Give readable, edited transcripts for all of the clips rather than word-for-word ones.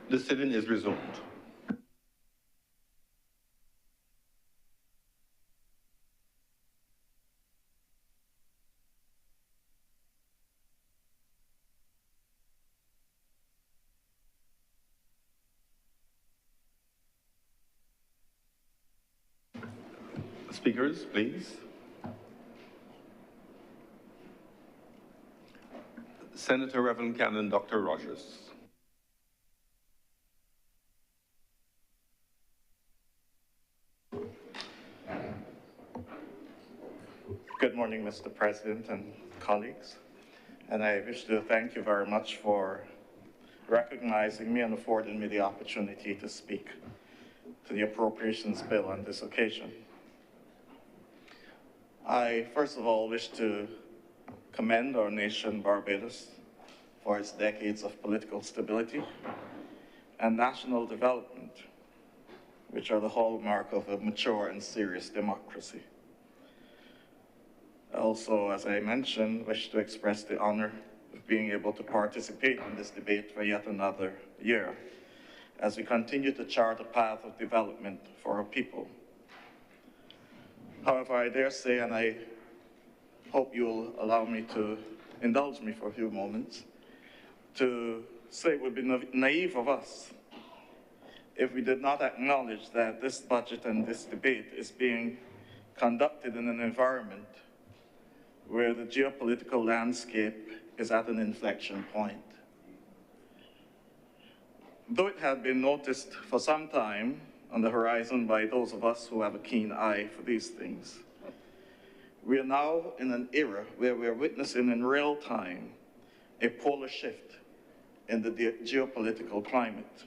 The sitting is resumed. Speakers, please. Senator Reverend Canon Dr. Rogers. Good morning, Mr. President and colleagues. And I wish to thank you very much for recognizing me and affording me the opportunity to speak to the appropriations bill on this occasion. I, first of all, wish to commend our nation, Barbados, for its decades of political stability and national development, which are the hallmark of a mature and serious democracy. I also, as I mentioned, wish to express the honor of being able to participate in this debate for yet another year as we continue to chart a path of development for our people. However, I dare say, and I hope you'll allow me to indulge me for a few moments, to say it would be naive of us if we did not acknowledge that this budget and this debate is being conducted in an environment where the geopolitical landscape is at an inflection point. Though it had been noticed for some time on the horizon by those of us who have a keen eye for these things, we are now in an era where we are witnessing in real time a polar shift in the geopolitical climate.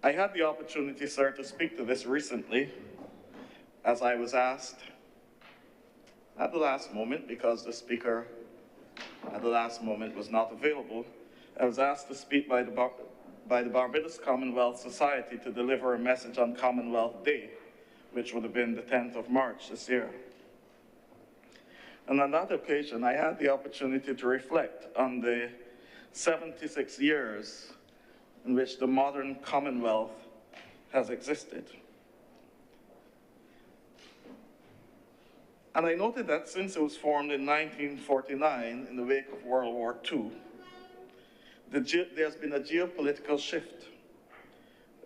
I had the opportunity, sir, to speak to this recently as I was asked at the last moment, because the speaker at the last moment was not available, I was asked to speak by the Barbados Commonwealth Society to deliver a message on Commonwealth Day, which would have been the 10th of March this year. And on that occasion, I had the opportunity to reflect on the 76 years in which the modern Commonwealth has existed. And I noted that since it was formed in 1949 in the wake of World War II, there's been a geopolitical shift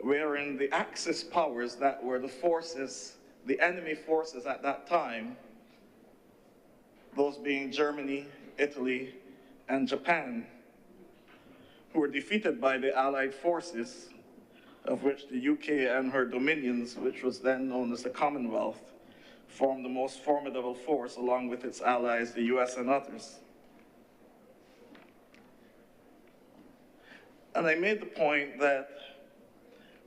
wherein the Axis powers that were the forces, the enemy forces at that time, those being Germany, Italy, and Japan, who were defeated by the Allied forces, of which the UK and her dominions, which was then known as the Commonwealth, formed the most formidable force along with its allies, the US and others. And I made the point that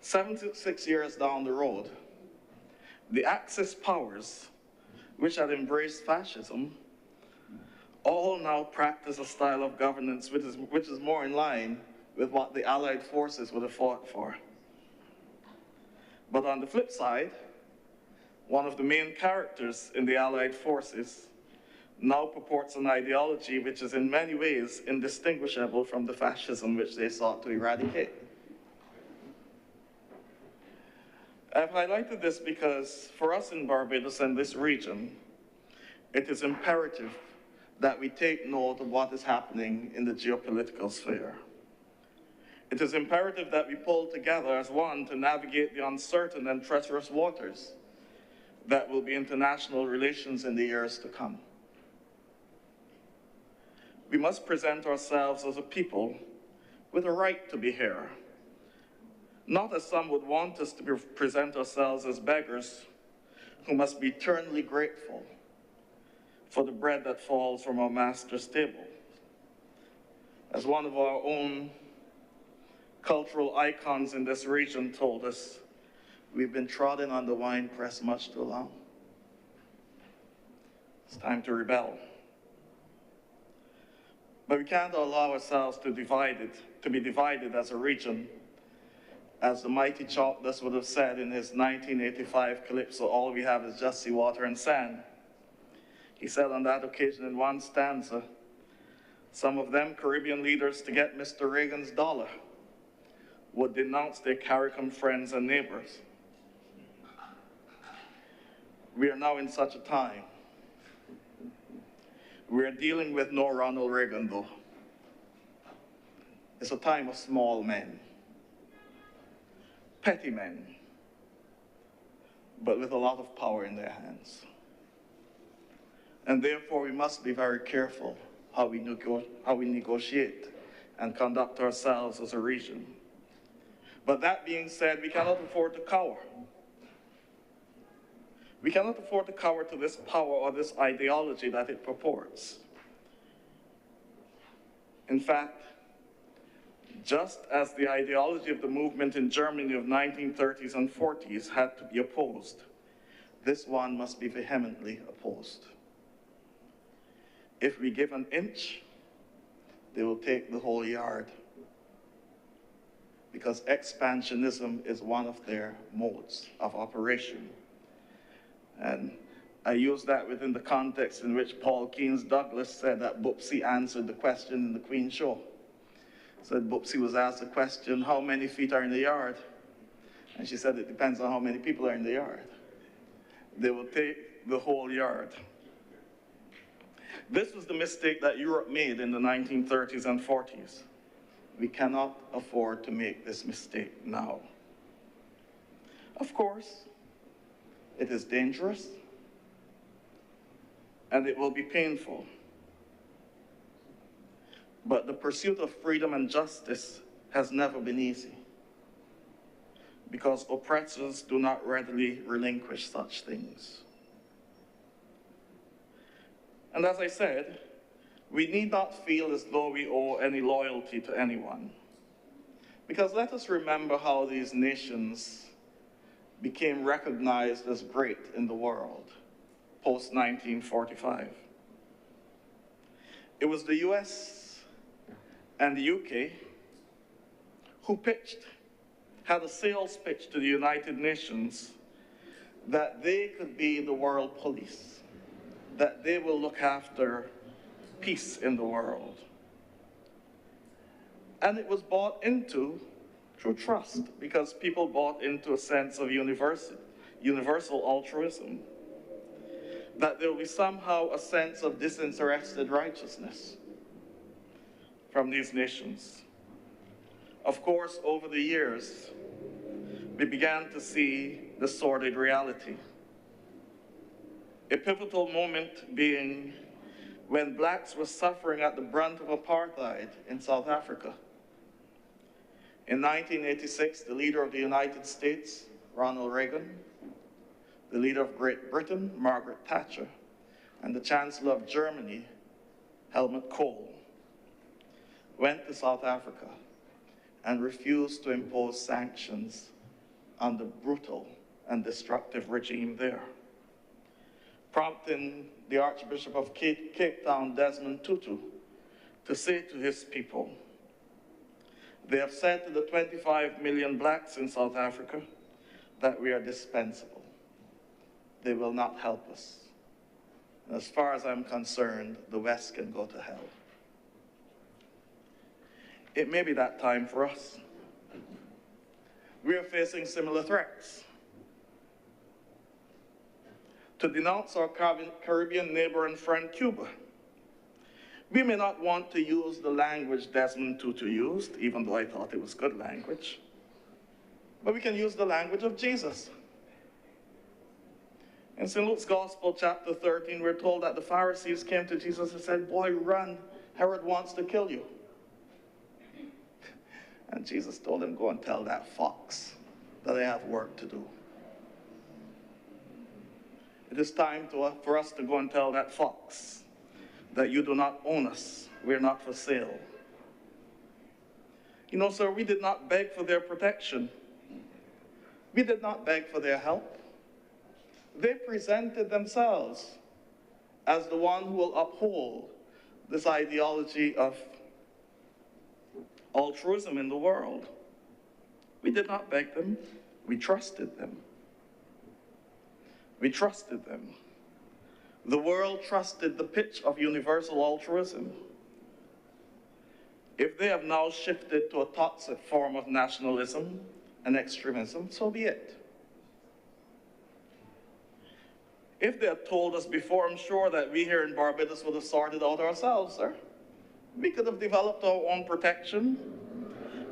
76 years down the road, the Axis powers, which had embraced fascism, all now practice a style of governance which is more in line with what the Allied forces would have fought for. But on the flip side, one of the main characters in the Allied forces now purports an ideology which is in many ways indistinguishable from the fascism which they sought to eradicate. I've highlighted this because for us in Barbados and this region, it is imperative that we take note of what is happening in the geopolitical sphere. It is imperative that we pull together as one to navigate the uncertain and treacherous waters that will be international relations in the years to come. We must present ourselves as a people with a right to be here, not as some would want us to present ourselves as beggars who must be eternally grateful for the bread that falls from our master's table. As one of our own cultural icons in this region told us, we've been trodden on the winepress much too long. It's time to rebel. But we can't allow ourselves to be divided as a region. As the mighty Chalkless would have said in his 1985 Calypso, all we have is just sea, water, and sand. He said on that occasion in one stanza, some of them Caribbean leaders to get Mr. Reagan's dollar, would denounce their CARICOM friends and neighbors. We are now in such a time. We are dealing with no Ronald Reagan, though. It's a time of small men, petty men, but with a lot of power in their hands. And therefore, we must be very careful how we negotiate and conduct ourselves as a region. But that being said, we cannot afford to cower. We cannot afford to cower to this power or this ideology that it purports. In fact, just as the ideology of the movement in Germany of 1930s and 40s had to be opposed, this one must be vehemently opposed. If we give an inch, they will take the whole yard, because expansionism is one of their modes of operation. And I use that within the context in which Paul Keynes Douglas said that Boopsie answered the question in the Queen's Show. Said Boopsie was asked the question, how many feet are in the yard? And she said, it depends on how many people are in the yard. They will take the whole yard. This was the mistake that Europe made in the 1930s and 40s. We cannot afford to make this mistake now. Of course, it is dangerous, and it will be painful. But the pursuit of freedom and justice has never been easy, because oppressors do not readily relinquish such things. And as I said, we need not feel as though we owe any loyalty to anyone, because let us remember how these nations became recognized as great in the world post-1945. It was the US and the UK who had a sales pitch to the United Nations that they could be the world police, that they will look after peace in the world. And it was bought into through trust, because people bought into a sense of universal altruism, that there will be somehow a sense of disinterested righteousness from these nations. Of course, over the years, we began to see the sordid reality. A pivotal moment being when blacks were suffering at the brunt of apartheid in South Africa. In 1986, the leader of the United States, Ronald Reagan, the leader of Great Britain, Margaret Thatcher, and the Chancellor of Germany, Helmut Kohl, went to South Africa and refused to impose sanctions on the brutal and destructive regime there, prompting the Archbishop of Cape Town, Desmond Tutu, to say to his people, they have said to the 25 million blacks in South Africa that we are dispensable. They will not help us. And as far as I'm concerned, the West can go to hell. It may be that time for us. We are facing similar threats. To denounce our Caribbean neighbor and friend, Cuba, we may not want to use the language Desmond Tutu used, even though I thought it was good language, but we can use the language of Jesus. In St. Luke's Gospel, chapter 13, we're told that the Pharisees came to Jesus and said, boy, run, Herod wants to kill you. And Jesus told him, go and tell that fox that I have work to do. It is time for us to go and tell that fox that you do not own us. We're not for sale. You know, sir, we did not beg for their protection. We did not beg for their help. They presented themselves as the one who will uphold this ideology of altruism in the world. We did not beg them. We trusted them. We trusted them. The world trusted the pitch of universal altruism. If they have now shifted to a toxic form of nationalism and extremism, so be it. If they had told us before, I'm sure that we here in Barbados would have sorted out ourselves, sir. We could have developed our own protection.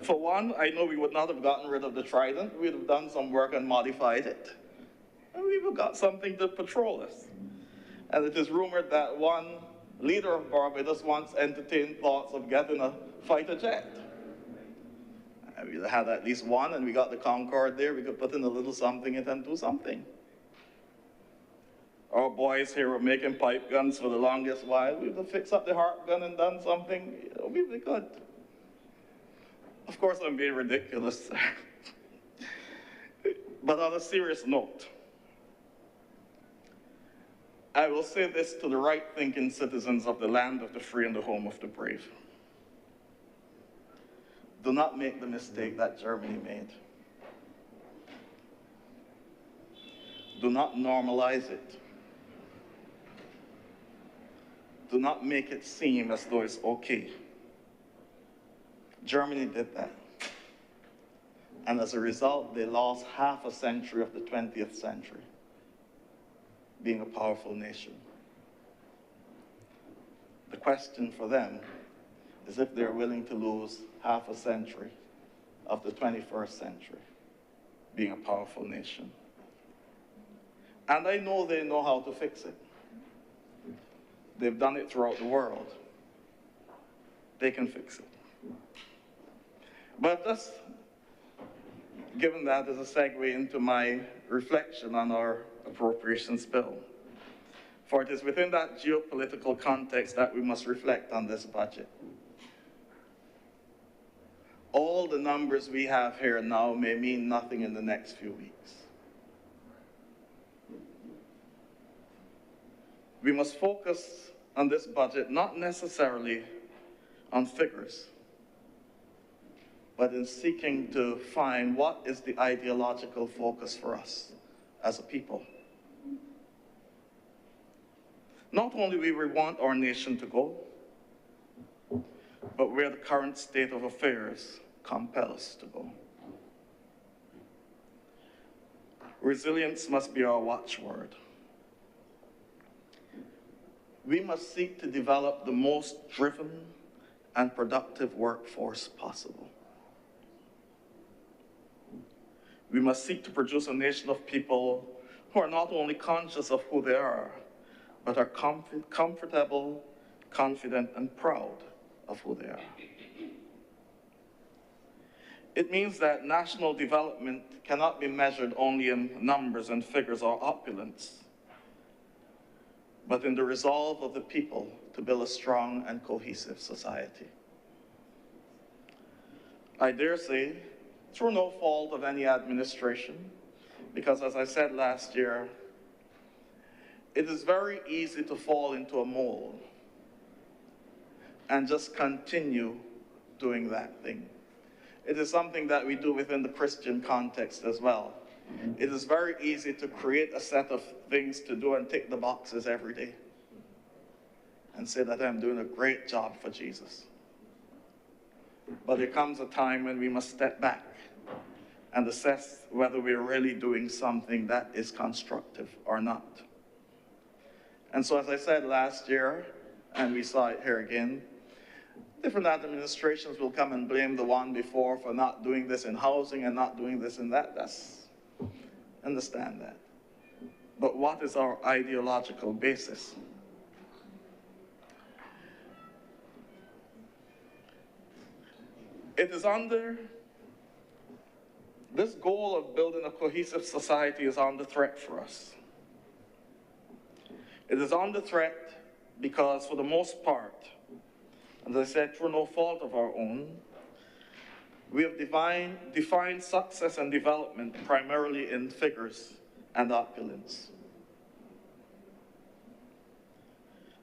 For one, I know we would not have gotten rid of the Trident. We'd have done some work and modified it. And we would have got something to patrol us. And it is rumored that one leader of Barbados once entertained thoughts of getting a fighter jet. And we had at least one, and we got the Concorde there. We could put in a little something and do something. Our boys here were making pipe guns for the longest while. We would have fixed up the harp gun and done something. We could. Of course, I'm being ridiculous. But on a serious note, I will say this to the right-thinking citizens of the land of the free and the home of the brave. Do not make the mistake that Germany made. Do not normalize it. Do not make it seem as though it's okay. Germany did that. And as a result, they lost half a century of the 20th century, being a powerful nation. The question for them is if they're willing to lose half a century of the 21st century, being a powerful nation. And I know they know how to fix it. They've done it throughout the world. They can fix it. But just given that as a segue into my reflection on our appropriations bill, for it is within that geopolitical context that we must reflect on this budget. All the numbers we have here now may mean nothing in the next few weeks. We must focus on this budget not necessarily on figures, but in seeking to find what is the ideological focus for us as a people. Not only where we want our nation to go, but where the current state of affairs compel us to go. Resilience must be our watchword. We must seek to develop the most driven and productive workforce possible. We must seek to produce a nation of people who are not only conscious of who they are, but are comfortable, confident, and proud of who they are. It means that national development cannot be measured only in numbers and figures or opulence, but in the resolve of the people to build a strong and cohesive society. I dare say, through no fault of any administration, because as I said last year, it is very easy to fall into a mold and just continue doing that thing. It is something that we do within the Christian context as well. It is very easy to create a set of things to do and tick the boxes every day and say that I'm doing a great job for Jesus. But there comes a time when we must step back and assess whether we're really doing something that is constructive or not. And so, as I said last year, and we saw it here again, different administrations will come and blame the one before for not doing this in housing and not doing this in that. Understand that. But what is our ideological basis? It is under this goal of building a cohesive society is under threat for us. It is under threat because, for the most part, as I said, through no fault of our own, we have defined success and development primarily in figures and opulence.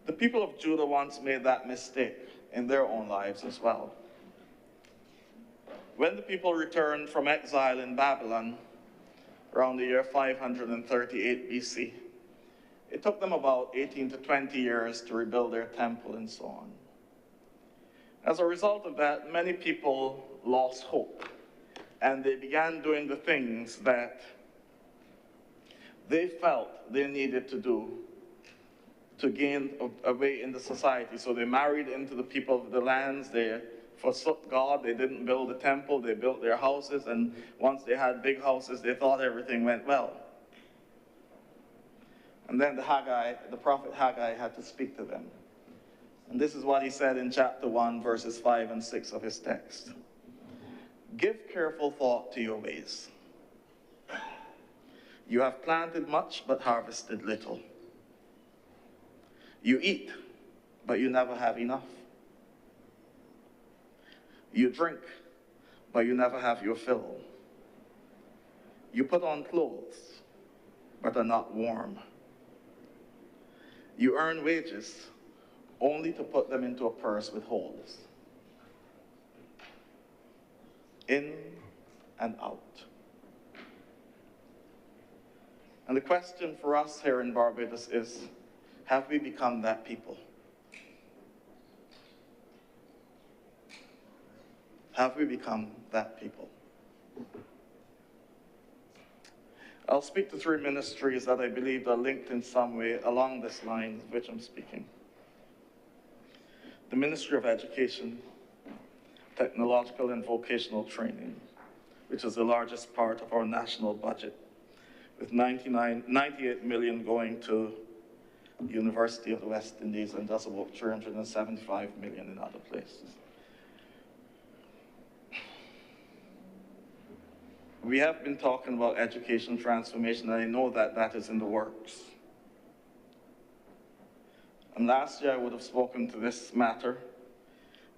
The people of Judah once made that mistake in their own lives as well. When the people returned from exile in Babylon around the year 538 BC, it took them about 18 to 20 years to rebuild their temple and so on. As a result of that, many people lost hope, and they began doing the things that they felt they needed to do to gain a way in the society. So they married into the people of the lands, they forsook God, they didn't build a temple, they built their houses, and once they had big houses, they thought everything went well. And then the prophet Haggai had to speak to them. And this is what he said in chapter 1, verses 5 and 6 of his text. Give careful thought to your ways. You have planted much, but harvested little. You eat, but you never have enough. You drink, but you never have your fill. You put on clothes, but are not warm. You earn wages, only to put them into a purse with holes. In and out. And the question for us here in Barbados is, have we become that people? Have we become that people? I'll speak to 3 ministries that I believe are linked in some way along this line of which I'm speaking. The Ministry of Education, Technological and Vocational Training, which is the largest part of our national budget, with 98 million going to the University of the West Indies and just about 375 million in other places. We have been talking about education transformation, and I know that that is in the works. And last year I would have spoken to this matter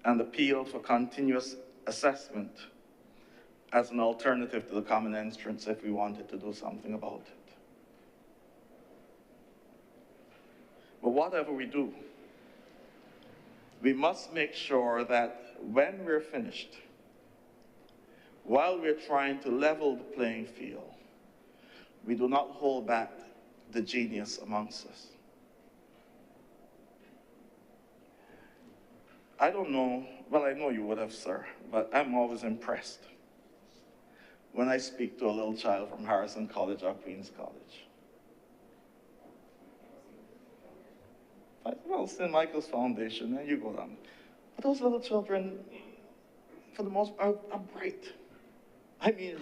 and appealed for continuous assessment as an alternative to the common entrance if we wanted to do something about it. But whatever we do, we must make sure that when we're finished, while we're trying to level the playing field, we do not hold back the genius amongst us. I don't know, well, I know you would have, sir, but I'm always impressed when I speak to a little child from Harrison College or Queens College. Well, St. Michael's Foundation, and you go down. But those little children, for the most part, are bright. I mean,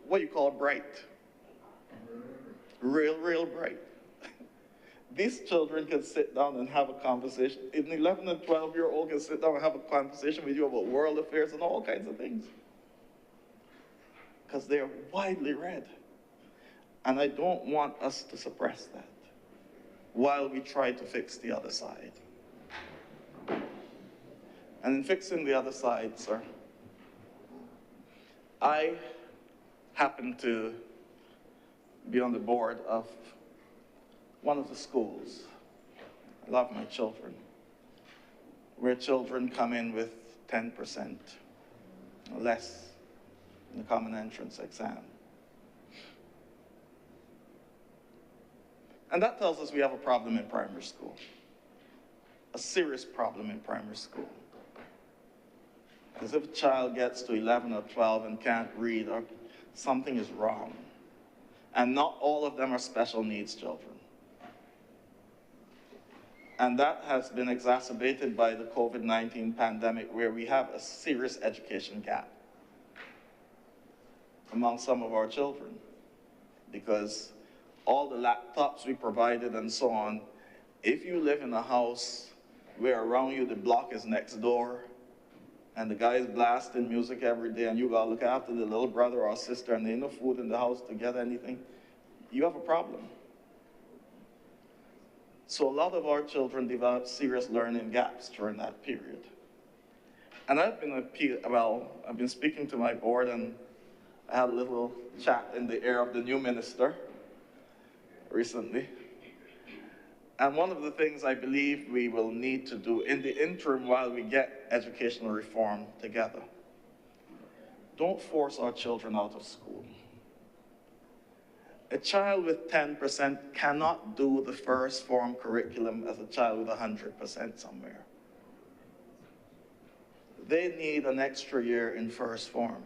what you call bright. Real bright. These children can sit down and have a conversation. An 11 and 12-year-old can sit down and have a conversation with you about world affairs and all kinds of things. Because they're widely read. And I don't want us to suppress that while we try to fix the other side. And in fixing the other side, sir, I happen to be on the board of one of the schools. I love my children, where children come in with 10% or less in the common entrance exam. And that tells us we have a problem in primary school, a serious problem in primary school. Because if a child gets to 11 or 12 and can't read, or something is wrong. And not all of them are special needs children. And that has been exacerbated by the COVID-19 pandemic, where we have a serious education gap among some of our children. Because all the laptops we provided and so on, if you live in a house where around you the block is next door, and the guy is blasting music every day, and you gotta look after the little brother or sister, and there's no food in the house to get anything, you have a problem. So a lot of our children develop serious learning gaps during that period. And I've been speaking to my board, and I had a little chat in the ear of the new minister recently. And one of the things I believe we will need to do in the interim while we get educational reform together, don't force our children out of school. A child with 10% cannot do the first form curriculum as a child with 100% somewhere. they need an extra year in first form.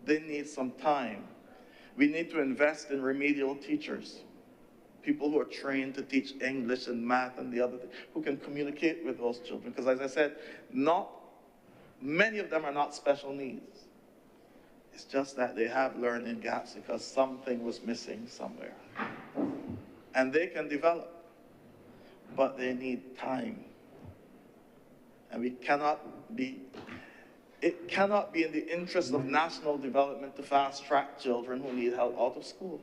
They need some time. We need to invest in remedial teachers, people who are trained to teach English and math and the other thing, who can communicate with those children. Because as I said, many of them are not special needs. It's just that they have learning gaps because something was missing somewhere. And they can develop, but they need time. And it cannot be in the interest of national development to fast-track children who need help out of school.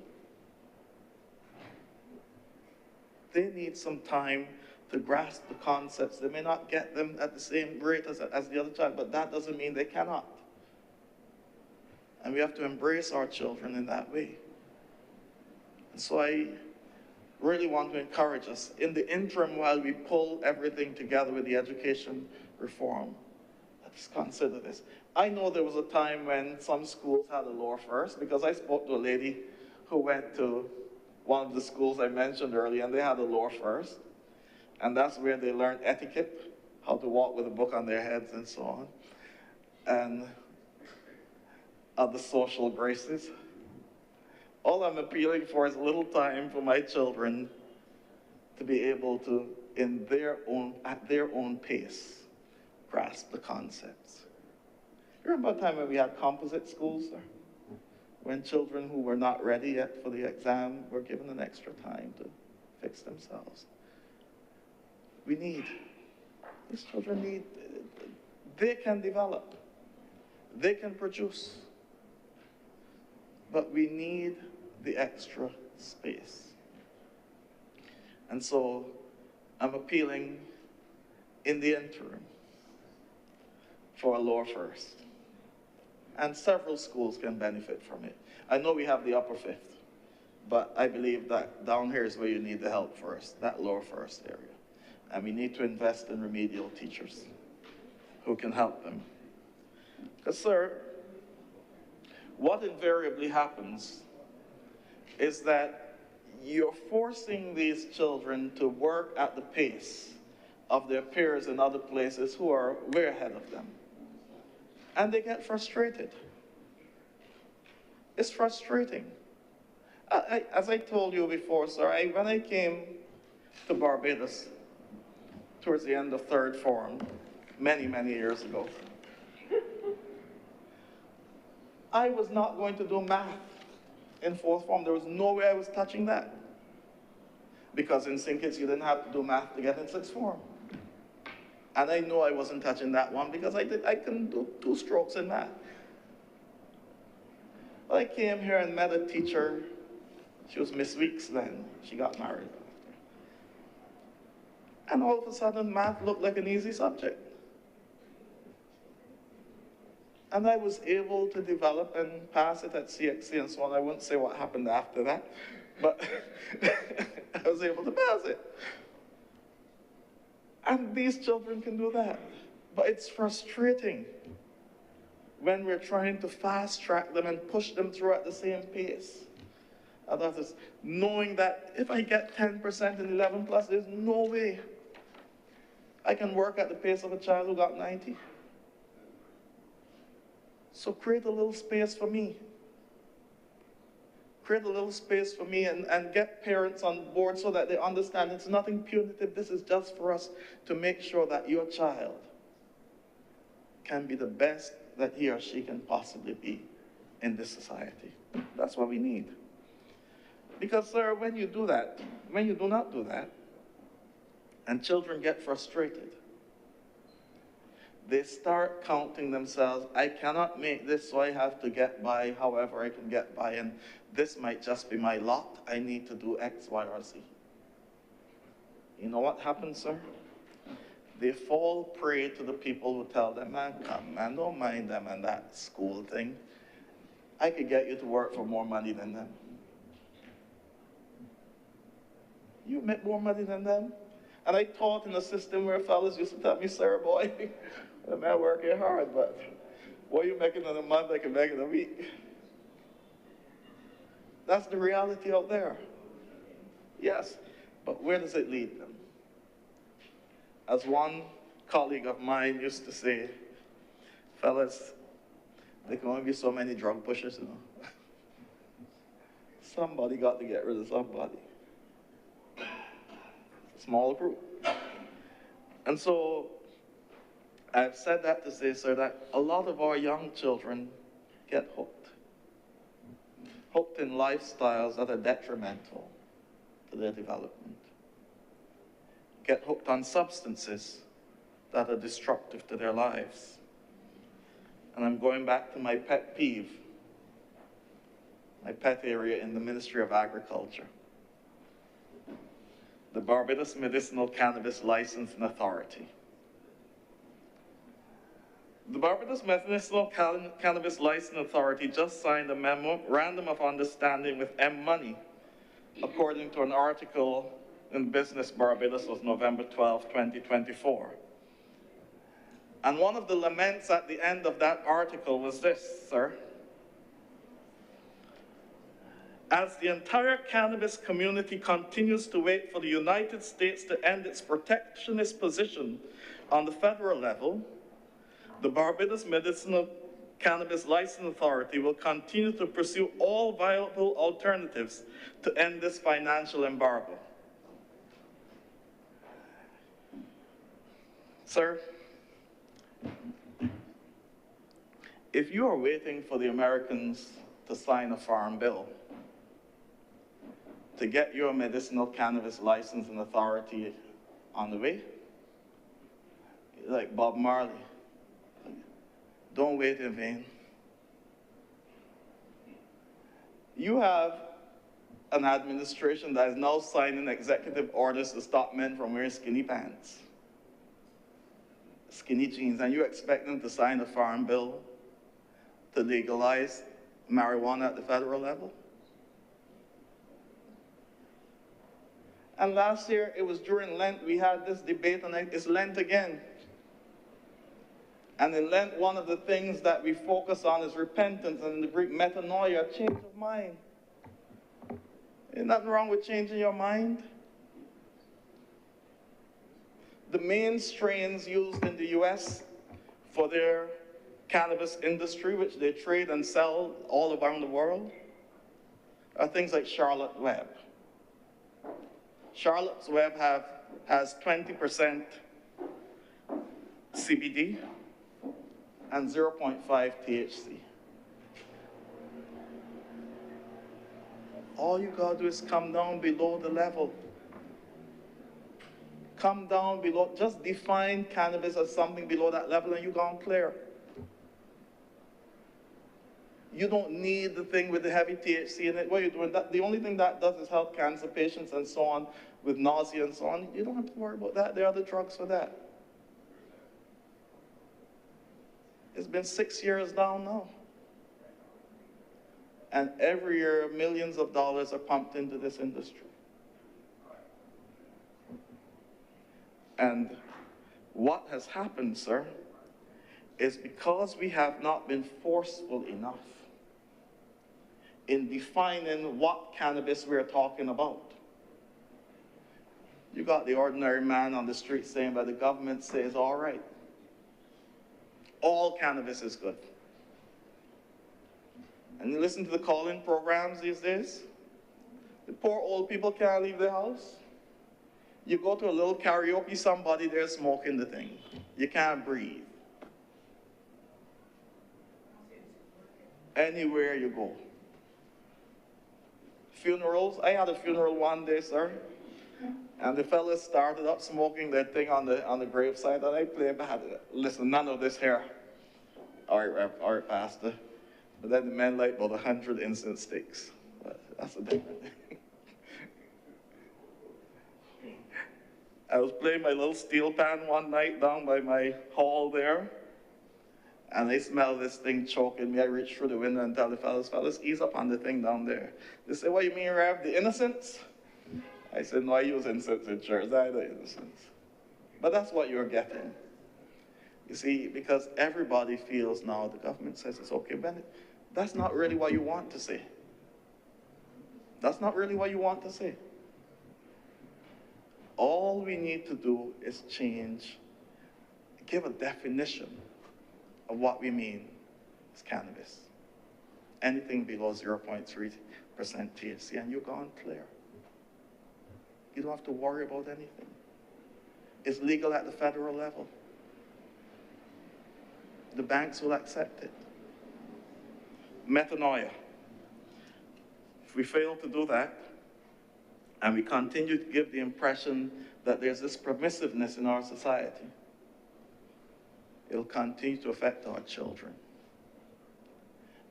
They need some time to grasp the concepts. They may not get them at the same rate as the other child, but that doesn't mean they cannot. And we have to embrace our children in that way. And so I really want to encourage us, in the interim, while we pull everything together with the education reform, let's consider this. I know there was a time when some schools had a law first, because I spoke to a lady who went to one of the schools I mentioned earlier, and they had a law first. And that's where they learned etiquette, how to walk with a book on their heads and so on, and other social graces. All I'm appealing for is a little time for my children to be able to, at their own pace, grasp the concepts. You remember a time when we had composite schools, sir? When children who were not ready yet for the exam were given an extra time to fix themselves. These children need, they can develop, they can produce, but we need the extra space. And so I'm appealing in the interim for a law first. And several schools can benefit from it. I know we have the upper fifth, but I believe that down here is where you need the help first, that lower first area. And we need to invest in remedial teachers who can help them. Because, sir, what invariably happens is that you're forcing these children to work at the pace of their peers in other places who are way ahead of them. And they get frustrated. It's frustrating. As I told you before, sir, when I came to Barbados towards the end of third form, many, many years ago, I was not going to do math in fourth form. There was no way I was touching that. Because in St. Kitts, you didn't have to do math to get in sixth form. And I know I wasn't touching that one because I couldn't do 2 strokes in math. But I came here and met a teacher. She was Miss Weeks then. She got married after. And all of a sudden, math looked like an easy subject. And I was able to develop and pass it at CXC and so on. I wouldn't say what happened after that, but I was able to pass it. And these children can do that. But it's frustrating when we're trying to fast track them and push them through at the same pace as others, knowing that if I get 10% in 11 plus, there's no way I can work at the pace of a child who got 90. So create a little space for me. Create a little space for me and get parents on board so that they understand it's nothing punitive. This is just for us to make sure that your child can be the best that he or she can possibly be in this society. That's what we need. Because, sir, when you do not do that, and children get frustrated, they start counting themselves, I cannot make this, so I have to get by however I can get by, and this might just be my lot. I need to do X, Y, or Z. You know what happens, sir? They fall prey to the people who tell them, man, come, man, don't mind them and that school thing. I could get you to work for more money than them. You make more money than them? And I taught in a system where fellas used to tell me, sir, boy, I'm not working hard, but what you making in a month, I can make in a week. That's the reality out there. Yes, but where does it lead them? As one colleague of mine used to say, fellas, there can only be so many drug pushers, you know. Somebody got to get rid of somebody. Small group. And so I've said that to say, sir, that a lot of our young children get hooked. Hooked in lifestyles that are detrimental to their development. Get hooked on substances that are destructive to their lives. And I'm going back to my pet peeve, my pet area in the Ministry of Agriculture. The Barbados Medicinal Cannabis Licensing Authority. The Barbados Medicinal Cannabis Licensing Authority just signed a memorandum of understanding with M-Money, according to an article in Business Barbados of November 12, 2024. And one of the laments at the end of that article was this, sir. As the entire cannabis community continues to wait for the United States to end its protectionist position on the federal level, the Barbados Medicinal Cannabis Licensing Authority will continue to pursue all viable alternatives to end this financial embargo. Sir, if you are waiting for the Americans to sign a farm bill to get your medicinal cannabis licensing authority on the way, like Bob Marley, don't wait in vain. You have an administration that is now signing executive orders to stop men from wearing skinny pants, skinny jeans, and you expect them to sign a farm bill to legalize marijuana at the federal level? And last year, it was during Lent, we had this debate, and it's Lent again. And in Lent, one of the things that we focus on is repentance, and in the Greek, metanoia, change of mind. Ain't nothing wrong with changing your mind. The main strains used in the US for their cannabis industry, which they trade and sell all around the world, are things like Charlotte Web. Charlotte's Web has 20% CBD and 0.5 THC. All you gotta do is come down below the level. Come down below, just define cannabis as something below that level and you're gone clear. You don't need the thing with the heavy THC in it. What are you doing? The only thing that does is help cancer patients and so on with nausea and so on. You don't have to worry about that. There are other drugs for that. It's been 6 years down now. And every year, millions of dollars are pumped into this industry. And what has happened, sir, is because we have not been forceful enough in defining what cannabis we're talking about. You got the ordinary man on the street saying, but the government says, all right, all cannabis is good. And you listen to the call-in programs these days, the poor old people can't leave their house. You go to a little karaoke, somebody there smoking the thing. You can't breathe. Anywhere you go. Funerals, I had a funeral one day, sir, and the fellas started up smoking their thing on the graveside, and I played back. Listen, none of this here. All right, Pastor. But then the men like about 100 incense sticks. That's a different thing. I was playing my little steel pan one night down by my hall there, and I smelled this thing choking me. I reached through the window and tell the fellas, ease up on the thing down there. They say, what you mean, Rev, the innocents? I said, no, I use incense in church. I the innocents. But that's what you're getting. You see, because everybody feels now the government says it's okay, Bennett. That's not really what you want to say. That's not really what you want to say. All we need to do is change give a definition of what we mean as cannabis. Anything below 0.3% THC, and you're gone clear. You don't have to worry about anything. It's legal at the federal level. The banks will accept it. Metanoia. If we fail to do that, and we continue to give the impression that there's this permissiveness in our society, it'll continue to affect our children.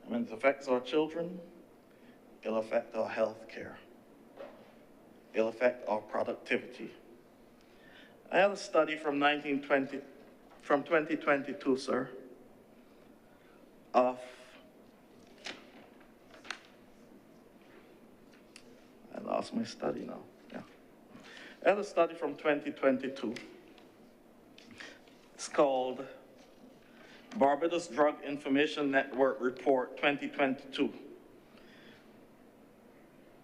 And when it affects our children, it'll affect our health care. It'll affect our productivity. I had a study from 2022, sir, of, I lost my study now, yeah. I had a study from 2022. It's called Barbados Drug Information Network Report 2022,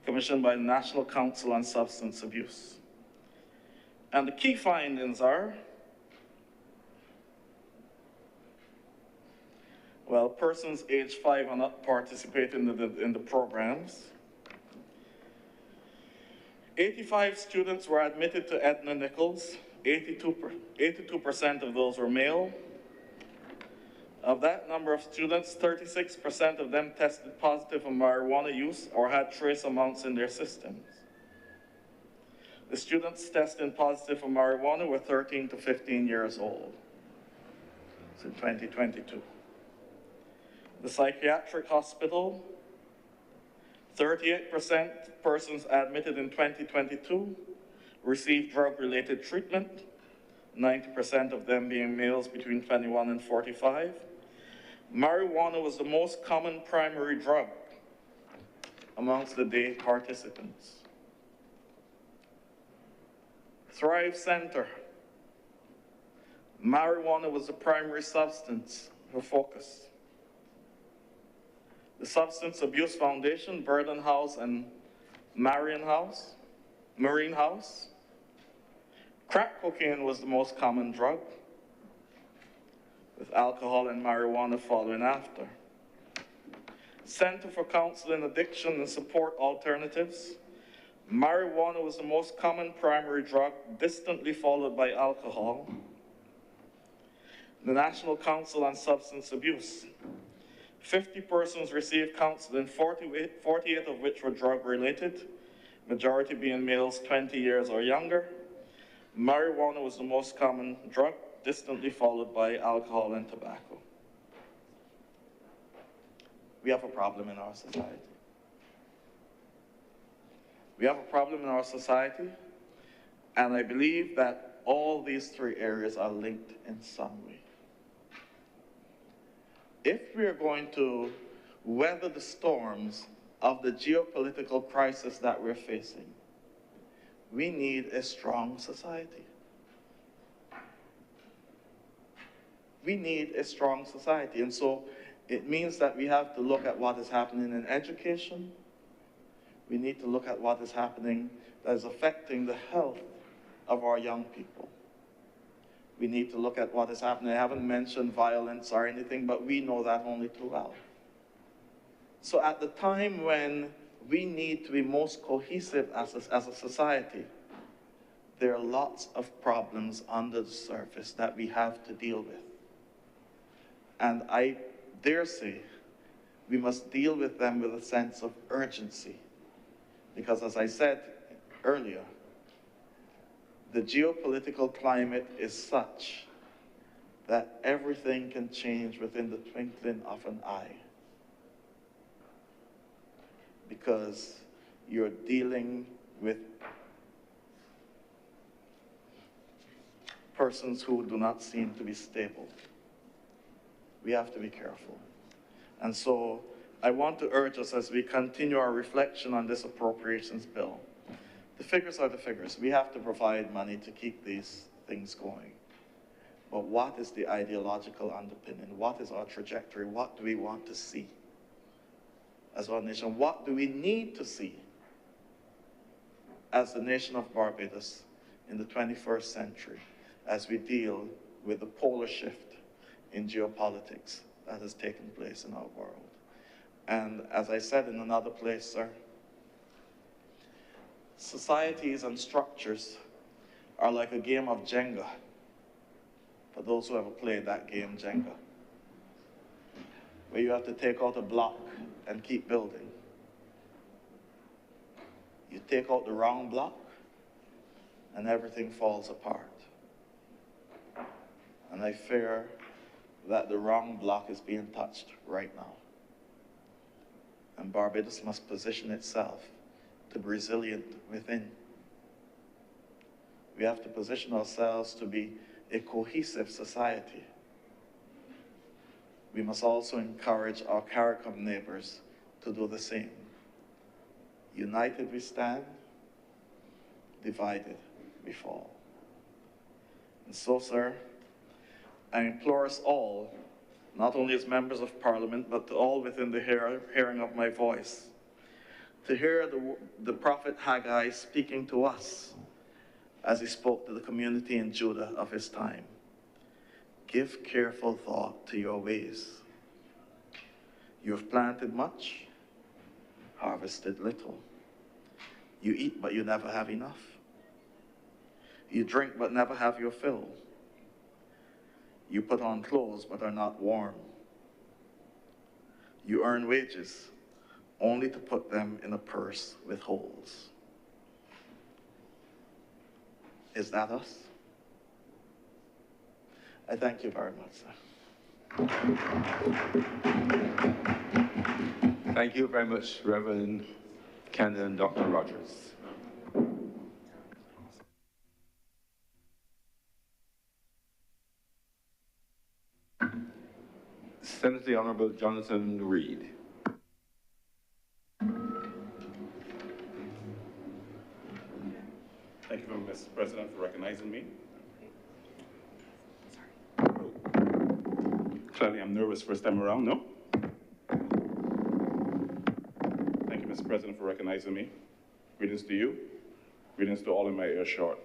commissioned by the National Council on Substance Abuse. And the key findings are, well, persons aged 5 and up participate in the programs. 85 students were admitted to Edna Nichols. 82% of those were male. Of that number of students, 36% of them tested positive for marijuana use or had trace amounts in their systems. The students testing positive for marijuana were 13 to 15 years old. It's in 2022. The psychiatric hospital, 38% persons admitted in 2022 received drug-related treatment, 90% of them being males between 21 and 45. Marijuana was the most common primary drug amongst the day participants. Thrive Center. Marijuana was the primary substance for focus. The Substance Abuse Foundation, Burden House and Marine House. Crack cocaine was the most common drug, with alcohol and marijuana following after. Center for Counseling, Addiction and Support Alternatives. Marijuana was the most common primary drug, distantly followed by alcohol. The National Council on Substance Abuse. 50 persons received counseling, 48 of which were drug-related, majority being males 20 years or younger. Marijuana was the most common drug, distantly followed by alcohol and tobacco. We have a problem in our society. We have a problem in our society, and I believe that all these three areas are linked in some way. If we are going to weather the storms of the geopolitical crisis that we're facing, we need a strong society. We need a strong society, and so it means that we have to look at what is happening in education. We need to look at what is happening that is affecting the health of our young people. We need to look at what is happening. I haven't mentioned violence or anything, but we know that only too well. So at the time when we need to be most cohesive as a society, there are lots of problems under the surface that we have to deal with. And I dare say we must deal with them with a sense of urgency. Because as I said earlier, the geopolitical climate is such that everything can change within the twinkling of an eye. Because you're dealing with persons who do not seem to be stable. We have to be careful. And so I want to urge us as we continue our reflection on this appropriations bill. The figures are the figures. We have to provide money to keep these things going. But what is the ideological underpinning? What is our trajectory? What do we want to see as our nation? What do we need to see as the nation of Barbados in the 21st century as we deal with the polar shift in geopolitics that has taken place in our world. And as I said in another place, sir, societies and structures are like a game of Jenga, for those who ever played that game, Jenga, where you have to take out a block and keep building. You take out the wrong block, and everything falls apart. And I fear that the wrong block is being touched right now. And Barbados must position itself to be resilient within. We have to position ourselves to be a cohesive society. We must also encourage our CARICOM neighbors to do the same. United we stand, divided we fall. And so, sir, I implore us all, not only as members of Parliament, but to all within the hearing of my voice, to hear the prophet Haggai speaking to us as he spoke to the community in Judah of his time. Give careful thought to your ways. You have planted much, harvested little. You eat, but you never have enough. You drink, but never have your fill. You put on clothes, but are not warm. You earn wages, only to put them in a purse with holes. Is that us? I thank you very much, sir. Thank you very much, Reverend Canon Dr. Rogers. Senator the Honorable Jonathan Reid. Thank you, Mr. President, for recognizing me. Clearly, I'm nervous first time around, no? Thank you, Mr. President, for recognizing me. Greetings to you. Greetings to all in my earshot.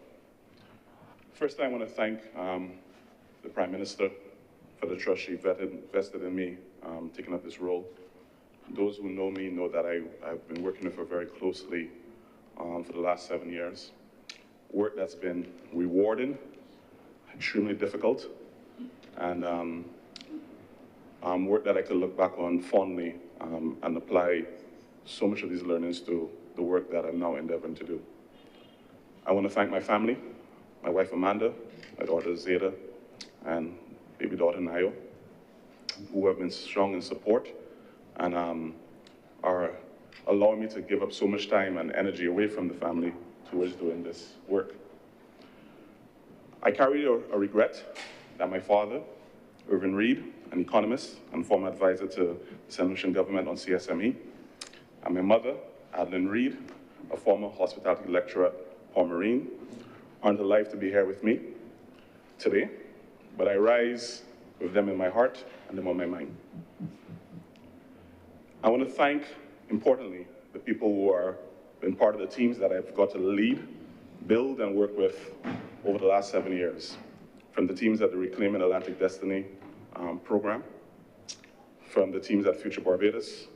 First, I want to thank the Prime Minister for the trust she vested in me, taking up this role. Those who know me know that I've been working with her very closely for the last 7 years. Work that's been rewarding, extremely difficult, and work that I could look back on fondly and apply so much of these learnings to the work that I'm now endeavoring to do. I want to thank my family, my wife Amanda, my daughter Zeta, and baby daughter Nayo, who have been strong in support and are allowing me to give up so much time and energy away from the family towards doing this work. I carry a regret that my father, Irvin Reid, an economist and former advisor to the St. Lucian government on CSME, and my mother, Adeline Reid, a former hospitality lecturer at Port Marine, aren't alive to be here with me today, but I rise with them in my heart and them on my mind. I want to thank, importantly, the people who are been part of the teams that I've got to lead, build, and work with over the last 7 years. From the teams at the Reclaiming Atlantic Destiny program, from the teams at Future Barbados,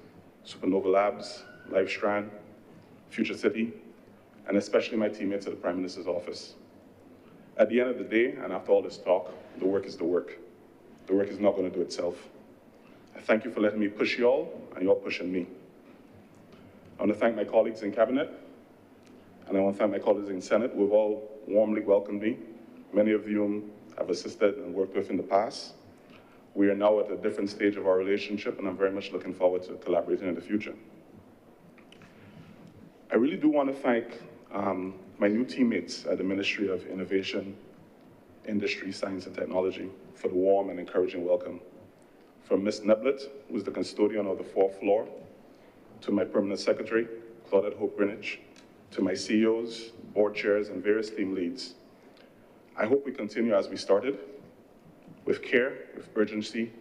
Supernova Labs, LifeStrand, Future City, and especially my teammates at the Prime Minister's office. At the end of the day, and after all this talk, the work is the work. The work is not going to do itself. I thank you for letting me push you all, and you're pushing me. I want to thank my colleagues in Cabinet, and I want to thank my colleagues in Senate who have all warmly welcomed me, many of whom I've assisted and worked with in the past. We are now at a different stage of our relationship, and I'm very much looking forward to collaborating in the future. I really do want to thank my new teammates at the Ministry of Innovation, Industry, Science and Technology for the warm and encouraging welcome. From Ms. Neblett, who's the custodian of the 4th floor, to my permanent secretary, Claudette Hope Greenwich, to my CEOs, board chairs, and various team leads. I hope we continue as we started, with care, with urgency,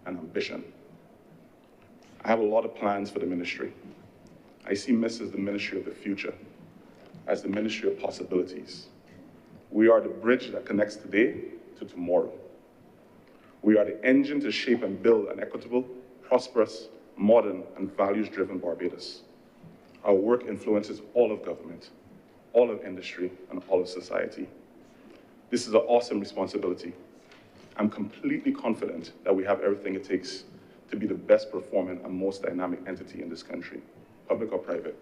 and ambition. I have a lot of plans for the ministry. I see MISS as the ministry of the future, as the ministry of possibilities. We are the bridge that connects today to tomorrow. We are the engine to shape and build an equitable, prosperous, modern, and values-driven Barbados. Our work influences all of government, all of industry, and all of society. This is an awesome responsibility. I'm completely confident that we have everything it takes to be the best performing and most dynamic entity in this country, public or private.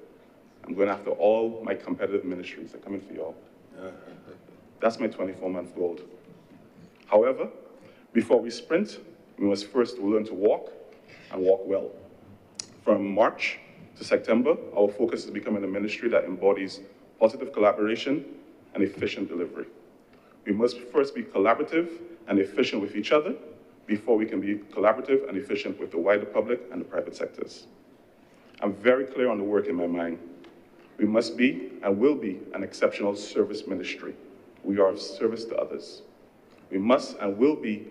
I'm going after all my competitive ministries. They're coming for y'all. That's my 24-month goal. However, before we sprint, we must first learn to walk and walk well. From March to September, our focus is becoming a ministry that embodies positive collaboration and efficient delivery. We must first be collaborative and efficient with each other before we can be collaborative and efficient with the wider public and the private sectors. I'm very clear on the work in my mind. We must be and will be an exceptional service ministry. We are of service to others. We must and will be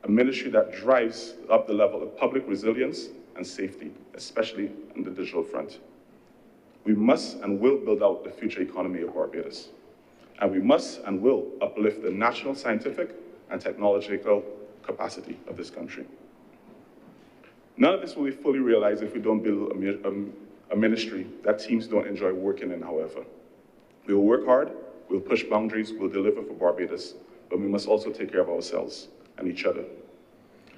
a ministry that drives up the level of public resilience and safety, especially on the digital front. We must and will build out the future economy of Barbados. And we must and will uplift the national scientific and technological capacity of this country. None of this will be fully realized if we don't build a ministry that teams don't enjoy working in, however. We will work hard, we'll push boundaries, we'll deliver for Barbados, but we must also take care of ourselves and each other.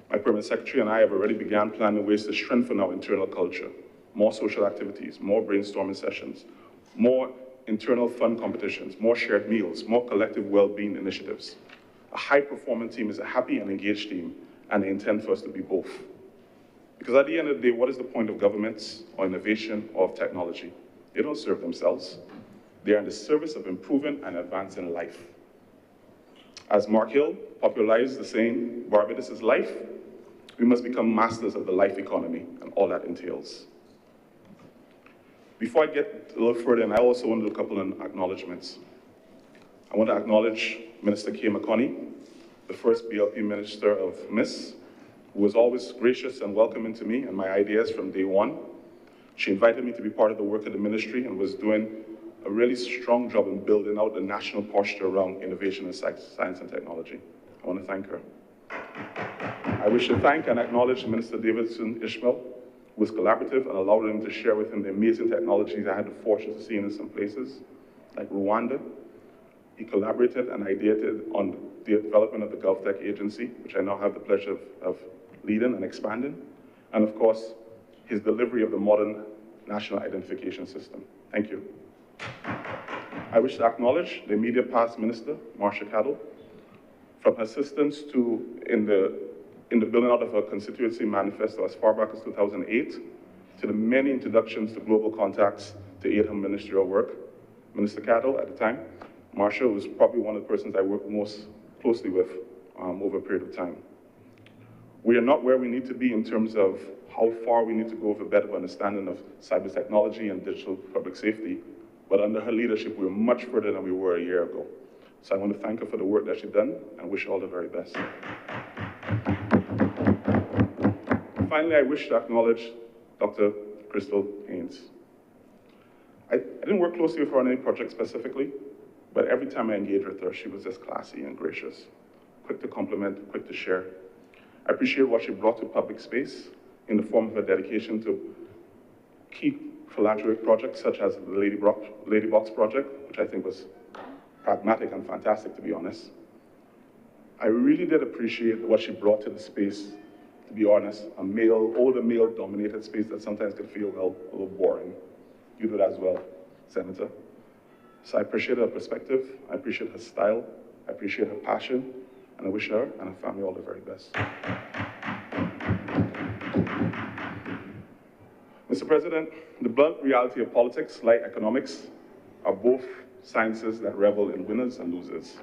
My Permanent Secretary and I have already begun planning ways to strengthen our internal culture, more social activities, more brainstorming sessions, more internal fun competitions, more shared meals, more collective well-being initiatives. A high-performing team is a happy and engaged team, and I intend for us to be both. Because at the end of the day, what is the point of governments or innovation or of technology? They don't serve themselves. They are in the service of improving and advancing life. As Mark Hill popularized the saying, Barbados is life, we must become masters of the life economy and all that entails. Before I get a little further, and I also want to do a couple of acknowledgements. I want to acknowledge Minister Kay McConney, the first BLP Minister of MIS, who was always gracious and welcoming to me and my ideas from day one. She invited me to be part of the work of the ministry and was doing a really strong job in building out the national posture around innovation and science and technology. I want to thank her. I wish to thank and acknowledge Minister Davidson Ishmael, who was collaborative and allowed him to share with him the amazing technologies I had the fortune to see in some places, like Rwanda. He collaborated and ideated on the development of the GovTech agency, which I now have the pleasure of leading and expanding, and of course, his delivery of the modern national identification system. Thank you. I wish to acknowledge the immediate past minister, Marcia Cadell, from her assistance in the building out of her constituency manifesto as far back as 2008, to the many introductions to global contacts to aid her ministerial work. Minister Cadell at the time, Marcia was probably one of the persons I worked most closely with over a period of time. We are not where we need to be in terms of how far we need to go for better understanding of cyber technology and digital public safety, but under her leadership, we are much further than we were a year ago. So I want to thank her for the work that she's done and wish her all the very best. Finally, I wish to acknowledge Dr. Crystal Haynes. I didn't work closely with her on any project specifically, but every time I engaged with her, she was just classy and gracious, quick to compliment, quick to share. I appreciate what she brought to public space in the form of her dedication to key philanthropic projects such as the Lady Box project, which I think was pragmatic and fantastic, to be honest. I really did appreciate what she brought to the space, to be honest, older male-dominated space that sometimes can feel, well, a little boring. You do that as well, Senator. So I appreciate her perspective, I appreciate her style, I appreciate her passion, and I wish her and her family all the very best. Mr. President, the blunt reality of politics, like economics, are both sciences that revel in winners and losers.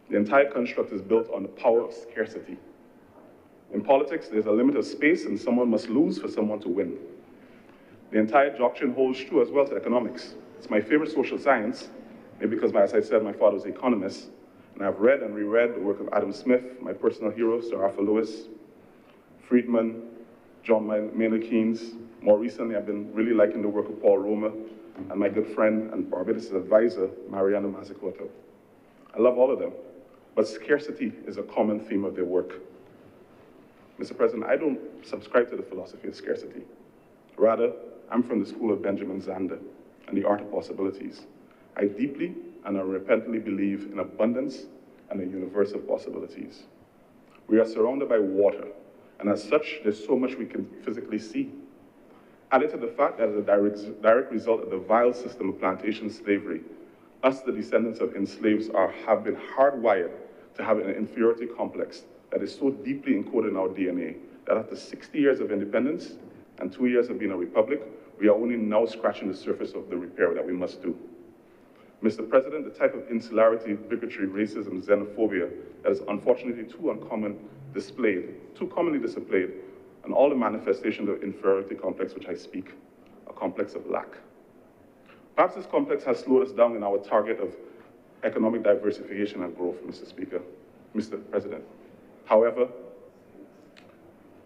The entire construct is built on the power of scarcity. In politics, there's a limit of space and someone must lose for someone to win. The entire doctrine holds true as well to economics. It's my favorite social science, maybe because, as I said, my father was an economist, and I've read and reread the work of Adam Smith, my personal hero, Sir Arthur Lewis, Friedman, John Maynard Keynes. More recently, I've been really liking the work of Paul Romer and my good friend and Barbados' advisor, Mariana Mazzucato. I love all of them, but scarcity is a common theme of their work. Mr. President, I don't subscribe to the philosophy of scarcity. Rather, I'm from the school of Benjamin Zander and the art of possibilities. I deeply and unrepentantly believe in abundance and a universe of possibilities. We are surrounded by water, and as such, there's so much we can physically see. Added to the fact that as a direct result of the vile system of plantation slavery, us, the descendants of enslaved, have been hardwired to have an inferiority complex that is so deeply encoded in our DNA that after 60 years of independence and 2 years of being a republic, we are only now scratching the surface of the repair that we must do. Mr. President, the type of insularity, bigotry, racism, xenophobia that is unfortunately too commonly displayed, and all the manifestations of inferiority complex which I speak, a complex of lack. Perhaps this complex has slowed us down in our target of economic diversification and growth, Mr. President. However,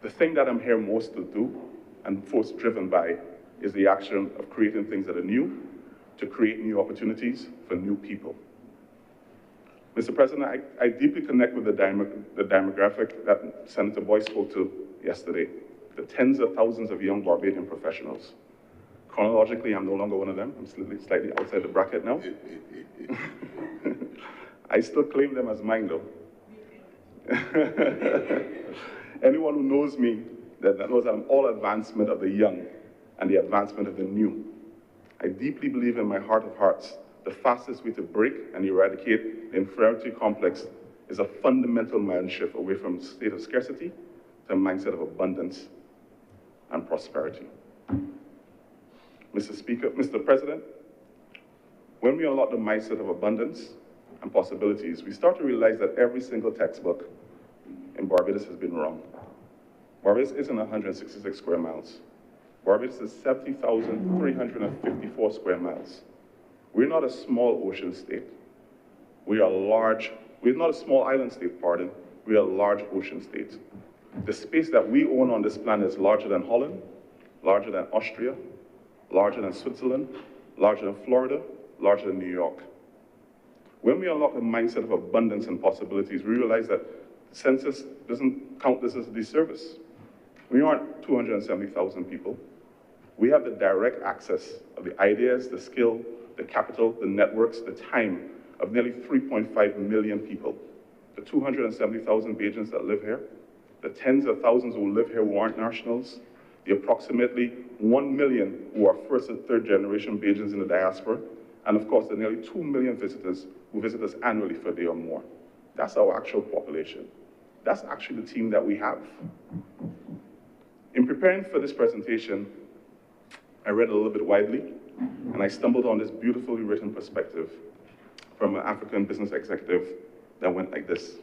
the thing that I'm here most to do and most driven by is the action of creating things that are new, to create new opportunities for new people. Mr. President, I deeply connect with the demographic that Senator Boyce spoke to yesterday, the tens of thousands of young Barbadian professionals. Chronologically, I'm no longer one of them. I'm slightly outside the bracket now. I still claim them as mine, though. Anyone who knows me that knows that I'm all advancement of the young and the advancement of the new. I deeply believe in my heart of hearts, the fastest way to break and eradicate the inferiority complex is a fundamental mind shift away from a state of scarcity to a mindset of abundance and prosperity. Mr. President, when we unlock the mindset of abundance and possibilities, we start to realize that every single textbook in Barbados has been wrong. Barbados isn't 166 square miles. Barbados is 70,354 square miles. We're not a small ocean state. We're not a small island state, pardon. We're a large ocean state. The space that we own on this planet is larger than Holland, larger than Austria, larger than Switzerland, larger than Florida, larger than New York. When we unlock the mindset of abundance and possibilities, we realize that the census doesn't count this as a disservice. We aren't 270,000 people. We have the direct access of the ideas, the skill, the capital, the networks, the time of nearly 3.5 million people. The 270,000 Bajans that live here, the tens of thousands who live here who aren't nationals, the approximately 1 million who are first and third generation Bajans in the diaspora, and of course the nearly 2 million visitors who visit us annually for a day or more. That's our actual population. That's actually the team that we have. In preparing for this presentation, I read a little bit widely, and I stumbled on this beautifully written perspective from an African business executive that went like this.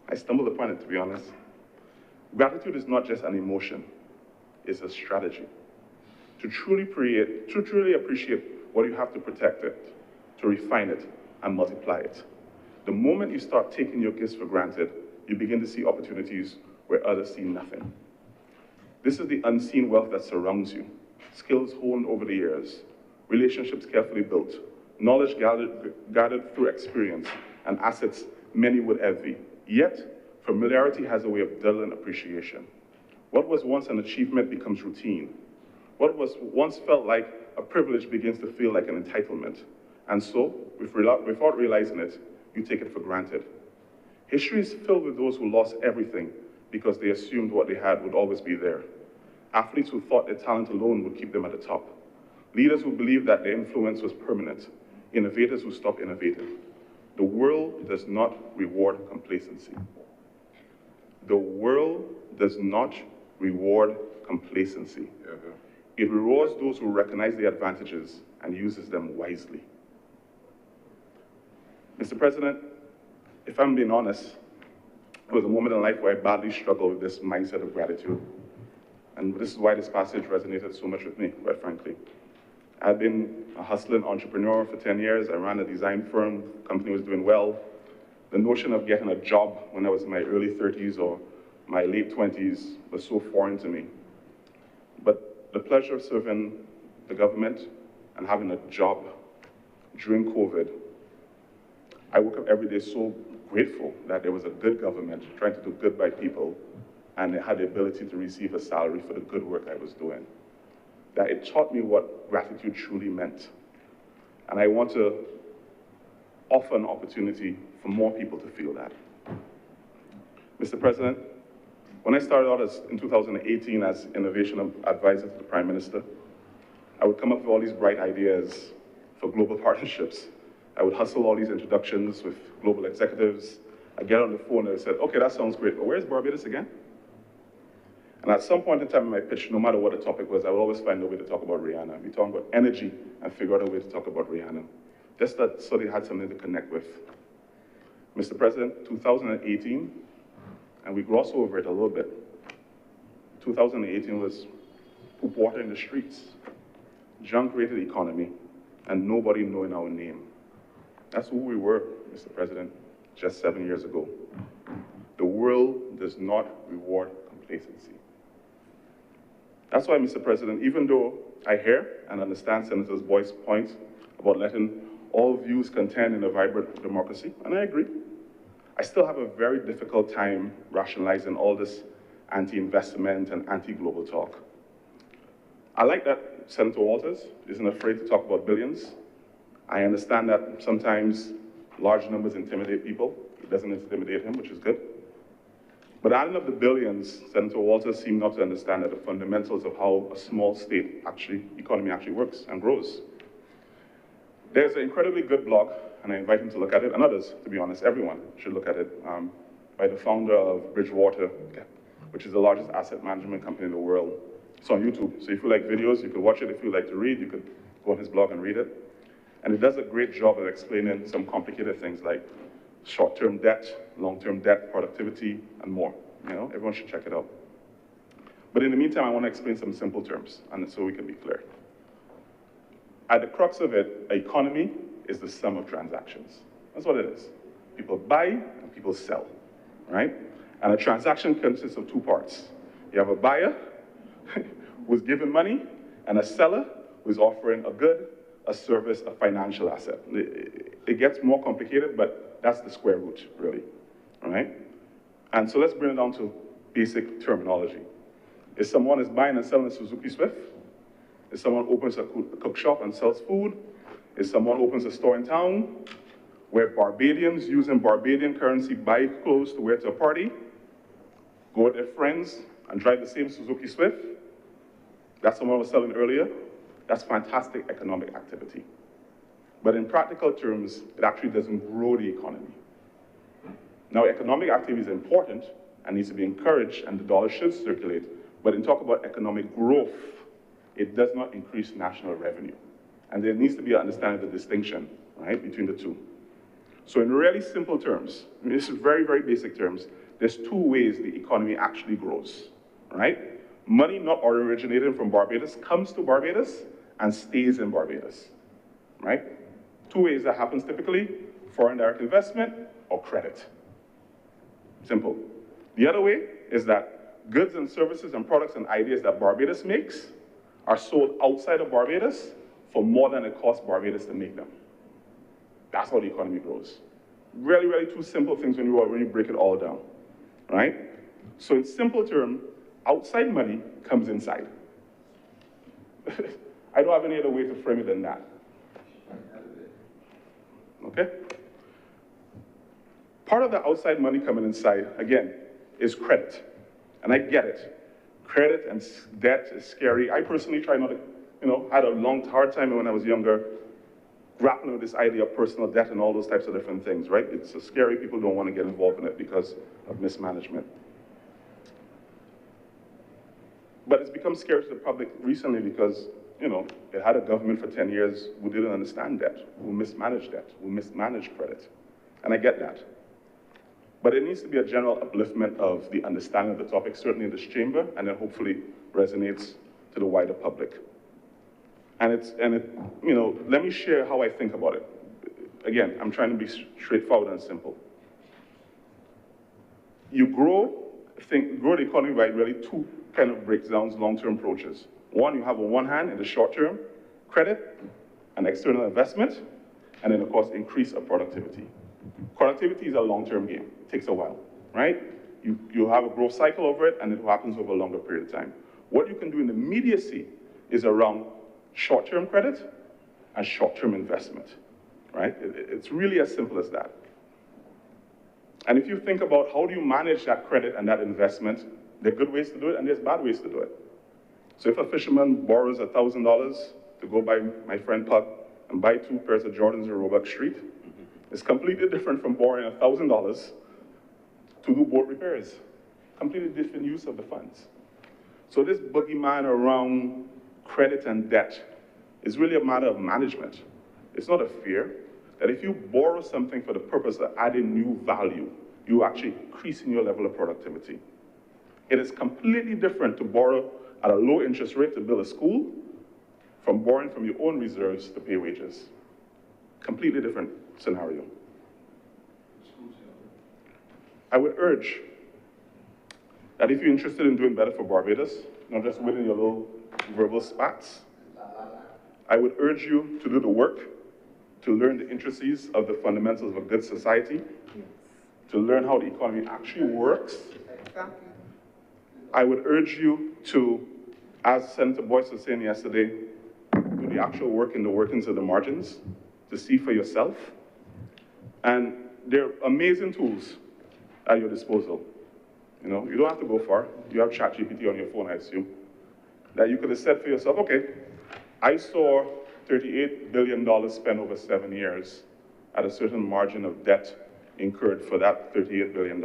I stumbled upon it, to be honest. Gratitude is not just an emotion, it's a strategy. To truly appreciate what you have to protect it, to refine it, and multiply it. The moment you start taking your gifts for granted, you begin to see opportunities where others see nothing. This is the unseen wealth that surrounds you. Skills honed over the years, relationships carefully built, knowledge gathered through experience, and assets many would envy. Yet, familiarity has a way of dulling appreciation. What was once an achievement becomes routine. What was once felt like a privilege begins to feel like an entitlement. And so, without realizing it, you take it for granted. History is filled with those who lost everything because they assumed what they had would always be there. Athletes who thought their talent alone would keep them at the top. Leaders who believed that their influence was permanent. Innovators who stopped innovating. The world does not reward complacency. The world does not reward complacency. It rewards those who recognize the advantages and uses them wisely. Mr. President, if I'm being honest, it was a moment in life where I badly struggled with this mindset of gratitude. And this is why this passage resonated so much with me, quite frankly. I've been a hustling entrepreneur for 10 years. I ran a design firm, the company was doing well. The notion of getting a job when I was in my early 30s or my late 20s was so foreign to me. But the pleasure of serving the government and having a job during COVID, I woke up every day so grateful that there was a good government trying to do good by people, and it had the ability to receive a salary for the good work I was doing. That it taught me what gratitude truly meant. And I want to offer an opportunity for more people to feel that. Mr. President, when I started out in 2018 as Innovation Advisor to the Prime Minister, I would come up with all these bright ideas for global partnerships. I would hustle all these introductions with global executives. I'd get on the phone and I said, okay, that sounds great, but where's Barbados again? And at some point in time in my pitch, no matter what the topic was, I would always find a way to talk about Rihanna. We talk about energy and figure out a way to talk about Rihanna. Just that so they had something to connect with. Mr. President, 2018, and we gloss over it a little bit. 2018 was poop water in the streets, junk-rated economy, and nobody knowing our name. That's who we were, Mr. President, just 7 years ago. The world does not reward complacency. That's why, Mr. President, even though I hear and understand Senator Boyd's point about letting all views contend in a vibrant democracy, and I agree, I still have a very difficult time rationalizing all this anti-investment and anti-global talk. I like that Senator Walters isn't afraid to talk about billions. I understand that sometimes large numbers intimidate people. It doesn't intimidate him, which is good. But adding up the billions, Senator Walters seemed not to understand that the fundamentals of how a small state economy actually works and grows. There's an incredibly good blog, and I invite him to look at it, and others, to be honest, everyone should look at it, by the founder of Bridgewater, which is the largest asset management company in the world. It's on YouTube, so if you like videos, you could watch it. If you like to read, you could go on his blog and read it. And it does a great job of explaining some complicated things like short-term debt, long-term debt, productivity, and more. You know, everyone should check it out. But in the meantime, I want to explain some simple terms, and so we can be clear. At the crux of it, an economy is the sum of transactions. That's what it is. People buy and people sell, right? And a transaction consists of two parts. You have a buyer who's giving money, and a seller who's offering a good, a service, a financial asset. It gets more complicated, but that's the square root, really, all right? And so let's bring it down to basic terminology. If someone is buying and selling a Suzuki Swift, if someone opens a cook shop and sells food, if someone opens a store in town, where Barbadians using Barbadian currency buy clothes to wear to a party, go with their friends and drive the same Suzuki Swift, that's someone was selling earlier, that's fantastic economic activity. But in practical terms, it actually doesn't grow the economy. Now, economic activity is important and needs to be encouraged, and the dollar should circulate. But in talk about economic growth, it does not increase national revenue. And there needs to be an understanding of the distinction, right, between the two. So in really simple terms, I mean, this is very, very basic terms, there's two ways the economy actually grows, right? Money not originating from Barbados comes to Barbados and stays in Barbados, right? Two ways that happens typically, foreign direct investment or credit. Simple. The other way is that goods and services and products and ideas that Barbados makes are sold outside of Barbados for more than it costs Barbados to make them. That's how the economy grows. Really, really two simple things when you break it all down, right? So in simple terms, outside money comes inside. I don't have any other way to frame it than that. Okay? Part of the outside money coming inside, again, is credit. And I get it. Credit and debt is scary. I personally try not to, had a hard time when I was younger, grappling with this idea of personal debt and all those types of different things, right? It's so scary, people don't want to get involved in it because of mismanagement. But it's become scary to the public recently because, it had a government for 10 years who didn't understand debt, who mismanaged debt, who mismanaged credit. And I get that. But it needs to be a general upliftment of the understanding of the topic, certainly in this chamber, and then hopefully resonates to the wider public. And let me share how I think about it. Again, I'm trying to be straightforward and simple. You grow the economy by really two kind of breakdowns, long-term approaches. One, you have on one hand, in the short term, credit and external investment, and then of course, increase of productivity. Productivity is a long-term game. It takes a while, right? You have a growth cycle over it, and it happens over a longer period of time. What you can do in immediacy is around short-term credit and short-term investment, right? It's really as simple as that. And if you think about how do you manage that credit and that investment, there are good ways to do it and there's bad ways to do it. So if a fisherman borrows $1,000 to go buy my friend Pug and buy 2 pairs of Jordans in Roebuck Street, it's completely different from borrowing $1,000 to do boat repairs. Completely different use of the funds. So this boogeyman around credit and debt is really a matter of management. It's not a fear that if you borrow something for the purpose of adding new value, you actually increasing your level of productivity. It is completely different to borrow at a low interest rate to build a school from borrowing from your own reserves to pay wages. Completely different scenario. I would urge that if you're interested in doing better for Barbados, not just winning your little verbal spats, I would urge you to do the work, to learn the intricacies of the fundamentals of a good society, to learn how the economy actually works. I would urge you to, as Senator Boyce was saying yesterday, do the actual work in the workings of the margins, to see for yourself. And there are amazing tools at your disposal. You know, you don't have to go far. You have ChatGPT on your phone, I assume, that you could have said for yourself, okay, I saw $38 billion spent over 7 years at a certain margin of debt incurred for that $38 billion.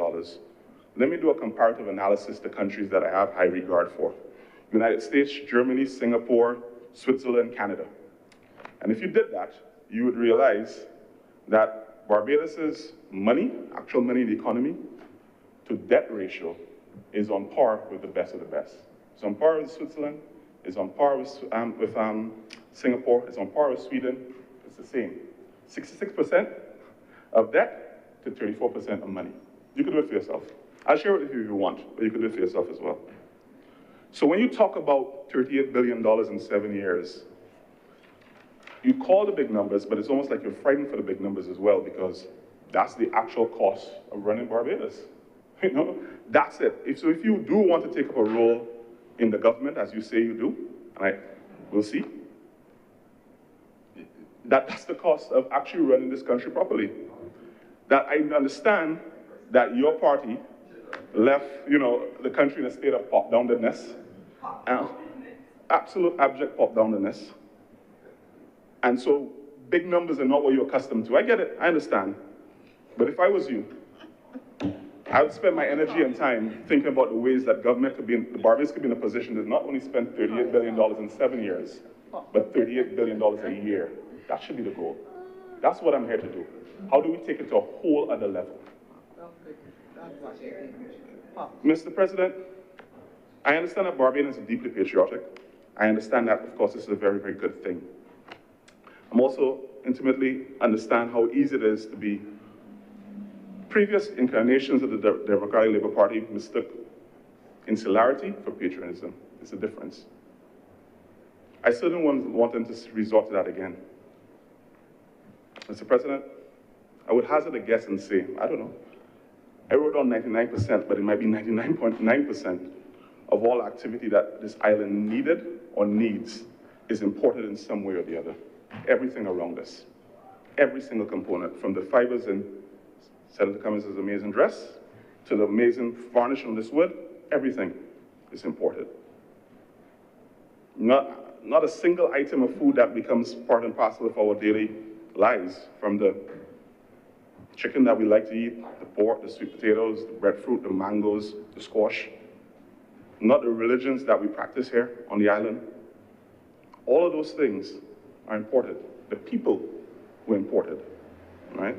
Let me do a comparative analysis to countries that I have high regard for. United States, Germany, Singapore, Switzerland, Canada. And if you did that, you would realize that Barbados's money, actual money in the economy, to debt ratio is on par with the best of the best. It's on par with Switzerland, it's on par with Singapore, it's on par with Sweden, it's the same. 66% of debt to 34% of money. You can do it for yourself. I'll share it with you if you want, but you can do it for yourself as well. So when you talk about $38 billion in 7 years, you call the big numbers, but it's almost like you're frightened for the big numbers as well, because that's the actual cost of running Barbados. You know, that's it. So if you do want to take up a role in the government, as you say you do, and we'll see, that's the cost of actually running this country properly. That I understand that your party left, you know, the country in a state of pop-downedness, absolute abject pop-downedness. And so big numbers are not what you're accustomed to. I get it, I understand. But if I was you, I would spend my energy and time thinking about the ways that government could be the Barbados could be in a position to not only spend $38 billion in 7 years, but $38 billion a year. That should be the goal. That's what I'm here to do. How do we take it to a whole other level? Mr. President, I understand that Barbadians are deeply patriotic. I understand that, of course, this is a very, very good thing. I'm also intimately understand how easy it is to be previous incarnations of the Democratic Labour Party mistook insularity for patriotism. It's a difference. I still don't want them to resort to that again. Mr. President, I would hazard a guess and say, I don't know, I wrote down 99%, but it might be 99.9% of all activity that this island needed or needs is imported in some way or the other. Everything around us, every single component, from the fibers in Senator Cummings' amazing dress to the amazing varnish on this wood, everything is imported. Not a single item of food that becomes part and parcel of our daily lives, from the chicken that we like to eat, the pork, the sweet potatoes, the breadfruit, the mangoes, the squash, not the religions that we practice here on the island. All of those things are imported. The people were imported, right?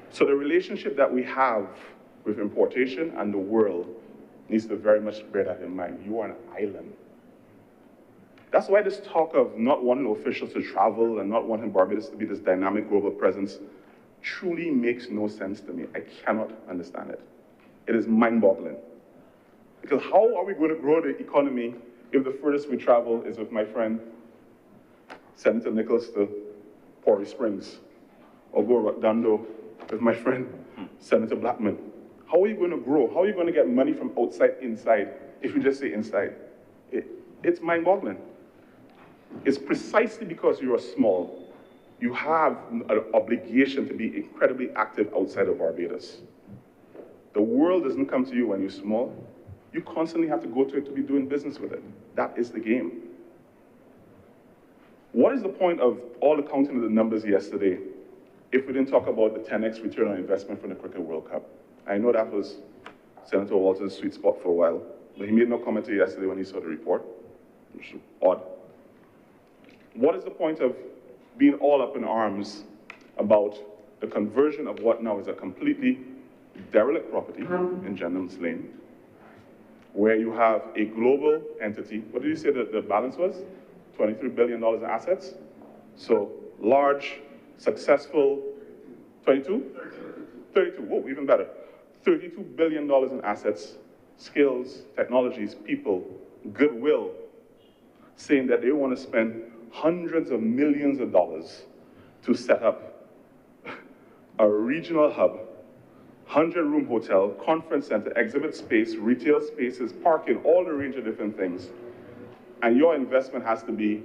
So the relationship that we have with importation and the world needs to very much bear that in mind. You are an island. That's why this talk of not wanting officials to travel and not wanting Barbados to be this dynamic global presence truly makes no sense to me. I cannot understand it. It is mind-boggling. Because how are we going to grow the economy if the furthest we travel is with my friend Senator Nicholas to Pori Springs, or go Rodondo with my friend, Senator Blackman. How are you going to grow? How are you going to get money from outside inside if you just say inside? It's mind-boggling. It's precisely because you are small, you have an obligation to be incredibly active outside of Barbados. The world doesn't come to you when you're small. You constantly have to go to it to be doing business with it. That is the game. What is the point of all the counting of the numbers yesterday if we didn't talk about the 10x return on investment from the Cricket World Cup? I know that was Senator Walter's sweet spot for a while, but he made no comment yesterday when he saw the report, which is odd. What is the point of being all up in arms about the conversion of what now is a completely derelict property in Jennings Lane, where you have a global entity? What did you say that the balance was? $23 billion in assets? So large, successful, 22? 32, whoa, even better. $32 billion in assets, skills, technologies, people, goodwill, saying that they want to spend hundreds of millions of dollars to set up a regional hub, 100-room hotel, conference center, exhibit space, retail spaces, parking, all the range of different things. And your investment has to be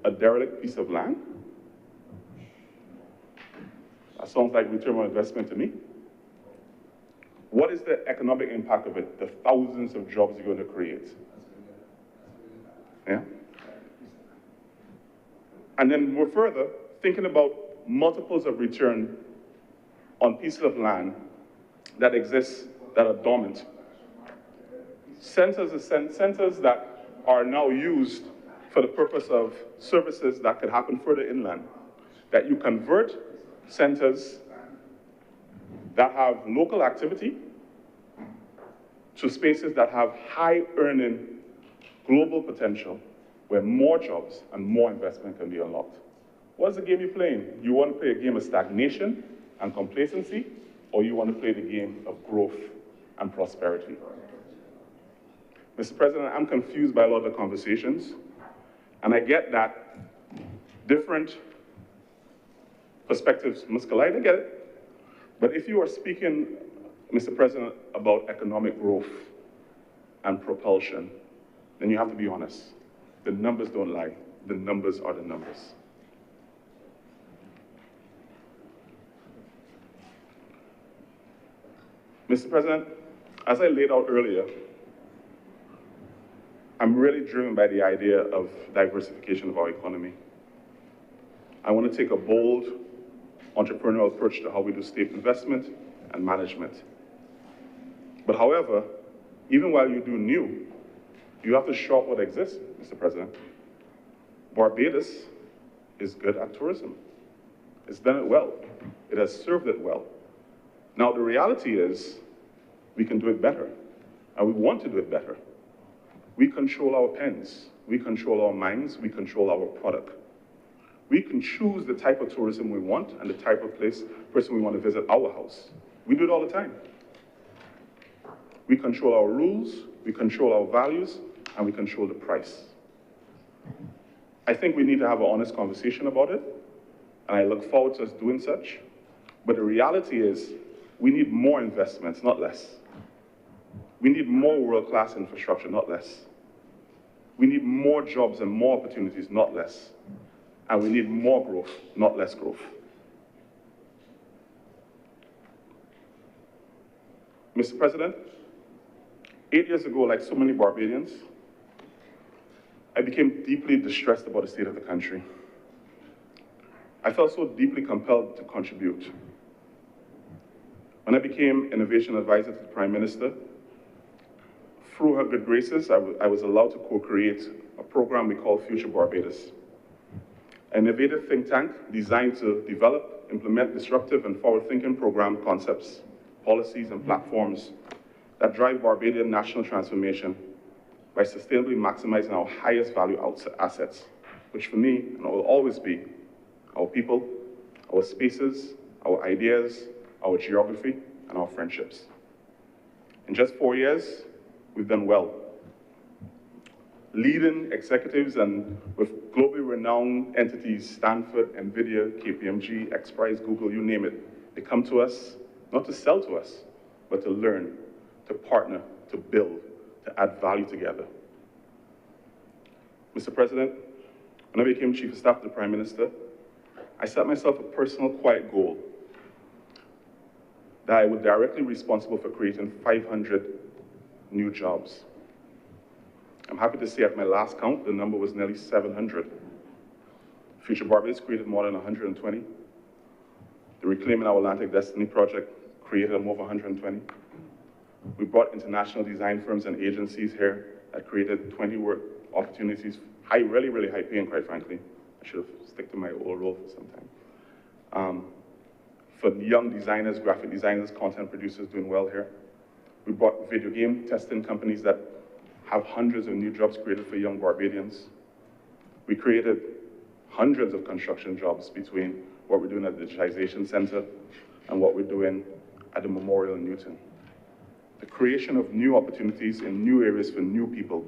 a derelict piece of land? That sounds like return on investment to me. What is the economic impact of it? The thousands of jobs you're going to create. Yeah? And then more further, thinking about multiples of return on pieces of land that exist, that are dormant. Centers that are now used for the purpose of services that could happen further inland. That you convert centers that have local activity to spaces that have high earning global potential, where more jobs and more investment can be unlocked. What's the game you're playing? You want to play a game of stagnation and complacency, or you want to play the game of growth and prosperity? Mr. President, I'm confused by a lot of the conversations, and I get that different perspectives must collide, I get it. But if you are speaking, Mr. President, about economic growth and propulsion, then you have to be honest. The numbers don't lie. The numbers are the numbers. Mr. President, as I laid out earlier, I'm really driven by the idea of diversification of our economy. I want to take a bold entrepreneurial approach to how we do state investment and management. But however, even while you do new, you have to show up what exists, Mr. President. Barbados is good at tourism. It's done it well. It has served it well. Now, the reality is we can do it better, and we want to do it better. We control our pens, we control our minds, we control our product. We can choose the type of tourism we want and the type of person we want to visit our house. We do it all the time. We control our rules, we control our values, and we control the price. I think we need to have an honest conversation about it, and I look forward to us doing such. But the reality is, we need more investments, not less. We need more world-class infrastructure, not less. We need more jobs and more opportunities, not less. And we need more growth, not less growth. Mr. President, 8 years ago, like so many Barbadians, I became deeply distressed about the state of the country. I felt so deeply compelled to contribute. When I became Innovation Advisor to the Prime Minister, through her good graces, I was allowed to co-create a program we call Future Barbados, an innovative think tank designed to develop, implement disruptive and forward-thinking program concepts, policies, and platforms that drive Barbadian national transformation by sustainably maximizing our highest value assets, which for me, and will always be, our people, our spaces, our ideas, our geography, and our friendships. In just 4 years, we've done well. Leading executives and with globally renowned entities, Stanford, NVIDIA, KPMG, XPRIZE, Google, you name it, They come to us not to sell to us, but to learn, to partner, to build, to add value together. Mr. President, when I became Chief of Staff to the Prime Minister, I set myself a personal quiet goal that I would directly be responsible for creating 500 new jobs. I'm happy to say at my last count, the number was nearly 700. Future Barbados created more than 120. The Reclaiming Our Atlantic Destiny project created more than 120. We brought international design firms and agencies here that created 20 work opportunities, really, really high paying, quite frankly. I should have stuck to my old role for some time. For young designers, graphic designers, content producers doing well here. We brought video game testing companies that have hundreds of new jobs created for young Barbadians. We created hundreds of construction jobs between what we're doing at the Digitization Center and what we're doing at the Memorial in Newton. The creation of new opportunities in new areas for new people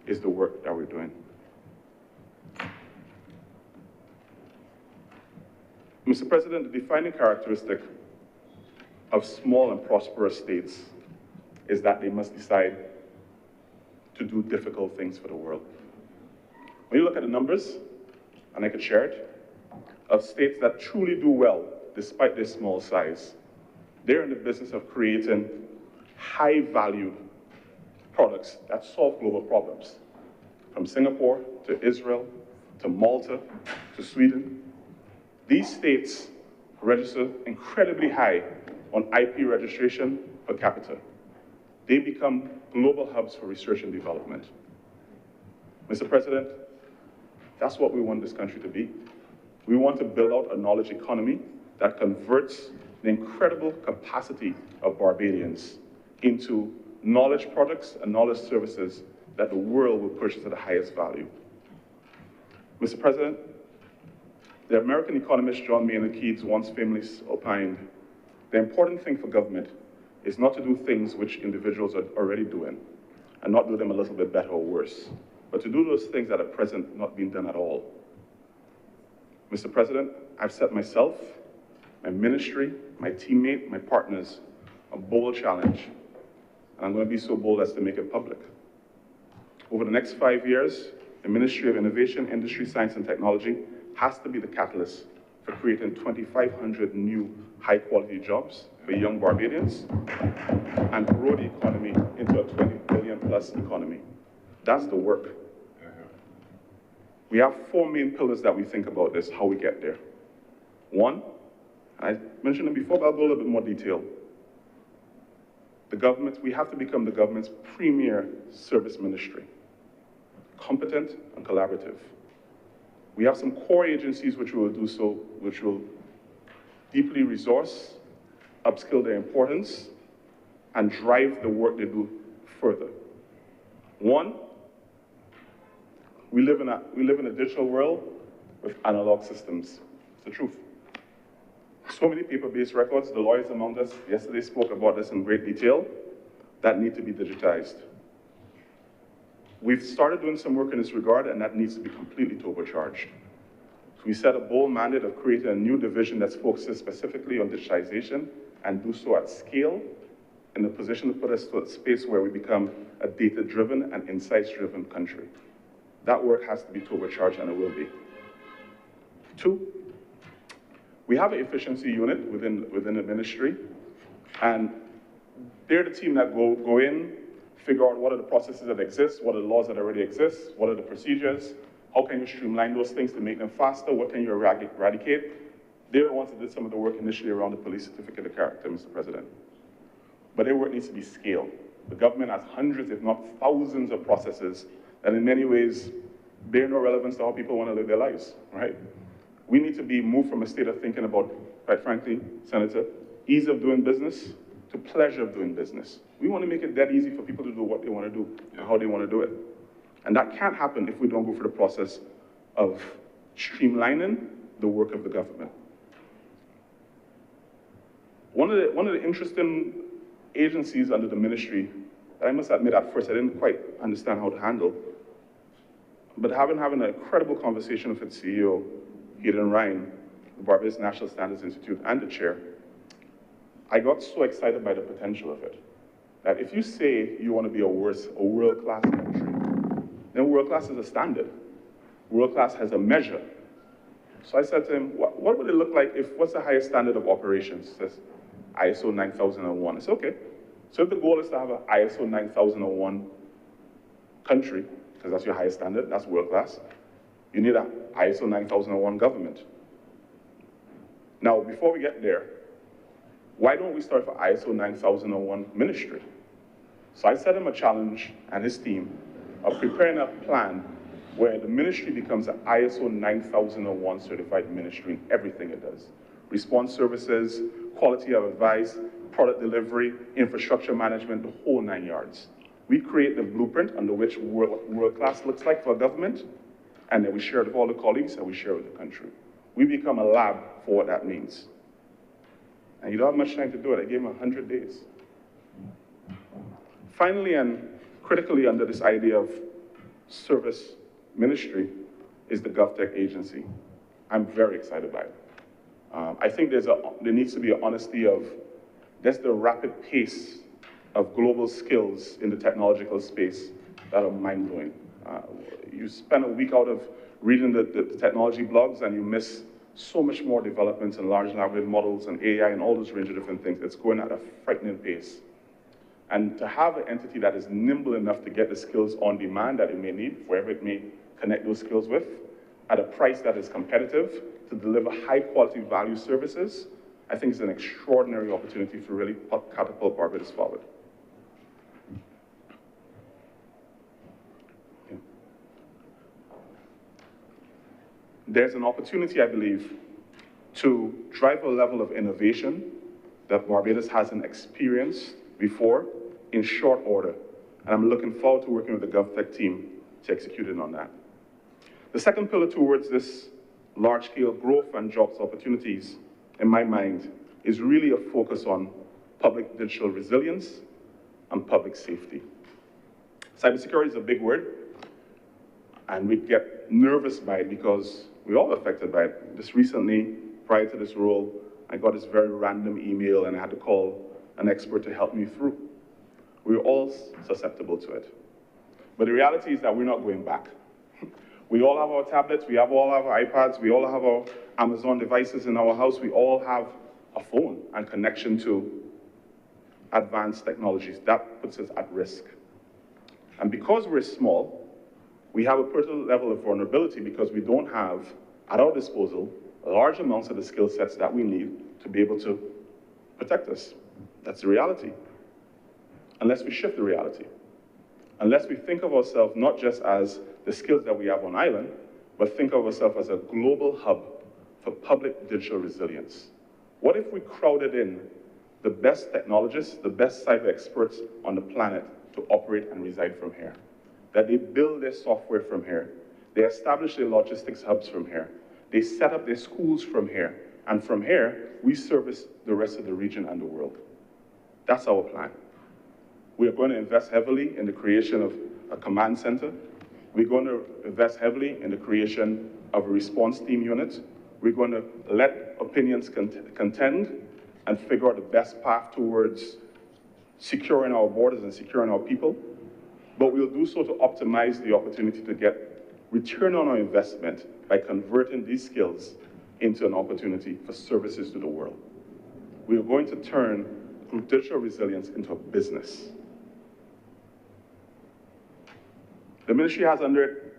is the work that we're doing. Mr. President, the defining characteristic of small and prosperous states is that they must decide to do difficult things for the world. When you look at the numbers, and I could share it, of states that truly do well despite their small size, they're in the business of creating high-valued products that solve global problems. From Singapore to Israel to Malta to Sweden, these states register incredibly high on IP registration per capita. They become global hubs for research and development. Mr. President, that's what we want this country to be. We want to build out a knowledge economy that converts the incredible capacity of Barbadians into knowledge products and knowledge services that the world will purchase at the highest value. Mr. President, the American economist John Maynard Keynes once famously opined, the important thing for government is not to do things which individuals are already doing and not do them a little bit better or worse, but to do those things that are present not being done at all. Mr. President, I've set myself, my ministry, my teammate, my partners, a bold challenge, and I'm going to be so bold as to make it public. Over the next 5 years, the Ministry of Innovation, Industry, Science and Technology has to be the catalyst for creating 2,500 new high-quality jobs for young Barbadians and grow the economy into a 20 billion plus economy. That's the work. We have 4 main pillars that we think about this, how we get there. One, I mentioned it before, but I'll go a little bit more detail. The government, we have to become the government's premier service ministry, competent and collaborative. We have some core agencies which will do so, which will deeply resource, upskill their importance, and drive the work they do further. One, we live in a digital world with analog systems. It's the truth. So many paper-based records, the lawyers among us yesterday spoke about this in great detail, that need to be digitized. We've started doing some work in this regard, and that needs to be completely turbocharged. So we set a bold mandate of creating a new division that's focused specifically on digitization and do so at scale in a position to put us to a space where we become a data-driven and insights-driven country. That work has to be turbocharged, and it will be. 2, we have an efficiency unit within the ministry, and they're the team that go in, figure out what are the processes that exist, what are the laws that already exist, what are the procedures, how can you streamline those things to make them faster, what can you eradicate. They're the ones that did some of the work initially around the police certificate of character, Mr. President. But their work needs to be scaled. The government has hundreds, if not thousands of processes that in many ways bear no relevance to how people want to live their lives, right? We need to be moved from a state of thinking about, quite frankly, Senator, ease of doing business to pleasure of doing business. We want to make it that easy for people to do what they want to do and how they want to do it. And that can't happen if we don't go through the process of streamlining the work of the government. One of the interesting agencies under the ministry that I must admit at first I didn't quite understand how to handle, but having an incredible conversation with its CEO, Hayden Ryan, the Barbados National Standards Institute, and the chair, I got so excited by the potential of it that if you say you want to be a world-class country, then world-class is a standard. World-class has a measure. So I said to him, what would it look like what's the highest standard of operations? He says, ISO 9001. I said, okay. So if the goal is to have an ISO 9001 country, because that's your highest standard, that's world-class, you need an ISO 9001 government. Now, before we get there, why don't we start for ISO 9001 ministry? So I set him a challenge and his team of preparing a plan where the ministry becomes an ISO 9001 certified ministry in everything it does. Response services, quality of advice, product delivery, infrastructure management, the whole 9 yards. We create the blueprint under which world-class looks like for a government, and then we share it with all the colleagues and we share it with the country. We become a lab for what that means. And you don't have much time to do it. I gave him 100 days. Finally, and critically under this idea of service ministry, is the GovTech agency. I'm very excited by it. I think there needs to be an honesty of, there's the rapid pace of global skills in the technological space that are mind-blowing. You spend a week out of reading the technology blogs and you miss so much more developments in large language models and AI and all those range of different things. It's going at a frightening pace. And to have an entity that is nimble enough to get the skills on demand that it may need, wherever it may connect those skills with, at a price that is competitive, to deliver high quality value services, I think is an extraordinary opportunity to really catapult Barbados forward. Yeah. There's an opportunity, I believe, to drive a level of innovation that Barbados hasn't experienced before in short order. And I'm looking forward to working with the GovTech team to execute it on that. The second pillar towards this large-scale growth and jobs opportunities, in my mind, is really a focus on public digital resilience and public safety. Cybersecurity is a big word, and we get nervous by it because we're all affected by it. Just recently, prior to this role, I got this very random email and I had to call an expert to help me through. We're all susceptible to it. But the reality is that we're not going back. We all have our tablets, we all have our iPads, we all have our Amazon devices in our house, we all have a phone and connection to advanced technologies. That puts us at risk. And because we're small, we have a particular level of vulnerability because we don't have at our disposal large amounts of the skill sets that we need to be able to protect us. That's the reality. Unless we shift the reality. Unless we think of ourselves not just as the skills that we have on island, but think of ourselves as a global hub for public digital resilience. What if we crowded in the best technologists, the best cyber experts on the planet to operate and reside from here? That they build their software from here, they establish their logistics hubs from here, they set up their schools from here, and from here, we service the rest of the region and the world. That's our plan. We are going to invest heavily in the creation of a command center. We're going to invest heavily in the creation of a response team unit. We're going to let opinions contend and figure out the best path towards securing our borders and securing our people. But we'll do so to optimize the opportunity to get return on our investment by converting these skills into an opportunity for services to the world. We are going to turn digital resilience into a business. The ministry has under it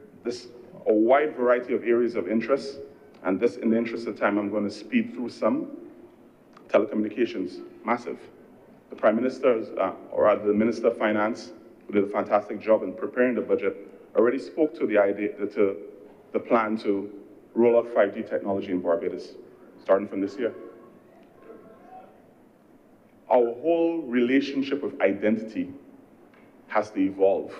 a wide variety of areas of interest, and this, in the interest of time, I'm going to speed through some. Telecommunications, massive. The Prime Minister, or rather the Minister of Finance, who did a fantastic job in preparing the budget, already spoke to the idea, to the plan to roll out 5G technology in Barbados, starting from this year. Our whole relationship with identity has to evolve.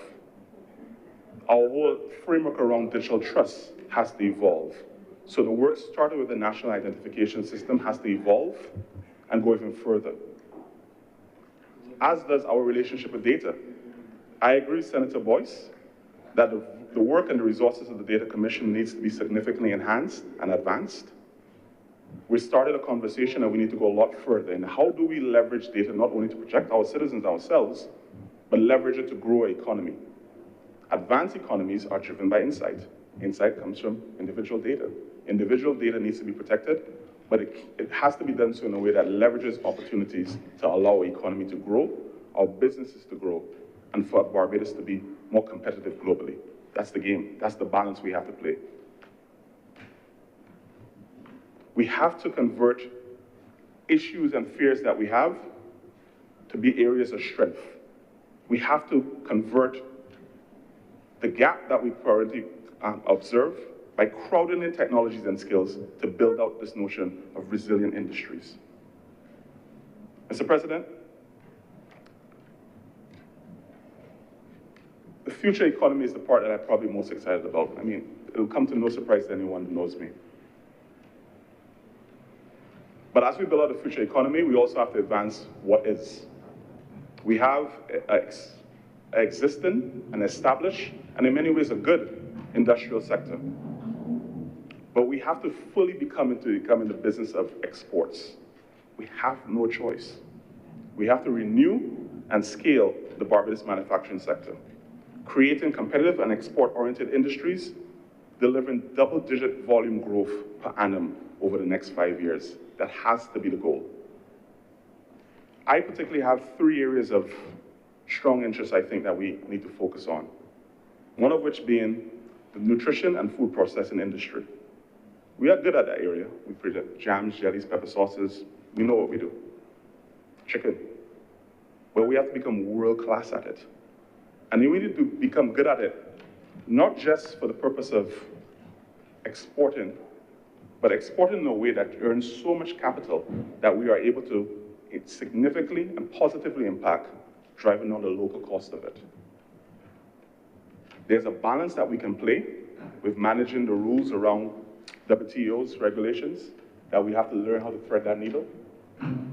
Our whole framework around digital trust has to evolve. So the work started with the National Identification System has to evolve and go even further. As does our relationship with data. I agree with Senator Boyce that the work and the resources of the Data Commission needs to be significantly enhanced and advanced. We started a conversation and we need to go a lot further. And how do we leverage data not only to protect our citizens ourselves, but leverage it to grow our economy? Advanced economies are driven by insight. Insight comes from individual data. Individual data needs to be protected, but it has to be done so in a way that leverages opportunities to allow our economy to grow, our businesses to grow, and for Barbados to be more competitive globally. That's the game. That's the balance we have to play. We have to convert issues and fears that we have to be areas of strength. We have to convert the gap that we currently observe by crowding in technologies and skills to build out this notion of resilient industries. Mr. President, the future economy is the part that I'm probably most excited about. I mean, it'll come to no surprise to anyone who knows me. But as we build out the future economy, we also have to advance what is. We have existing and established, and in many ways a good industrial sector. But we have to fully become in the business of exports. We have no choice. We have to renew and scale the Barbados manufacturing sector, creating competitive and export-oriented industries, delivering double-digit volume growth per annum over the next 5 years. That has to be the goal. I particularly have 3 areas of strong interest I think that we need to focus on. One of which being the nutrition and food processing industry. We are good at that area. We present jams, jellies, pepper sauces. We know what we do. Chicken. But we have to become world-class at it. And we need to become good at it, not just for the purpose of exporting, but exporting in a way that earns so much capital that we are able to significantly and positively impact driving down the local cost of it. There's a balance that we can play with managing the rules around WTO's regulations, that we have to learn how to thread that needle,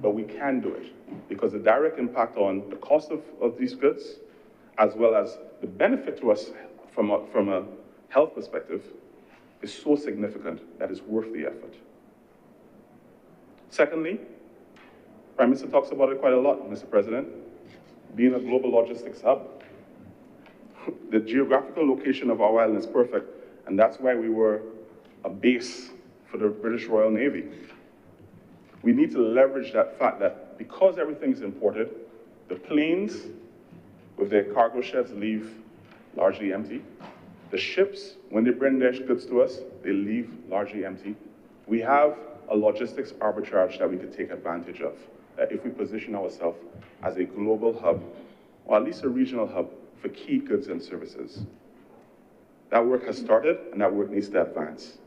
but we can do it because the direct impact on the cost of these goods, as well as the benefit to us from a health perspective, is so significant that it's worth the effort. Secondly, Prime Minister talks about it quite a lot, Mr. President, being a global logistics hub. The geographical location of our island is perfect, and that's why we were a base for the British Royal Navy. We need to leverage that fact that because everything is imported, the planes with their cargo sheds leave largely empty. The ships, when they bring their goods to us, they leave largely empty. We have a logistics arbitrage that we could take advantage of if we position ourselves as a global hub, or at least a regional hub, for key goods and services. That work has started, and that work needs to advance.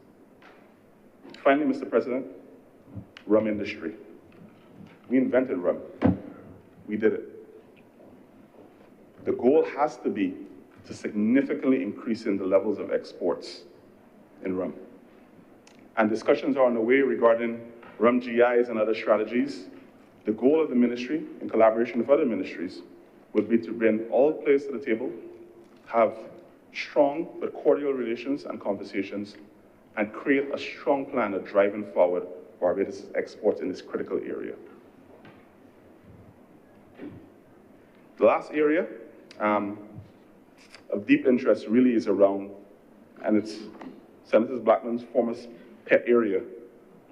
Finally, Mr. President, rum industry. We invented rum. We did it. The goal has to be to significantly increase in the levels of exports in rum. And discussions are on the way regarding rum GIs and other strategies. The goal of the ministry, in collaboration with other ministries, would be to bring all players to the table, have strong but cordial relations and conversations, and create a strong plan of driving forward Barbados' exports in this critical area. The last area of deep interest really is around, and it's Senator Blackman's former pet area,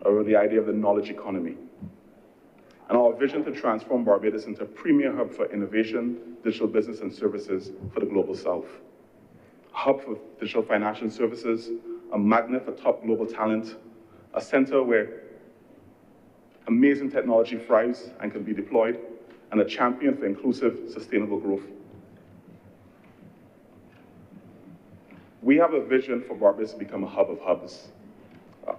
over the idea of the knowledge economy. And our vision to transform Barbados into a premier hub for innovation, digital business and services for the Global South. A hub for digital financial services, a magnet for top global talent, a center where amazing technology thrives and can be deployed, and a champion for inclusive, sustainable growth. We have a vision for Barbados to become a hub of hubs.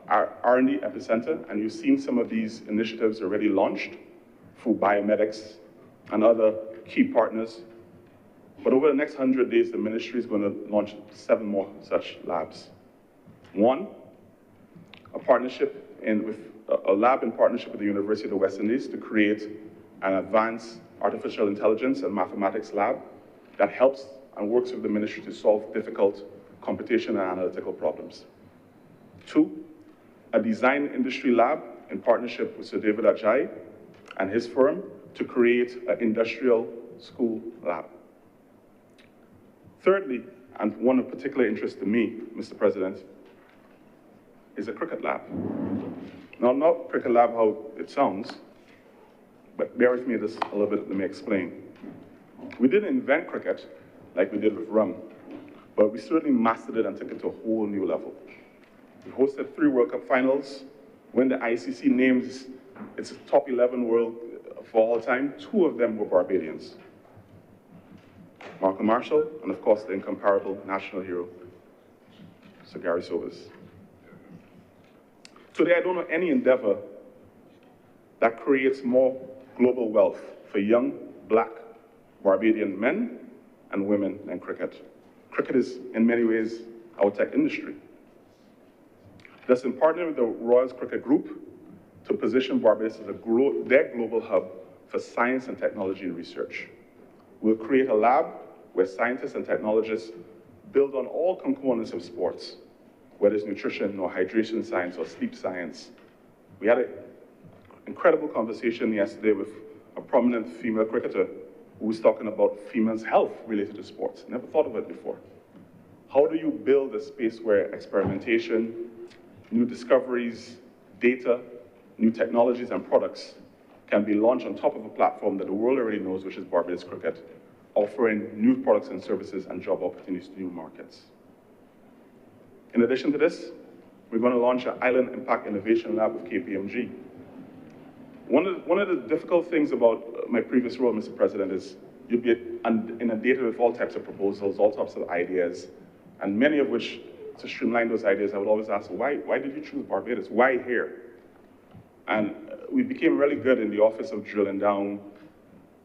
Our R&D epicenter, and you've seen some of these initiatives already launched through biomedics and other key partners. But over the next 100 days, the ministry is going to launch 7 more such labs. One, a partnership with a lab in partnership with the University of the West Indies to create an advanced artificial intelligence and mathematics lab that helps and works with the ministry to solve difficult computation and analytical problems. 2, a design industry lab in partnership with Sir David Ajay and his firm to create an industrial school lab. Thirdly, and one of particular interest to me, Mr. President, is a cricket lab. Now, not cricket lab how it sounds, but bear with me just a little bit, let me explain. We didn't invent cricket like we did with rum, but we certainly mastered it and took it to a whole new level. We hosted 3 World Cup finals. When the ICC names its top 11 world for all time, 2 of them were Barbadians. Malcolm Marshall, and of course the incomparable national hero, Sir Gary Sobers. Today, I don't know any endeavor that creates more global wealth for young Black Barbadian men and women than cricket. Cricket is, in many ways, our tech industry. Thus, in partnering with the Royals Cricket Group to position Barbados as their global hub for science and technology and research, we'll create a lab where scientists and technologists build on all components of sports, whether it's nutrition or hydration science or sleep science. We had an incredible conversation yesterday with a prominent female cricketer who was talking about females' health related to sports. Never thought of it before. How do you build a space where experimentation, new discoveries, data, new technologies and products can be launched on top of a platform that the world already knows, which is Barbados Cricket, offering new products and services and job opportunities to new markets. In addition to this, we're going to launch an Island Impact Innovation Lab with KPMG. One of the difficult things about my previous role, Mr. President, is you'd be inundated with all types of proposals, all types of ideas, and many of which, to streamline those ideas, I would always ask, why did you choose Barbados? Why here? And we became really good in the office of drilling down.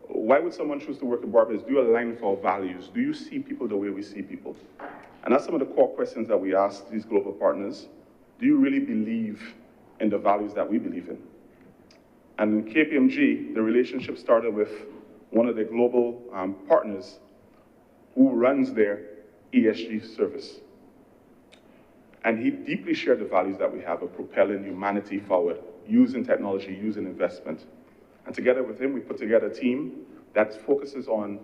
Why would someone choose to work in Barbados? Do you align with our values? Do you see people the way we see people? And that's some of the core questions that we ask these global partners. Do you really believe in the values that we believe in? And in KPMG, the relationship started with one of the global partners who runs their ESG service. And he deeply shared the values that we have of propelling humanity forward, using technology, using investment. And together with him, we put together a team that focuses on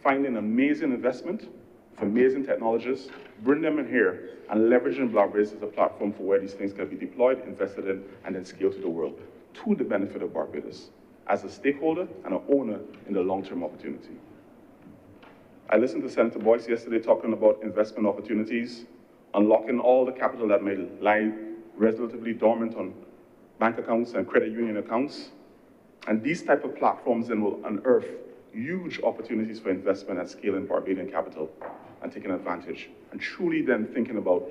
finding amazing investment for amazing technologists, bring them in here, and leveraging Barbados as a platform for where these things can be deployed, invested in, and then scaled to the world, to the benefit of Barbados, as a stakeholder and an owner in the long-term opportunity. I listened to Senator Boyce yesterday talking about investment opportunities, unlocking all the capital that may lie relatively dormant on bank accounts and credit union accounts. And these type of platforms then will unearth huge opportunities for investment at scale in Barbadian capital and taking advantage, and truly then thinking about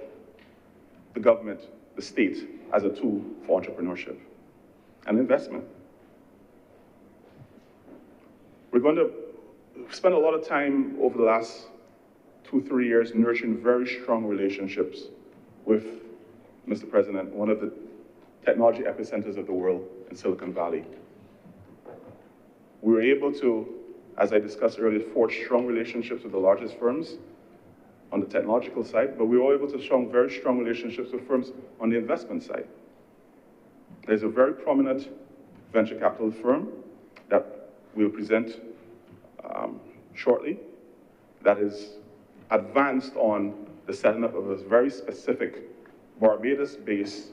the government, the state, as a tool for entrepreneurship and investment. We're going to spend a lot of time over the last 2-3 years nurturing very strong relationships with, Mr. President, one of the technology epicenters of the world in Silicon Valley. We were able to, as I discussed earlier, forge strong relationships with the largest firms on the technological side, but we were able to form very strong relationships with firms on the investment side. There's a very prominent venture capital firm that we'll present shortly that is advanced on the setting up of a very specific Barbados-based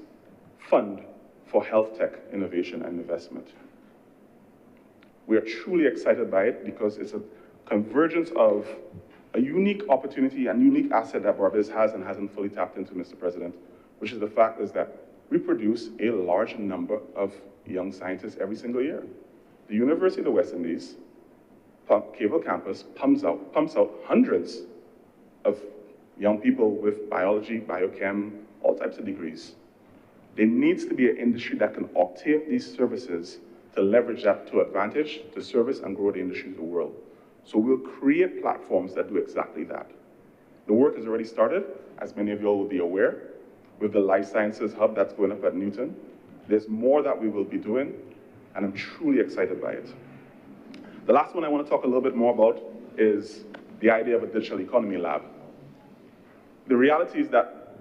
fund for health tech innovation and investment. We are truly excited by it because it's a convergence of a unique opportunity and unique asset that Barbados has and hasn't fully tapped into, Mr. President, which is the fact is that we produce a large number of young scientists every single year. The University of the West Indies, Cable Campus, pumps out hundreds of young people with biology, biochem, all types of degrees. There needs to be an industry that can octave these services to leverage that to advantage, to service and grow the industry of the world. So we'll create platforms that do exactly that. The work has already started, as many of you all will be aware, with the Life Sciences Hub that's going up at Newton. There's more that we will be doing, and I'm truly excited by it. The last one I want to talk a little bit more about is the idea of a digital economy lab. The reality is that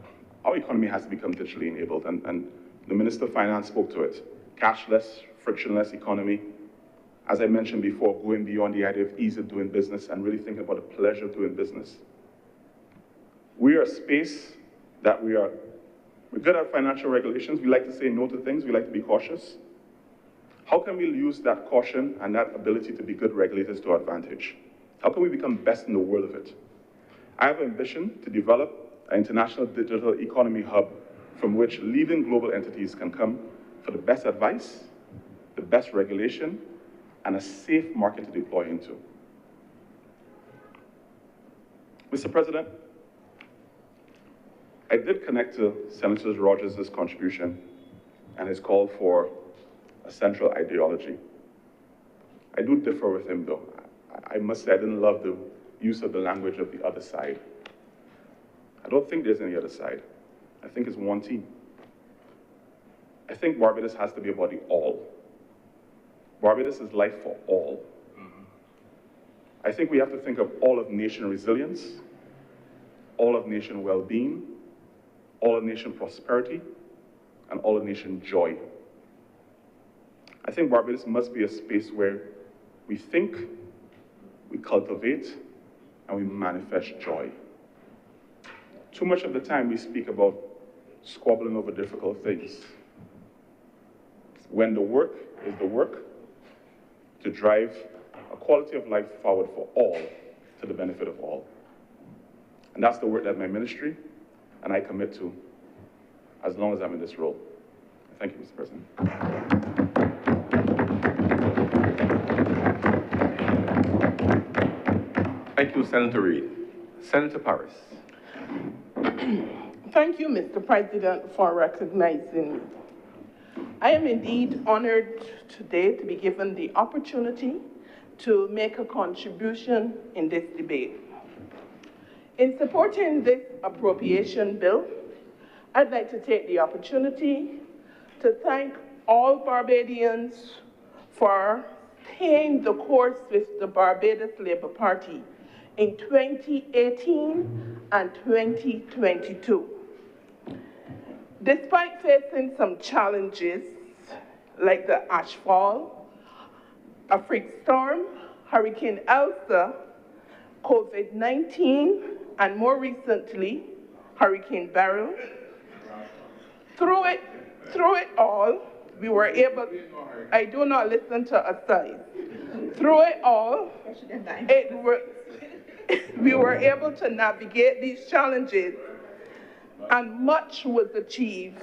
our economy has to become digitally enabled, and the Minister of Finance spoke to it. cashless, frictionless economy. As I mentioned before, going beyond the idea of ease of doing business and really thinking about the pleasure of doing business. We are a space that we're good at financial regulations. We like to say no to things. We like to be cautious. How can we use that caution and that ability to be good regulators to our advantage? How can we become best in the world of it? I have an ambition to develop an international digital economy hub from which leading global entities can come for the best advice, the best regulation, and a safe market to deploy into. Mr. President, I did connect to Senator Rogers' contribution and his call for a central ideology. I do differ with him, though. I must say I didn't love the use of the language of the other side. I don't think there's any other side. I think it's one team. I think Barbados has to be about the all. Barbados is life for all. I think we have to think of all of nation resilience, all of nation well-being, all of nation prosperity, and all of nation joy. I think Barbados must be a space where we think, we cultivate, and we manifest joy. Too much of the time we speak about squabbling over difficult things. When the work is the work to drive a quality of life forward for all, to the benefit of all. And that's the work that my ministry and I commit to as long as I'm in this role. Thank you, Mr. President. Thank you, Senator Reid. Senator Paris. Thank you, Mr. President, for recognizing me. I am indeed honored today to be given the opportunity to make a contribution in this debate. In supporting this appropriation bill, I'd like to take the opportunity to thank all Barbadians for staying the course with the Barbados Labour Party in 2018 and 2022. Despite facing some challenges like the ashfall, a freak storm, Hurricane Elsa, COVID-19, and more recently, Hurricane Beryl, through it all, we were able, I do not listen to asides. Through it all, we were able to navigate these challenges, and much was achieved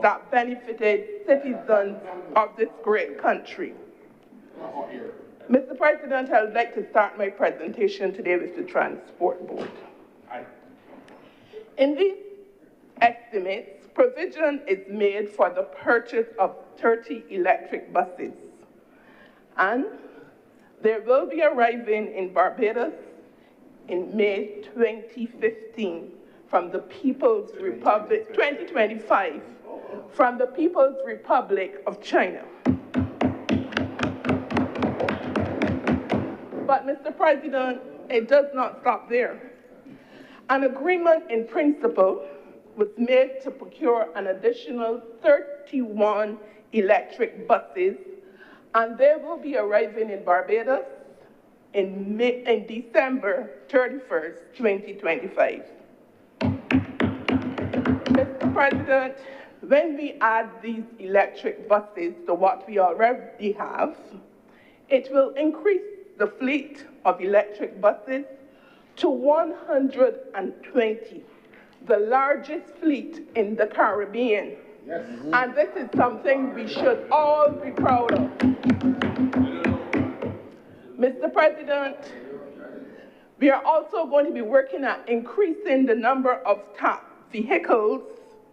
that benefited citizens of this great country. Mr. President, I would like to start my presentation today with the Transport Board. In these estimates, provision is made for the purchase of 30 electric buses, and they will be arriving in Barbados in May 2015 from the People's Republic, 2025, from the People's Republic of China. But, Mr. President, it does not stop there. An agreement in principle was made to procure an additional 31 electric buses, and they will be arriving in Barbados in December 31st, 2025. Mr. President, when we add these electric buses to what we already have, it will increase the fleet of electric buses to 120, the largest fleet in the Caribbean. Yes. And this is something we should all be proud of. Mr. President, we are also going to be working at increasing the number of TAP vehicles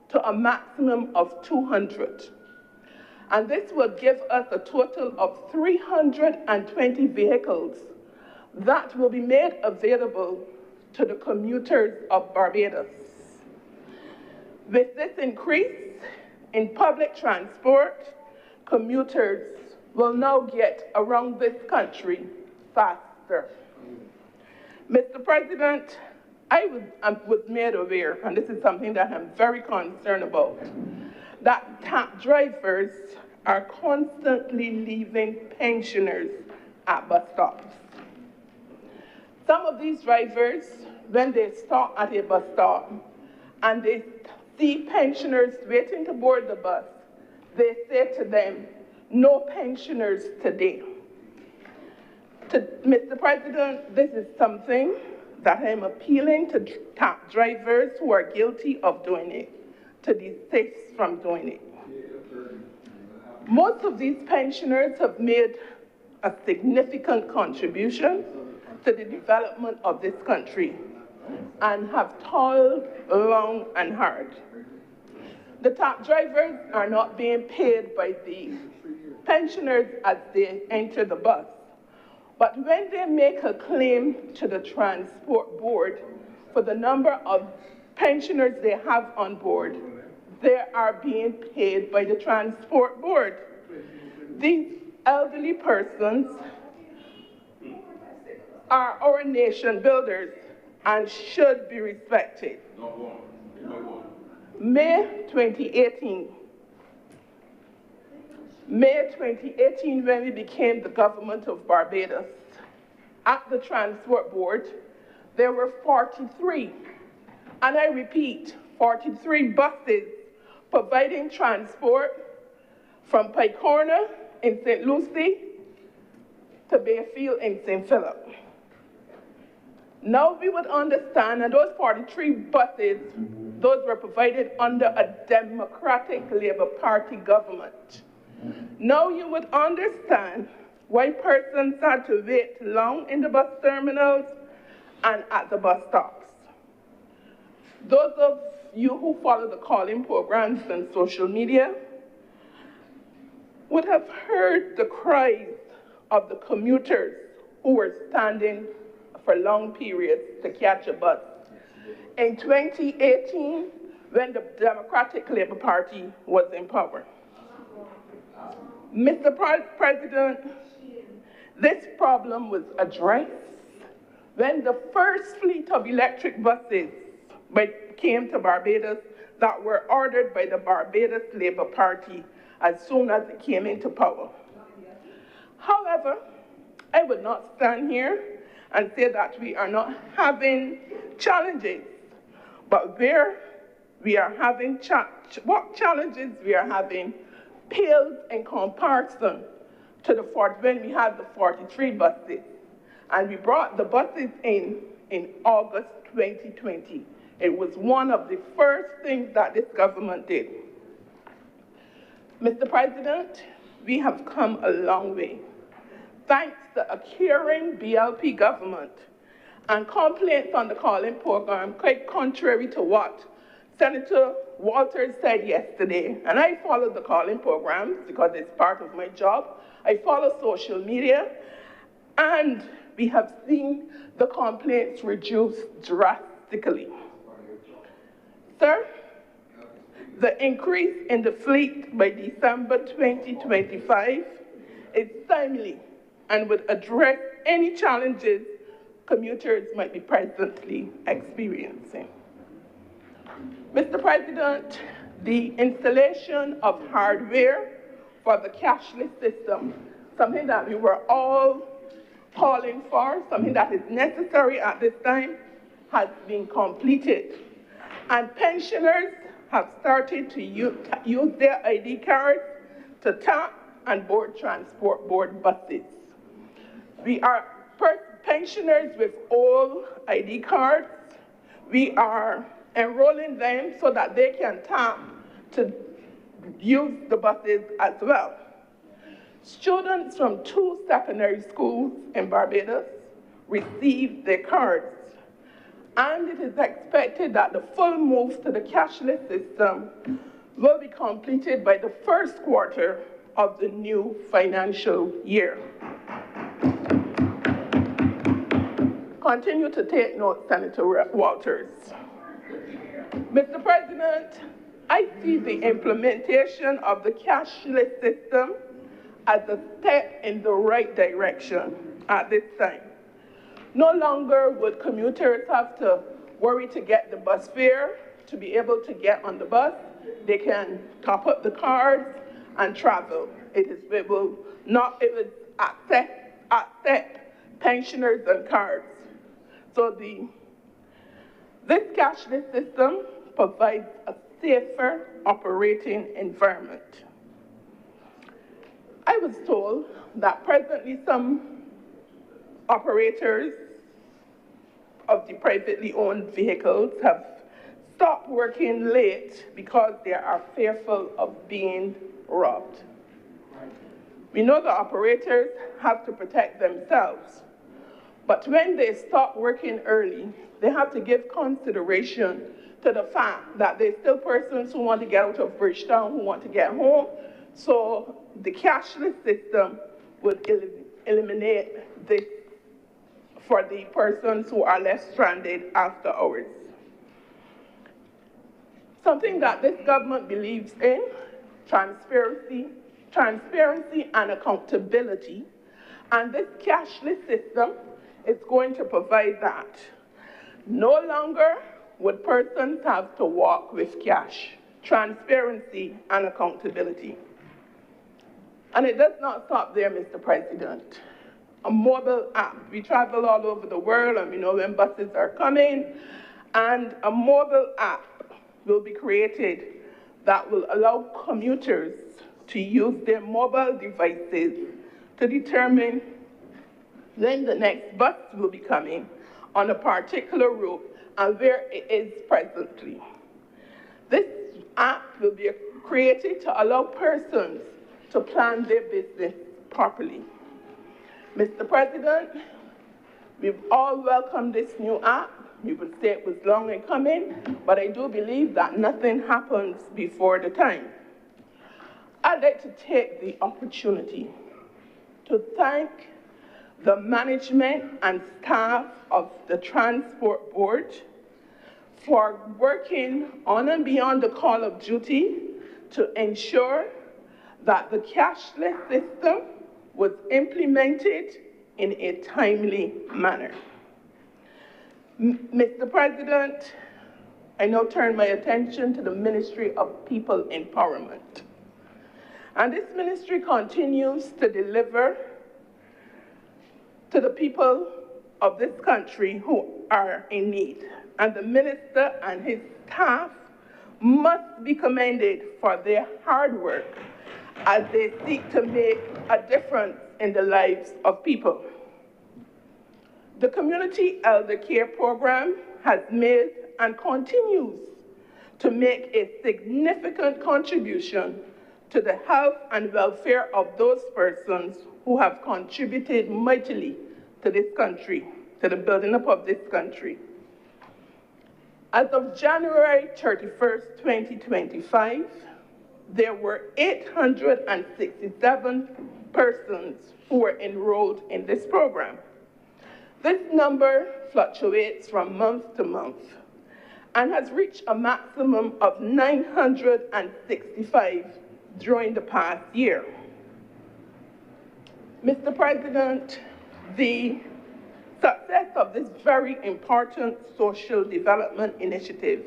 to a maximum of 200. And this will give us a total of 320 vehicles that will be made available to the commuters of Barbados. With this increase in public transport, commuters will now get around this country faster. Mr. President, I was made aware, and this is something that I'm very concerned about, that TAP drivers are constantly leaving pensioners at bus stops. Some of these drivers, when they stop at a bus stop and they see pensioners waiting to board the bus, they say to them, "No pensioners today." Mr. President, this is something that I'm appealing to cab drivers who are guilty of doing it, to desist from doing it. Most of these pensioners have made a significant contribution to the development of this country and have toiled long and hard. The top drivers are not being paid by the pensioners as they enter the bus, but when they make a claim to the transport board for the number of pensioners they have on board, they are being paid by the transport board. These elderly persons are our nation builders and should be respected. May 2018, when we became the government of Barbados, at the Transport Board, there were 43, and I repeat, 43 buses providing transport from Pike Corner in St. Lucie to Bayfield in St. Philip. Now we would understand, and those 43 buses, those were provided under a Democratic Labour Party government. Now you would understand why persons had to wait long in the bus terminals and at the bus stops. Those of you who follow the calling programs and social media would have heard the cries of the commuters who were standing for long periods to catch a bus. In 2018, when the Democratic Labour Party was in power. Mr. President, this problem was addressed when the first fleet of electric buses came to Barbados that were ordered by the Barbados Labour Party as soon as it came into power. However, I would not stand here and say that we are not having challenges, but where we are having, what challenges we are having pales in comparison to when we had the 43 buses. And we brought the buses in August 2020. It was one of the first things that this government did. Mr. President, we have come a long way. Thanks to a caring BLP government and complaints on the calling program, quite contrary to what Senator Walters said yesterday, and I follow the calling programs because it's part of my job. I follow social media, and we have seen the complaints reduced drastically. Sir, the increase in the fleet by December 2025 is timely and would address any challenges commuters might be presently experiencing. Mr. President, the installation of hardware for the cashless system, something that we were all calling for, something that is necessary at this time, has been completed. And pensioners have started to use their ID cards to tap and board transport board buses. We are pensioners with all ID cards. We are enrolling them so that they can tap to use the buses as well. Students from 2 secondary schools in Barbados received their cards, and it is expected that the full move to the cashless system will be completed by the first quarter of the new financial year. Continue to take note, Senator Walters. Mr. President, I see the implementation of the cashless system as a step in the right direction at this time. No longer would commuters have to worry to get the bus fare to be able to get on the bus. They can top up the cards and travel. It will accept pensioners and cards. So this cashless system provides a safer operating environment. I was told that presently some operators of the privately owned vehicles have stopped working late because they are fearful of being robbed. We know the operators have to protect themselves, but when they stop working early, they have to give consideration to the fact that there's still persons who want to get out of Bridgetown, who want to get home. So the cashless system would eliminate this for the persons who are left stranded after hours. Something that this government believes in, transparency and accountability, and this cashless system is going to provide that. No longer would persons have to walk with cash, transparency and accountability. And it does not stop there, Mr. President. A mobile app. We travel all over the world and we know when buses are coming, and a mobile app will be created that will allow commuters to use their mobile devices to determine when the next bus will be coming on a particular route and where it is presently. This app will be created to allow persons to plan their business properly. Mr. President, we've all welcomed this new app. You would say it was long in coming, but I do believe that nothing happens before the time. I'd like to take the opportunity to thank the management and staff of the Transport Board for working on and beyond the call of duty to ensure that the cashless system was implemented in a timely manner. Mr. President, I now turn my attention to the Ministry of People Empowerment. And this ministry continues to deliver to the people of this country who are in need. And the minister and his staff must be commended for their hard work as they seek to make a difference in the lives of people. The Community Elder Care Program has made and continues to make a significant contribution to the health and welfare of those persons who have contributed mightily to this country, to the building up of this country. As of January 31st, 2025, there were 867 persons who were enrolled in this program. This number fluctuates from month to month and has reached a maximum of 965 during the past year. Mr. President, the success of this very important social development initiative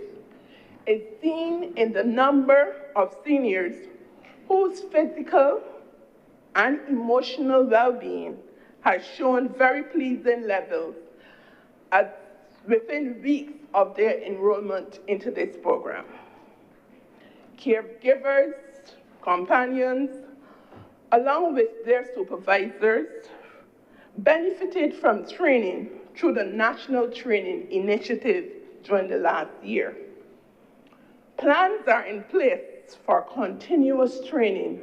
is seen in the number of seniors whose physical and emotional well-being has shown very pleasing levels as within weeks of their enrollment into this program. Caregivers, companions, along with their supervisors, benefited from training through the National Training Initiative during the last year. Plans are in place for continuous training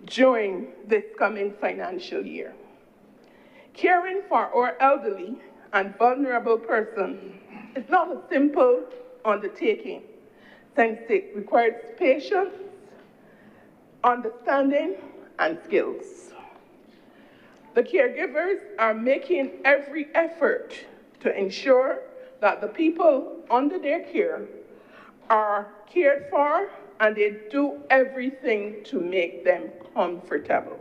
during this coming financial year. Caring for our elderly and vulnerable persons is not a simple undertaking, since it requires patience, understanding, and skills. The caregivers are making every effort to ensure that the people under their care are cared for and they do everything to make them comfortable.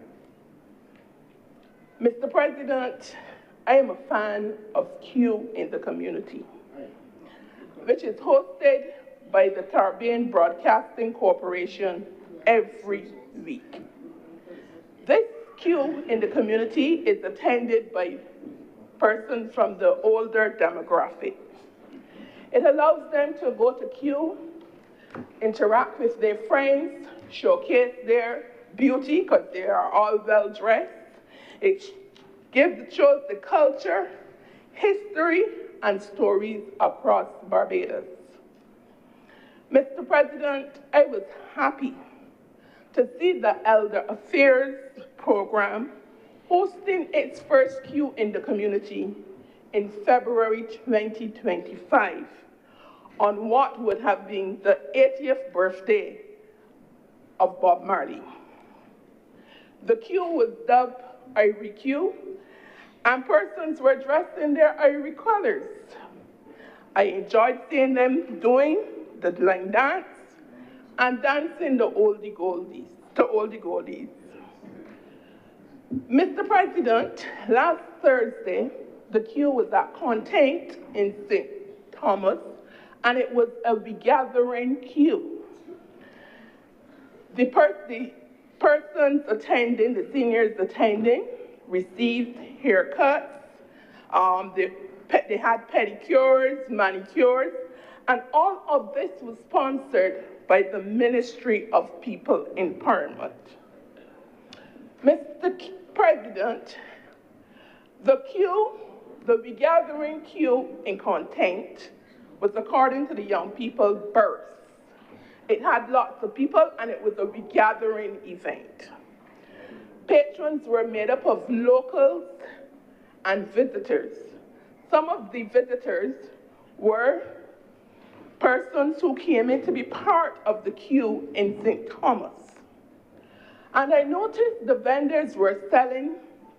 Mr. President, I am a fan of Q in the Community, which is hosted by the Caribbean Broadcasting Corporation every week. This queue in the community is attended by persons from the older demographic. It allows them to go to queue, interact with their friends, showcase their beauty because they are all well dressed. It shows the culture, history, and stories across Barbados. Mr. President, I was happy to see the Elder Affairs program hosting its first queue in the community in February 2025 on what would have been the 80th birthday of Bob Marley. The queue was dubbed Ivory Queue, and persons were dressed in their ivory colors. I enjoyed seeing them doing the line dance and dancing the oldie goldies, Mr. President, last Thursday, the queue was at Content in St. Thomas, and it was a regathering queue. The persons attending, the seniors attending, received haircuts, they had pedicures, manicures, and all of this was sponsored by the Ministry of People Empowerment. Mr. President, the regathering queue in Content was according to the young people birth. It had lots of people and it was a regathering event. Patrons were made up of locals and visitors. Some of the visitors were persons who came in to be part of the queue in St. Thomas. And I noticed the vendors were selling,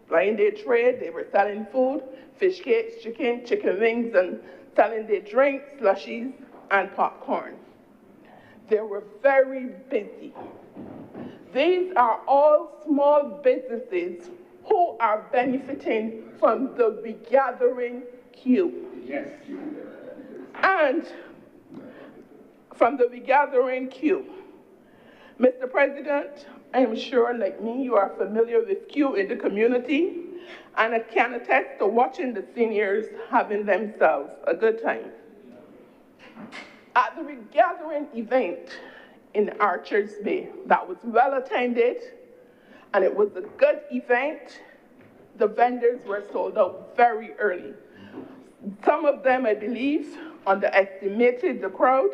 plying their trade, they were selling food, fish cakes, chicken wings, and selling their drinks, slushies, and popcorn. They were very busy. These are all small businesses who are benefiting from the regathering queue. Yes. And from the regathering queue. Mr. President, I am sure, like me, you are familiar with queue in the community, and I can attest to watching the seniors having themselves a good time. At the regathering event in Archers Bay that was well attended, and it was a good event, the vendors were sold out very early. Some of them, I believe, underestimated the crowd,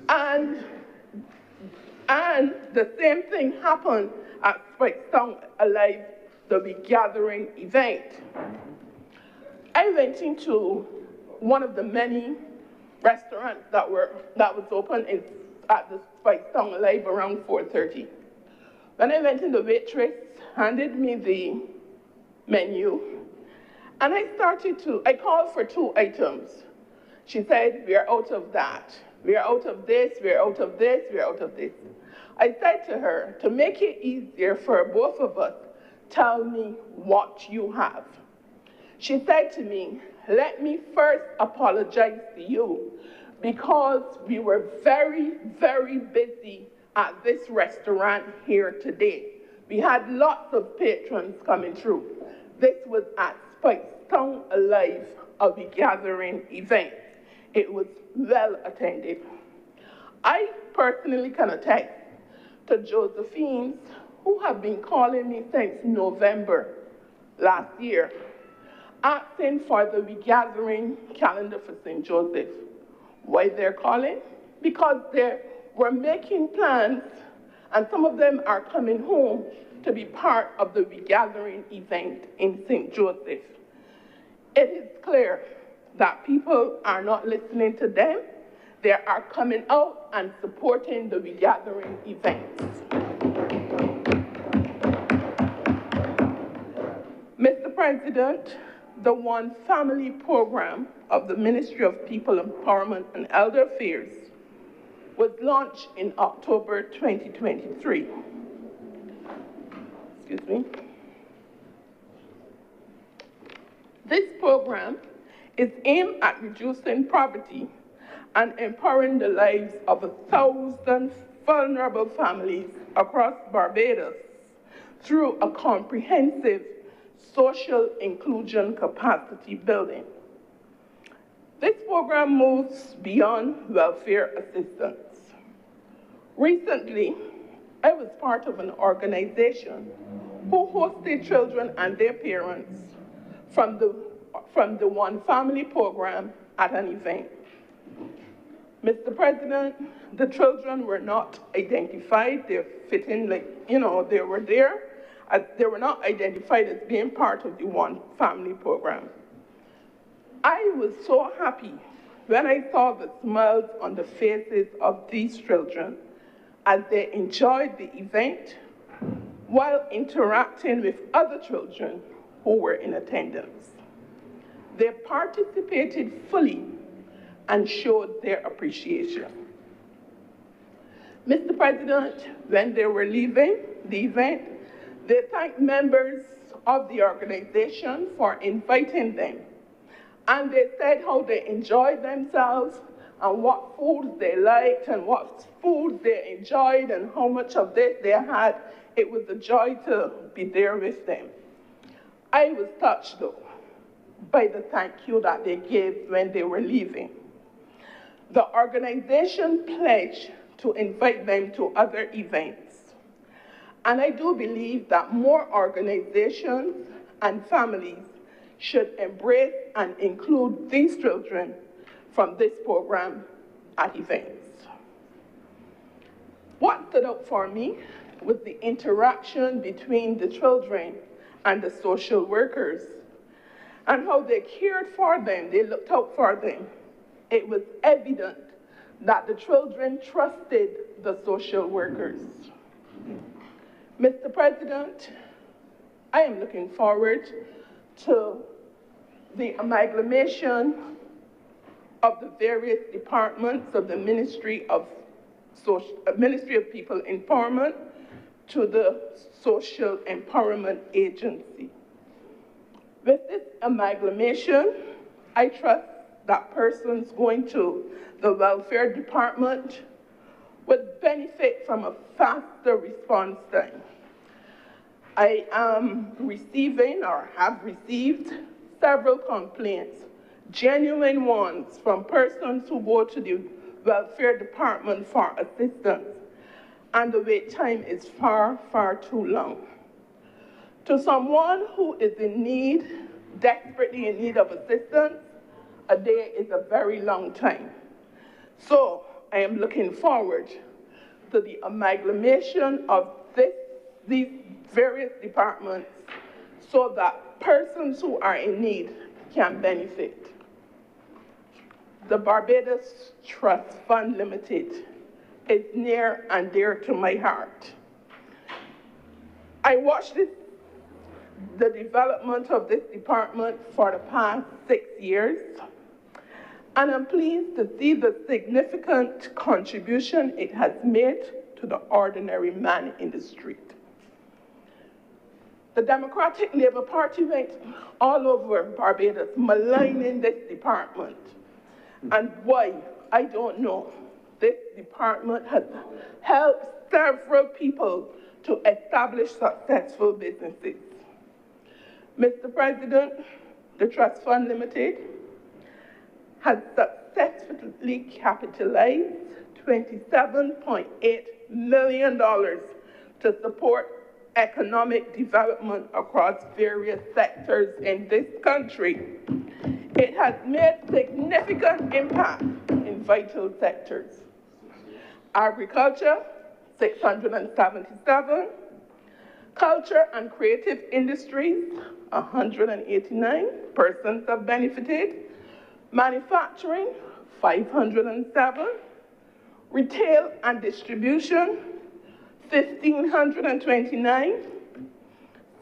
and the same thing happened at Spike Song Alive, the regathering event. I went into one of the many restaurants that was open at the Spike Song Alive around 4:30. When I went in, the waitress handed me the menu, and I called for 2 items. She said, "We are out of that. We are out of this, we are out of this, we are out of this." I said to her, to make it easier for both of us, tell me what you have. She said to me, let me first apologize to you because we were very, very busy at this restaurant here today. We had lots of patrons coming through. This was at Spike Town Alive, a regathering event. It was well attended. I personally can attest to Josephines, who have been calling me since November last year, asking for the regathering calendar for St. Joseph. Why they're calling? Because they were making plans, and some of them are coming home to be part of the regathering event in St. Joseph. It is clear that people are not listening to them. They are coming out and supporting the regathering events. Mr. President, the One Family program of the Ministry of People Empowerment and Elder Affairs was launched in October 2023. Excuse me. This program is aimed at reducing poverty and empowering the lives of 1,000 vulnerable families across Barbados through a comprehensive social inclusion capacity building. This program moves beyond welfare assistance. Recently, I was part of an organization who hosted children and their parents from the One Family program at an event. Mr. President, the children were not identified. They fit in they were there. They were not identified as being part of the One Family program. I was so happy when I saw the smiles on the faces of these children as they enjoyed the event while interacting with other children who were in attendance. They participated fully and showed their appreciation. Mr. President, when they were leaving the event, they thanked members of the organization for inviting them. And they said how they enjoyed themselves and what foods they liked and what foods they enjoyed and how much of this they had. It was a joy to be there with them. I was touched, though, by the thank you that they gave when they were leaving. The organization pledged to invite them to other events. And I do believe that more organizations and families should embrace and include these children from this program at events. What stood out for me was the interaction between the children and the social workers and how they cared for them, they looked out for them. It was evident that the children trusted the social workers. Mr. President, I am looking forward to the amalgamation of the various departments of the Ministry of People Empowerment to the Social Empowerment Agency. With this amalgamation, I trust that persons going to the welfare department would benefit from a faster response time. I am receiving or have received several complaints, genuine ones, from persons who go to the welfare department for assistance, and the wait time is far, far too long. To someone who is in need, desperately in need of assistance, a day is a very long time. So I am looking forward to the amalgamation of these various departments so that persons who are in need can benefit. The Barbados Trust Fund Limited is near and dear to my heart. I watched the development of this department for the past 6 years, and I'm pleased to see the significant contribution it has made to the ordinary man in the street. The Democratic Labour Party went all over Barbados maligning this department. And why? I don't know. This department has helped several people to establish successful businesses. Mr. President, the Trust Fund Limited has successfully capitalized $27.8 million to support economic development across various sectors in this country. It has made significant impact in vital sectors. Agriculture, 677. Culture and creative industries, 189 persons have benefited. Manufacturing, 507. Retail and distribution, 1,529.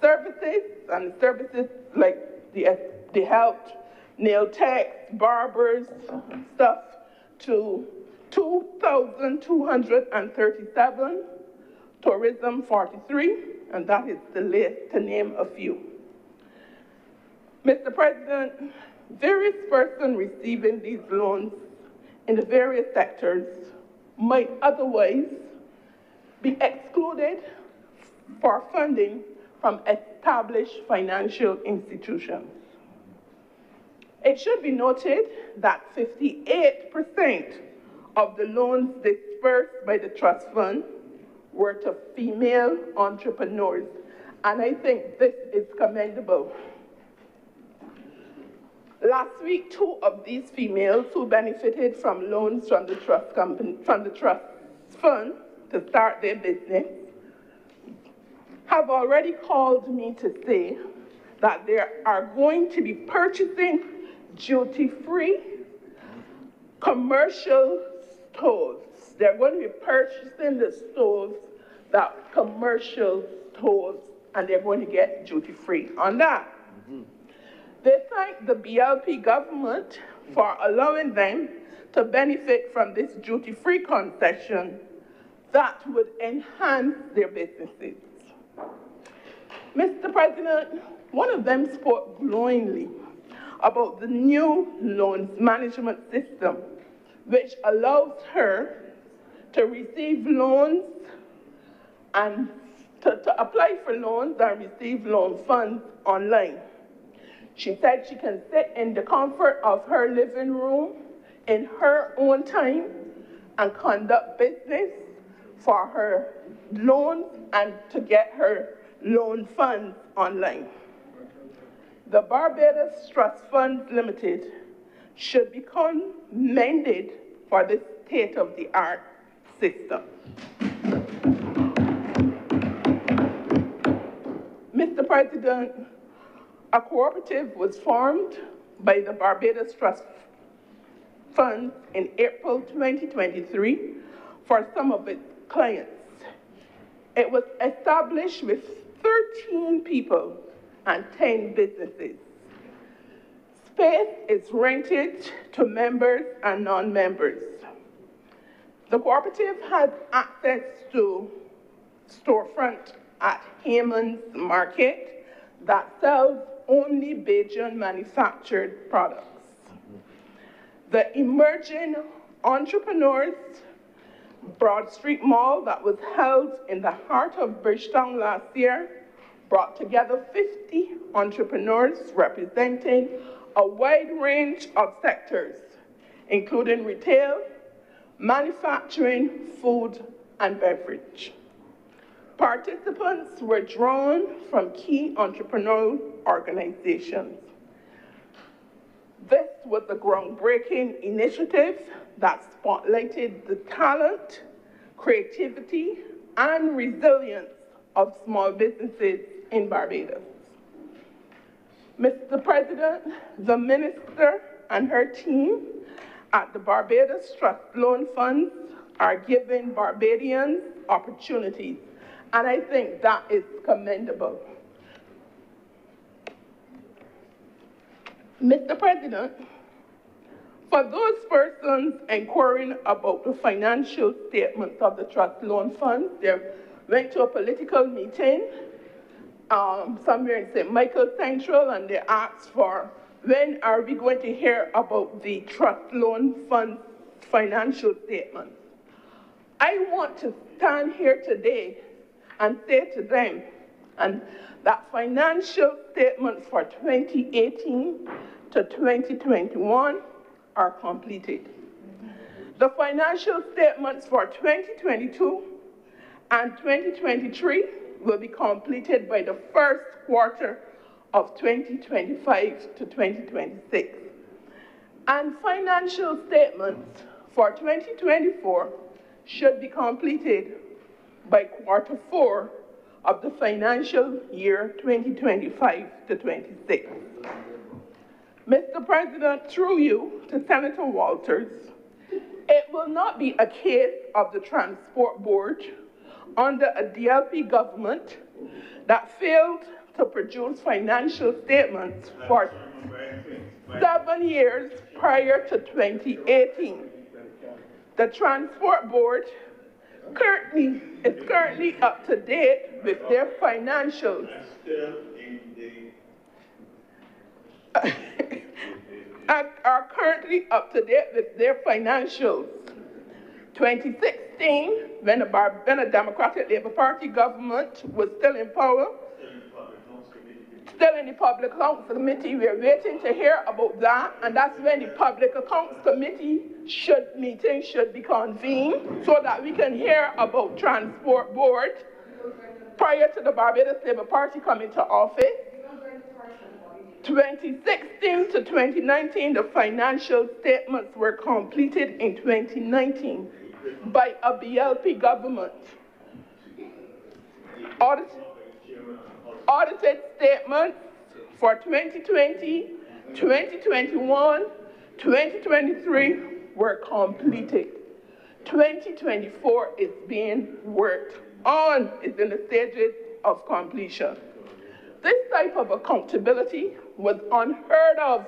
Services like they helped nail techs, barbers, stuff, to 2,237. Tourism, 43, and that is the list, to name a few. Mr. President, various persons receiving these loans in the various sectors might otherwise be excluded for funding from established financial institutions. It should be noted that 58% of the loans dispersed by the trust fund were to female entrepreneurs, and I think this is commendable. Last week, 2 of these females who benefited from loans from the trust fund to start their business have already called me to say that they are going to be purchasing duty-free commercial stoves. They're going to be purchasing the stoves, that commercial stoves, and they're going to get duty-free on that. They thank the BLP government for allowing them to benefit from this duty-free concession that would enhance their businesses. Mr. President, one of them spoke glowingly about the new loans management system, which allows her to receive loans and to apply for loans and receive loan funds online. She said she can sit in the comfort of her living room in her own time and conduct business for her loans and to get her loan funds online. The Barbados Trust Funds Limited should be commended for this state-of-the-art system. Mr. President, a cooperative was formed by the Barbados Trust Fund in April 2023 for some of its clients. It was established with 13 people and 10 businesses. Space is rented to members and non-members. The cooperative has access to storefront at Haman's Market that sells only Bajan manufactured products. The Emerging Entrepreneurs Broad Street Mall that was held in the heart of Bridgetown last year brought together 50 entrepreneurs representing a wide range of sectors, including retail, manufacturing, food, and beverage. Participants were drawn from key entrepreneurial organizations. This was a groundbreaking initiative that spotlighted the talent, creativity, and resilience of small businesses in Barbados. Mr. President, the minister and her team at the Barbados Trust Loan Funds are giving Barbadians opportunities, and I think that is commendable. Mr. President, for those persons inquiring about the financial statements of the Trust Loan Funds, they went to a political meeting somewhere in St. Michael Central, and they asked for, when are we going to hear about the Trust Loan Fund financial statements? I want to stand here today and say to them, and that financial statements for 2018 to 2021 are completed. The financial statements for 2022 and 2023 will be completed by the first quarter of 2025 to 2026. And financial statements for 2024 should be completed by quarter 4 of the financial year 2025 to 26. Mr. President, through you to Senator Walters, it will not be a case of the Transport Board under a DLP government that failed to produce financial statements for 7 years prior to 2018. The Transport Board is currently up to date with their financials. Are currently up to date with their financials 2016, when a Democratic Labour Party government was still in power, still in the Public Accounts Committee, we are waiting to hear about that, and that's when the Public Accounts Committee meeting should be convened so that we can hear about Transport Board prior to the Barbados Labour Party coming to office. 2016 to 2019, the financial statements were completed in 2019 by a BLP government. Audited statements for 2020, 2021, 2023 were completed. 2024 is being worked on, is in the stages of completion. This type of accountability was unheard of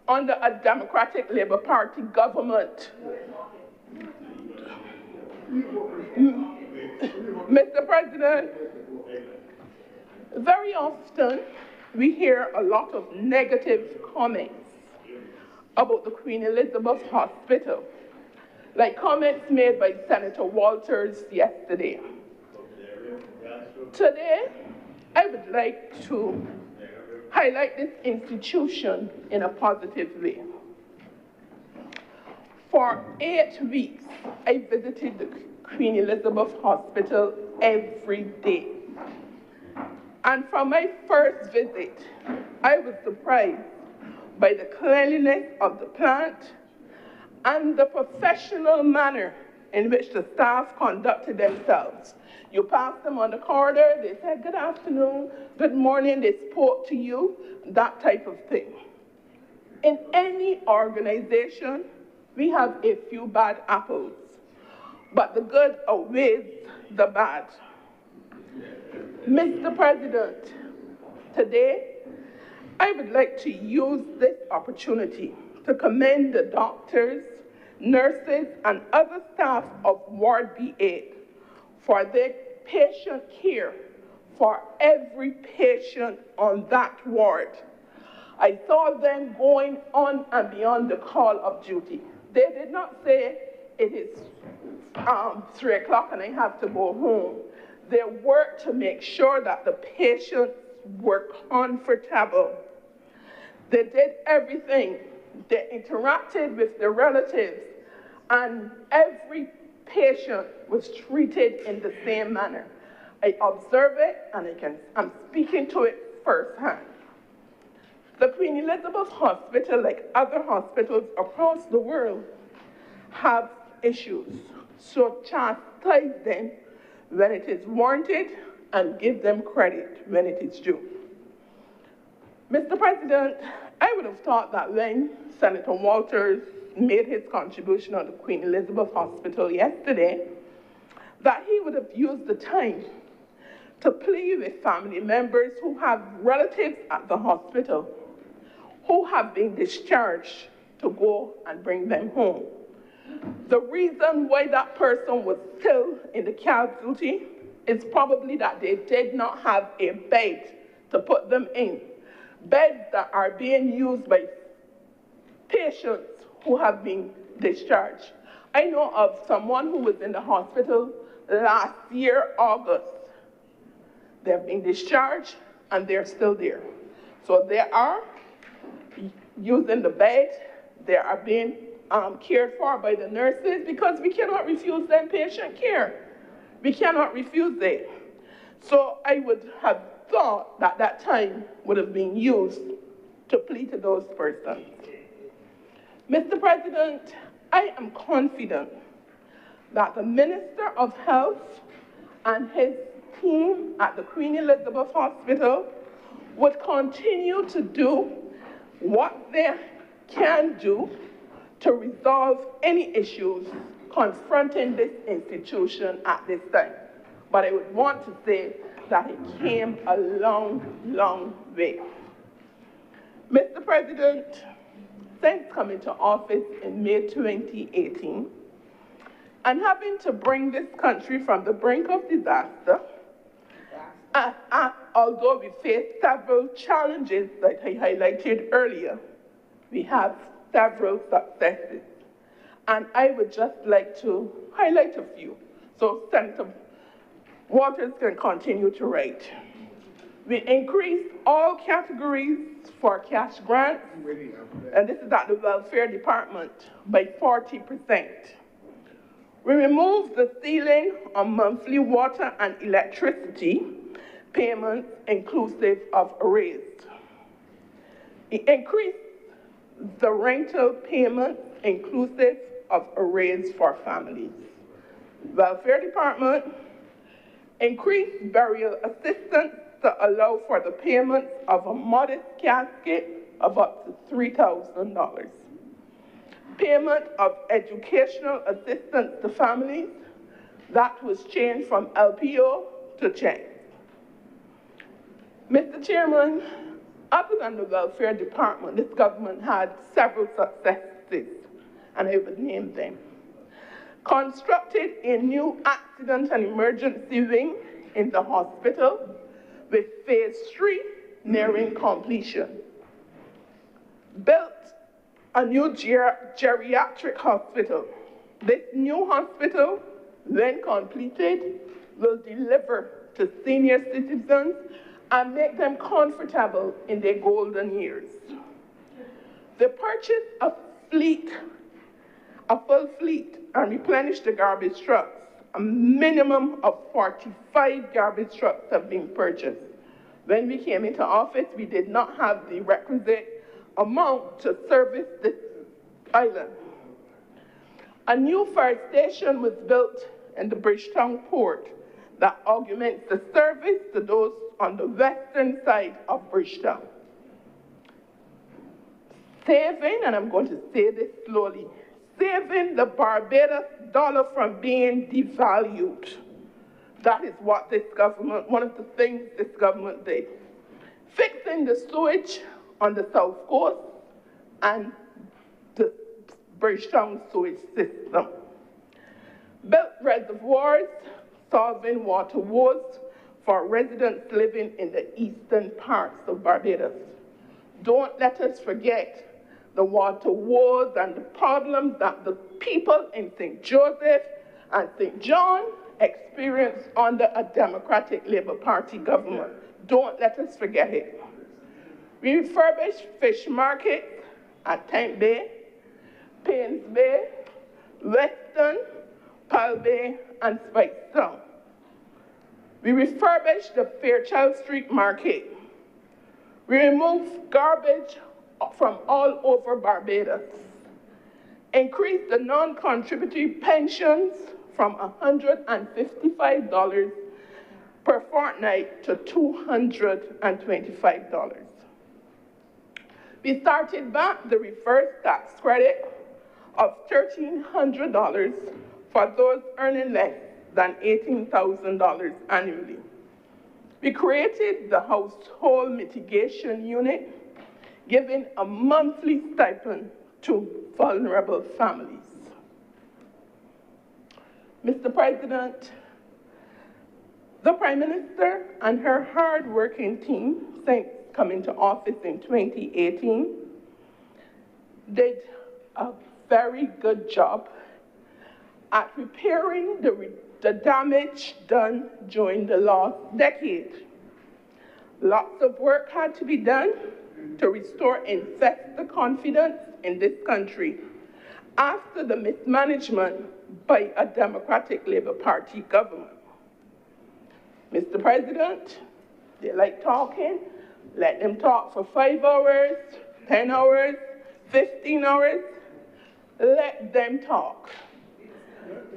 under a Democratic Labour Party government. Mr. President, very often we hear a lot of negative comments about the Queen Elizabeth Hospital, like comments made by Senator Walters yesterday. Today, I would like to highlight this institution in a positive way. For 8 weeks, I visited the Queen Elizabeth Hospital every day. And from my first visit, I was surprised by the cleanliness of the plant and the professional manner in which the staff conducted themselves. You passed them on the corridor, they said, good afternoon, good morning, they spoke to you, that type of thing. In any organization, we have a few bad apples, but the good outweighs the bad. Mr. President, today, I would like to use this opportunity to commend the doctors, nurses, and other staff of Ward B8 for their patient care for every patient on that ward. I saw them going on and beyond the call of duty. They did not say, it is 3 o'clock and I have to go home. They worked to make sure that the patients were comfortable. They did everything. They interacted with the relatives, and every patient was treated in the same manner. I observe it, and I'm speaking to it firsthand. The Queen Elizabeth Hospital, like other hospitals across the world, have issues. So chastise them when it is warranted and give them credit when it is due. Mr. President, I would have thought that when Senator Walters made his contribution on the Queen Elizabeth Hospital yesterday, that he would have used the time to plead with family members who have relatives at the hospital who have been discharged to go and bring them home. The reason why that person was still in the casualty is probably that they did not have a bed to put them in. Beds that are being used by patients who have been discharged. I know of someone who was in the hospital last year, August. They've been discharged and they're still there. So they are using the bed, they are being cared for by the nurses because we cannot refuse them patient care. We cannot refuse it. So I would have thought that that time would have been used to plead to those persons. Mr. President, I am confident that the Minister of Health and his team at the Queen Elizabeth Hospital would continue to do what they can do to resolve any issues confronting this institution at this time. But I would want to say that it came a long, long way. Mr. President, since coming to office in May 2018, and having to bring this country from the brink of disaster, although we face several challenges that I highlighted earlier, we have several successes. and I would just like to highlight a few so Senator Waters can continue to write. We increased all categories for cash grants, and this is at the Welfare Department, by 40%. We removed the ceiling on monthly water and electricity payments inclusive of arrears. It increased the rental payments inclusive of arrears for families. Welfare Department increased burial assistance to allow for the payment of a modest casket of up to $3,000. Payment of educational assistance to families, that was changed from LPO to check. Mr. Chairman, other than the Welfare Department, this government had several successes, and I would name them. Constructed a new accident and emergency wing in the hospital with phase 3 nearing completion. Built a new geriatric hospital. This new hospital, when completed, will deliver to senior citizens and make them comfortable in their golden years. The purchase of a full fleet, and replenish the garbage trucks. A minimum of 45 garbage trucks have been purchased. When we came into office, we did not have the requisite amount to service this island. A new fire station was built in the Bridgetown port that augments the service to those on the western side of Bridgetown. Saving, and I'm going to say this slowly, saving the Barbados dollar from being devalued. That is what this government, one of the things this government did. Fixing the sewage on the south coast and the Bridgetown sewage system. Built reservoirs, solving water woes for residents living in the eastern parts of Barbados. Don't let us forget the water woes and the problems that the people in St. Joseph and St. John experienced under a Democratic Labour Party government. Don't let us forget it. We refurbished fish markets at Tank Bay, Paynes Bay, Weston, Pal Bay, and Spikestown. We refurbished the Fairchild Street Market. We removed garbage from all over Barbados. Increased the non-contributory pensions from $155 per fortnight to $225. We started back the reverse tax credit of $1,300 for those earning less than $18,000 annually. We created the Household Mitigation Unit, giving a monthly stipend to vulnerable families. Mr. President, the Prime Minister and her hard-working team since coming to office in 2018 did a very good job at repairing the damage done during the last decade. Lots of work had to be done to restore investor confidence in this country after the mismanagement by a Democratic Labour Party government. Mr. President, they like talking. Let them talk for 5 hours, 10 hours, 15 hours. Let them talk.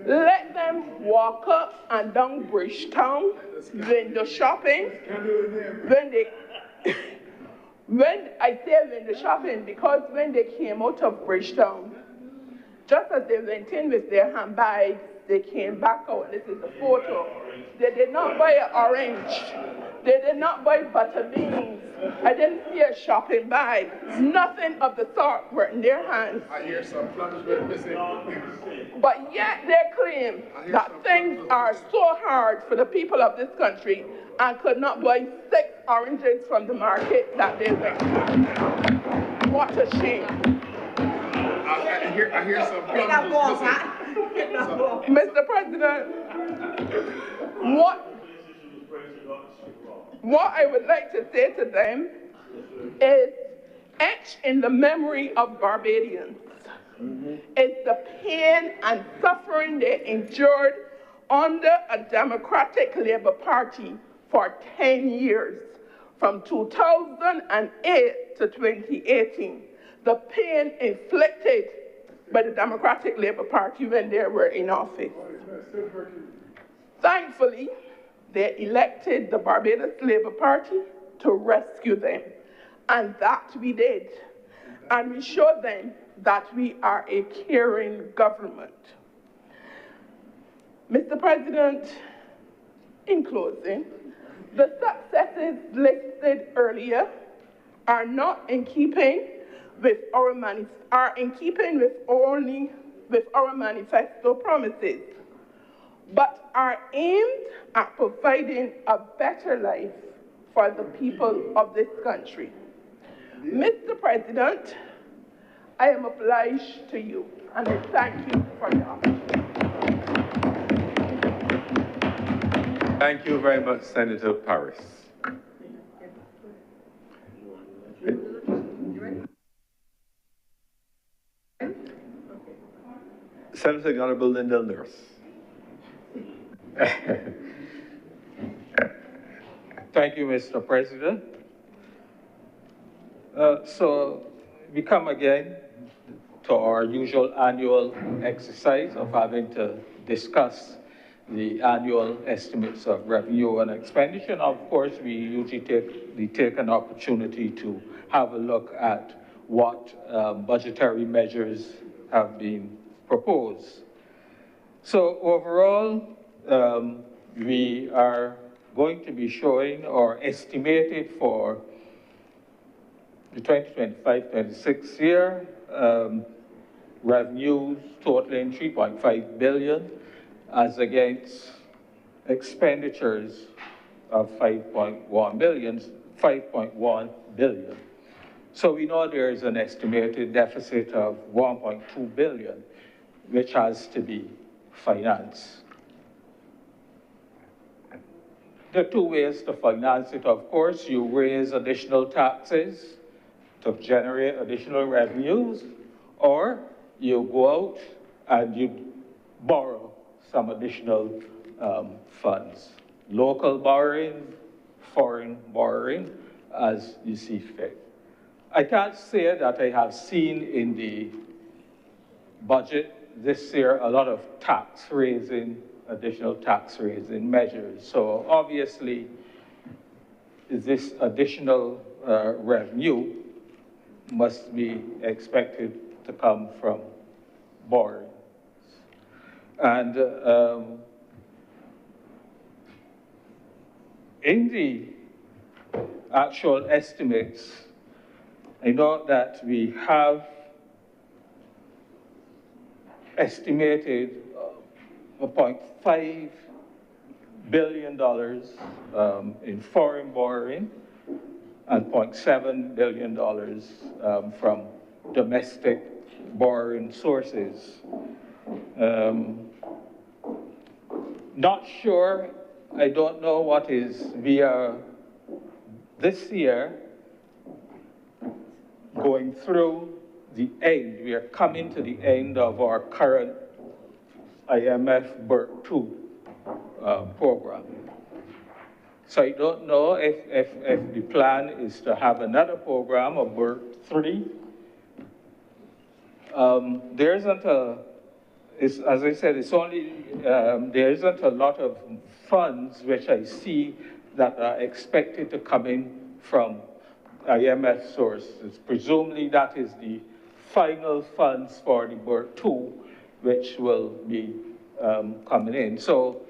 Let them walk up and down Bridgetown window shopping. When I say window shopping, because when they came out of Bridgetown, just as they went in with their handbags, they came back out. This is the photo. They did not buy an orange. They did not buy butter beans. I didn't see a shopping bag. Nothing of the sort were in their hands. I hear some plums went missing. But yet they claim that things are so hard for the people of this country and could not buy 6 oranges from the market that they went. What a shame. I hear some plungers missing. Mr. President, what I would like to say to them is etched in the memory of Barbadians is the pain and suffering they endured under a Democratic Labour Party for 10 years, from 2008 to 2018. The pain inflicted by the Democratic Labour Party when they were in office. Thankfully, they elected the Barbados Labour Party to rescue them, and that we did. And we showed them that we are a caring government. Mr. President, in closing, the successes listed earlier are not in keeping with our manifesto promises, but are aimed at providing a better life for the people of this country. Mr. President, I am obliged to you, and I thank you for the opportunity. Thank you very much, Senator Paris. Senator the Honorable Lyndall Nurse. Thank you, Mr. President. So we come again to our usual annual exercise of having to discuss the annual estimates of revenue and expenditure. And of course, we usually take an opportunity to have a look at what budgetary measures have been proposed. So overall, we are going to be showing or estimated for the 2025-26 year revenues totaling $3.5 billion as against expenditures of $5.1 billion. So we know there is an estimated deficit of $1.2 billion, which has to be financed. There are two ways to finance it, of course. You raise additional taxes to generate additional revenues, or you go out and you borrow some additional funds. Local borrowing, foreign borrowing, as you see fit. I can't say that I have seen in the budget this year a lot of additional tax raising measures. So obviously, this additional revenue must be expected to come from borrowing. And in the actual estimates, I know that we have estimated $1.5 billion in foreign borrowing and $0.7 billion from domestic borrowing sources. Not sure, I don't know what is via this year going through the end. We are coming to the end of our current IMF BERT 2 program. So I don't know if the plan is to have another program, a BERT 3. There isn't as I said, it's only, there isn't a lot of funds which I see that are expected to come in from IMF sources. Presumably that is the final funds for the BERT 2, which will be coming in. So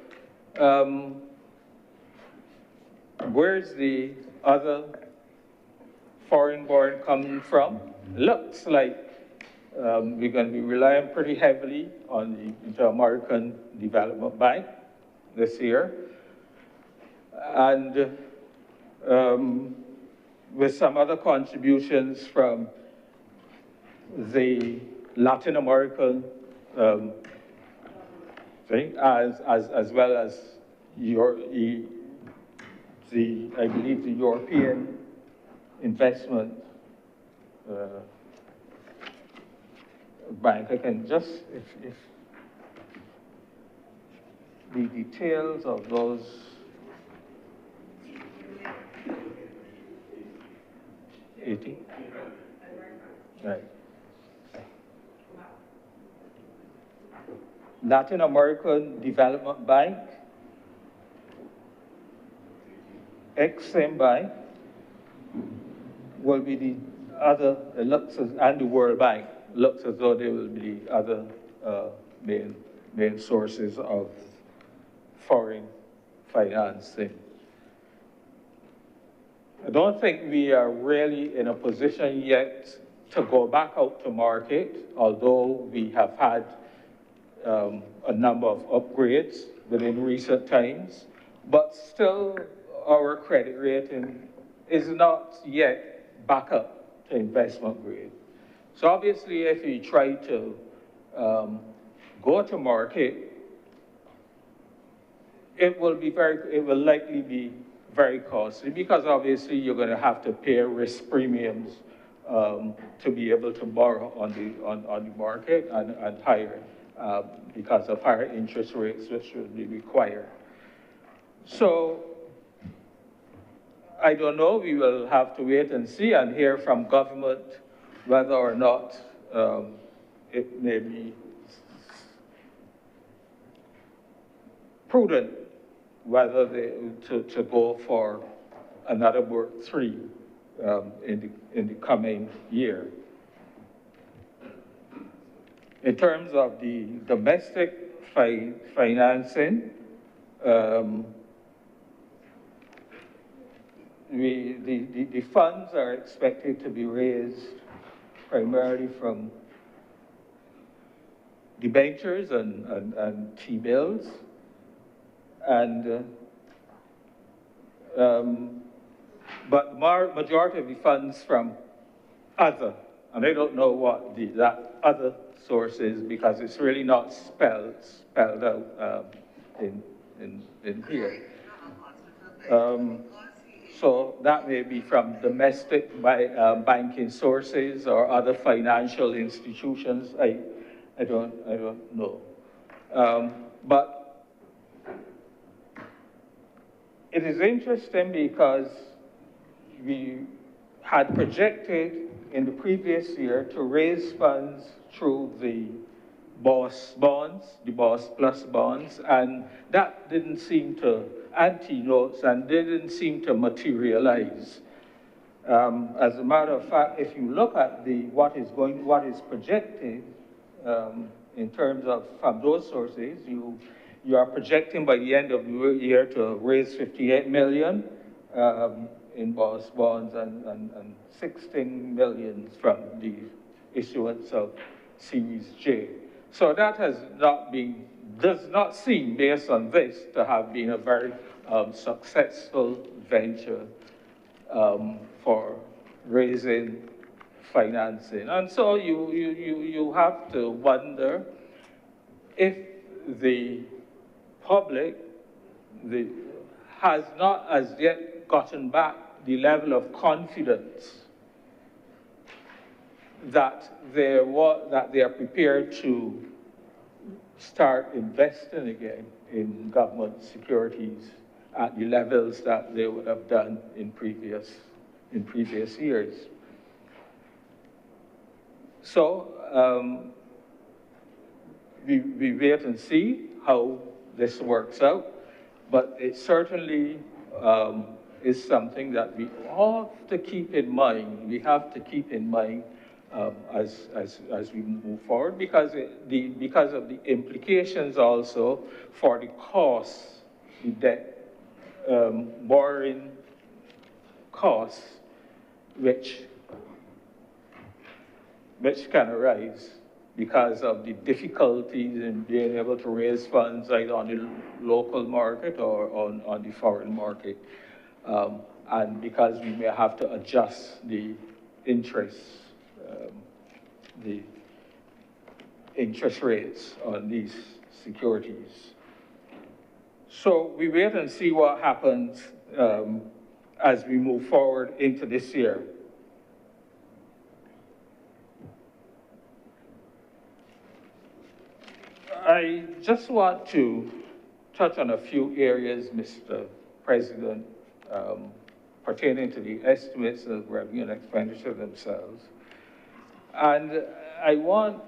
where's the other foreign borrowing coming from? Looks like we're going to be relying pretty heavily on the Inter-American Development Bank this year. And with some other contributions from the Latin American thing, as well as I believe the European investment bank. I can just, if the details of those. Right. Latin American Development Bank, Exim Bank will be the other, it looks as, and the World Bank looks as though they will be the other main sources of foreign financing. I don't think we are really in a position yet to go back out to market, although we have had a number of upgrades within recent times, but still our credit rating is not yet back up to investment grade. So obviously if you try to go to market, it will likely be very costly, because obviously you're going to have to pay risk premiums to be able to borrow on the market, and higher because of higher interest rates which will be required. So I don't know, we will have to wait and see and hear from government whether or not it may be prudent whether to go for another Work 3 in the coming year. In terms of the domestic financing, the funds are expected to be raised primarily from debentures and T-bills, and but majority of the funds from other, and I don't know what that other source is, because it's really not spelled out in here. So that may be from domestic banking sources or other financial institutions. I don't know. But it is interesting because we had projected in the previous year to raise funds through the BOSS bonds, the BOSS Plus bonds, and that didn't seem to, anti-notes, and didn't seem to materialize. As a matter of fact, if you look at what is projected in terms of from those sources, you are projecting by the end of the year to raise 58 million in BOSS bonds and 16 million from the issuance of Series J. So that does not seem, based on this, to have been a very successful venture for raising financing. And so you have to wonder if the public has not as yet gotten back the level of confidence that they are prepared to start investing again in government securities at the levels that they would have done in previous years. So we wait and see how this works out, but it certainly is something that we have to keep in mind. We have to keep in mind as we move forward, because of the implications also for the costs, the debt borrowing costs, which can arise because of the difficulties in being able to raise funds either on the local market or on the foreign market, and because we may have to adjust the interest, the interest rates on these securities. So we wait and see what happens as we move forward into this year. I just want to touch on a few areas, Mr. President, pertaining to the estimates of revenue and expenditure themselves. And I want,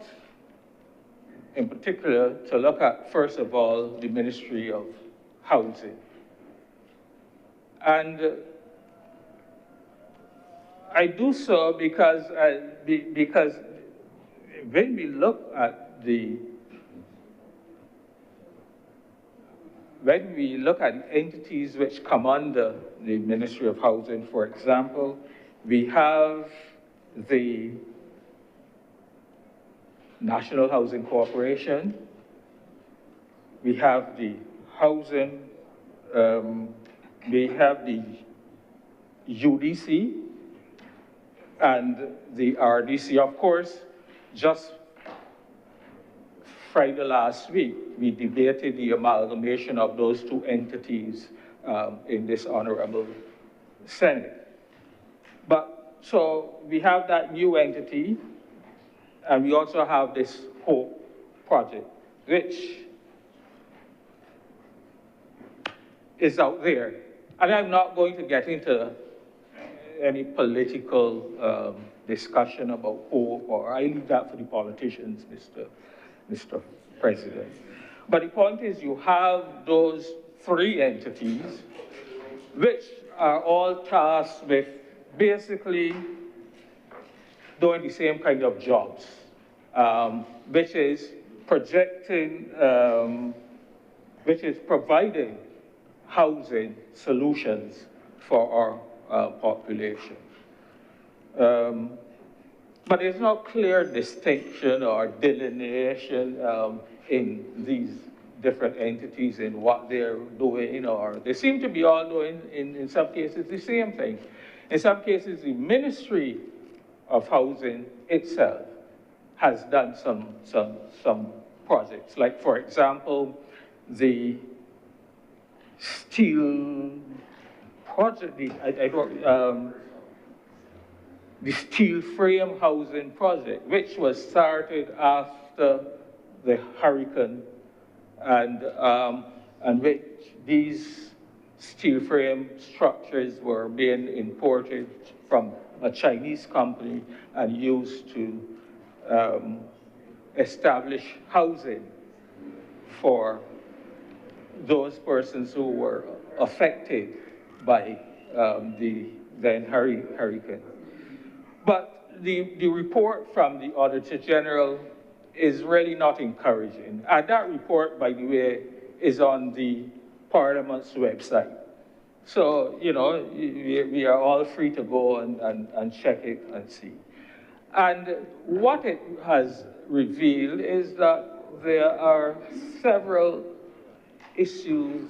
in particular, to look at, first of all, the Ministry of Housing. And I do so because when we look at entities which come under the Ministry of Housing, for example, we have the National Housing Corporation, we have the Housing, we have the UDC and the RDC. Of course, just Friday last week, we debated the amalgamation of those two entities in this honorable Senate. But so we have that new entity, and we also have this HOPE project, which is out there. And I'm not going to get into any political discussion about HOPE, or I leave that for the politicians, Mr. President. But the point is, you have those three entities which are all tasked with basically doing the same kind of jobs, which is providing housing solutions for our population. But there's no clear distinction or delineation in these different entities in what they're doing, or they seem to be all doing, in some cases, the same thing. In some cases, the Ministry of Housing itself has done some projects. Like, for example, the steel project, the steel frame housing project, which was started after the hurricane, and which these steel frame structures were being imported from a Chinese company and used to establish housing for those persons who were affected by the then hurricane. But the report from the Auditor General is really not encouraging. And that report, by the way, is on the Parliament's website. So, you know, we are all free to go and check it and see. And what it has revealed is that there are several issues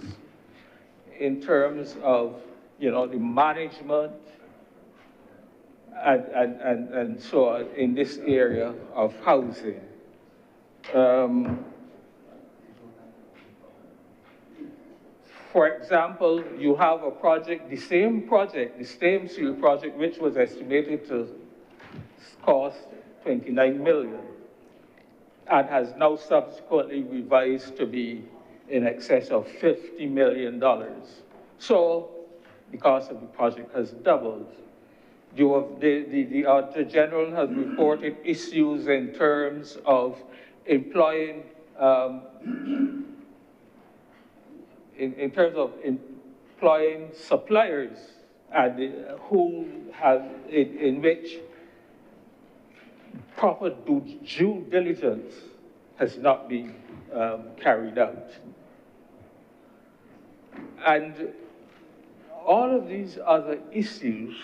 in terms of, you know, the management and so on in this area of housing. For example, you have a project, the same steel project, which was estimated to cost $29 million, and has now subsequently revised to be in excess of $50 million. So the cost of the project has doubled. The Auditor General has reported issues in terms of employing, in terms of employing suppliers, and in which proper due diligence has not been carried out. And all of these other issues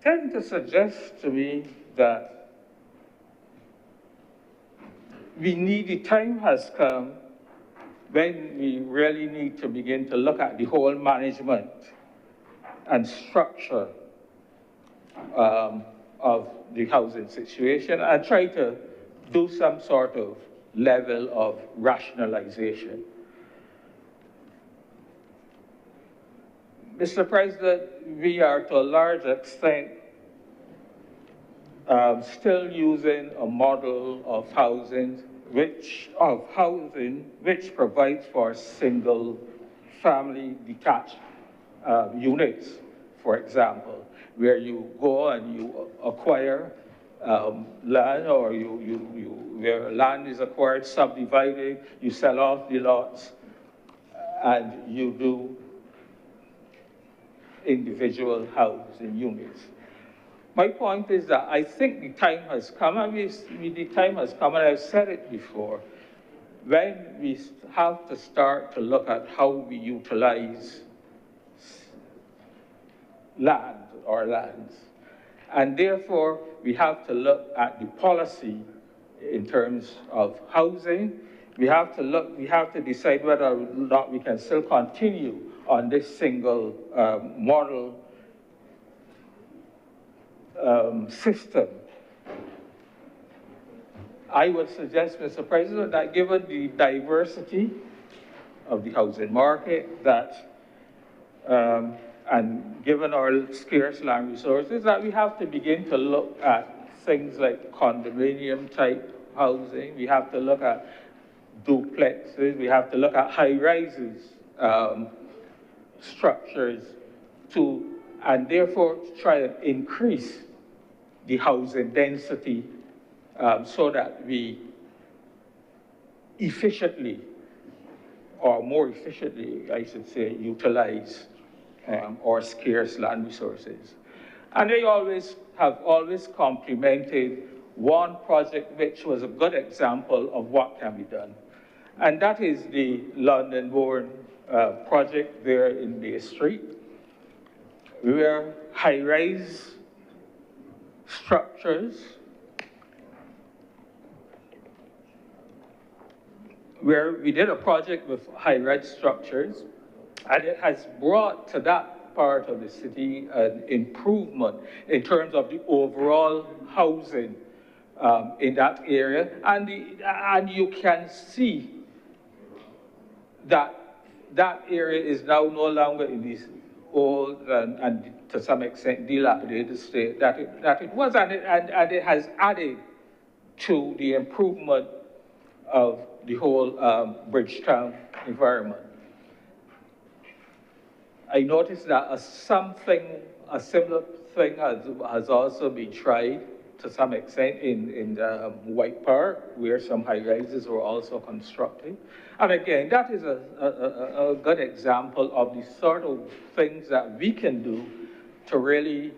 tend to suggest to me that the time has come when we really need to begin to look at the whole management and structure of the housing situation and try to do some sort of level of rationalization. Mr. President, we are to a large extent still using a model of housing which provides for single family detached units, for example, where you go and you acquire land, or where land is acquired, subdivided, you sell off the lots, and you do individual housing units. My point is that I think the time has come, and the time has come, and I've said it before, when we have to start to look at how we utilize land or lands. And therefore, we have to look at the policy in terms of housing. We have to decide whether or not we can still continue on this single model system. I would suggest, Mr. President, that given the diversity of the housing market, that and given our scarce land resources, that we have to begin to look at things like condominium type housing. We have to look at duplexes. We have to look at high rises structures and therefore try to increase the housing density so that we efficiently, or more efficiently, I should say, utilize our scarce land resources. And they have always complemented one project which was a good example of what can be done. And that is the London-born project there in Bay Street, where high-rise structures, where we did a project with high-rise structures, and it has brought to that part of the city an improvement in terms of the overall housing in that area. And you can see that that area is now no longer in this old and to some extent dilapidated state that it was, and it has added to the improvement of the whole Bridgetown environment. I noticed that a similar thing has also been tried to some extent in White Park, where some high rises were also constructed. And again, that is a good example of the sort of things that we can do to really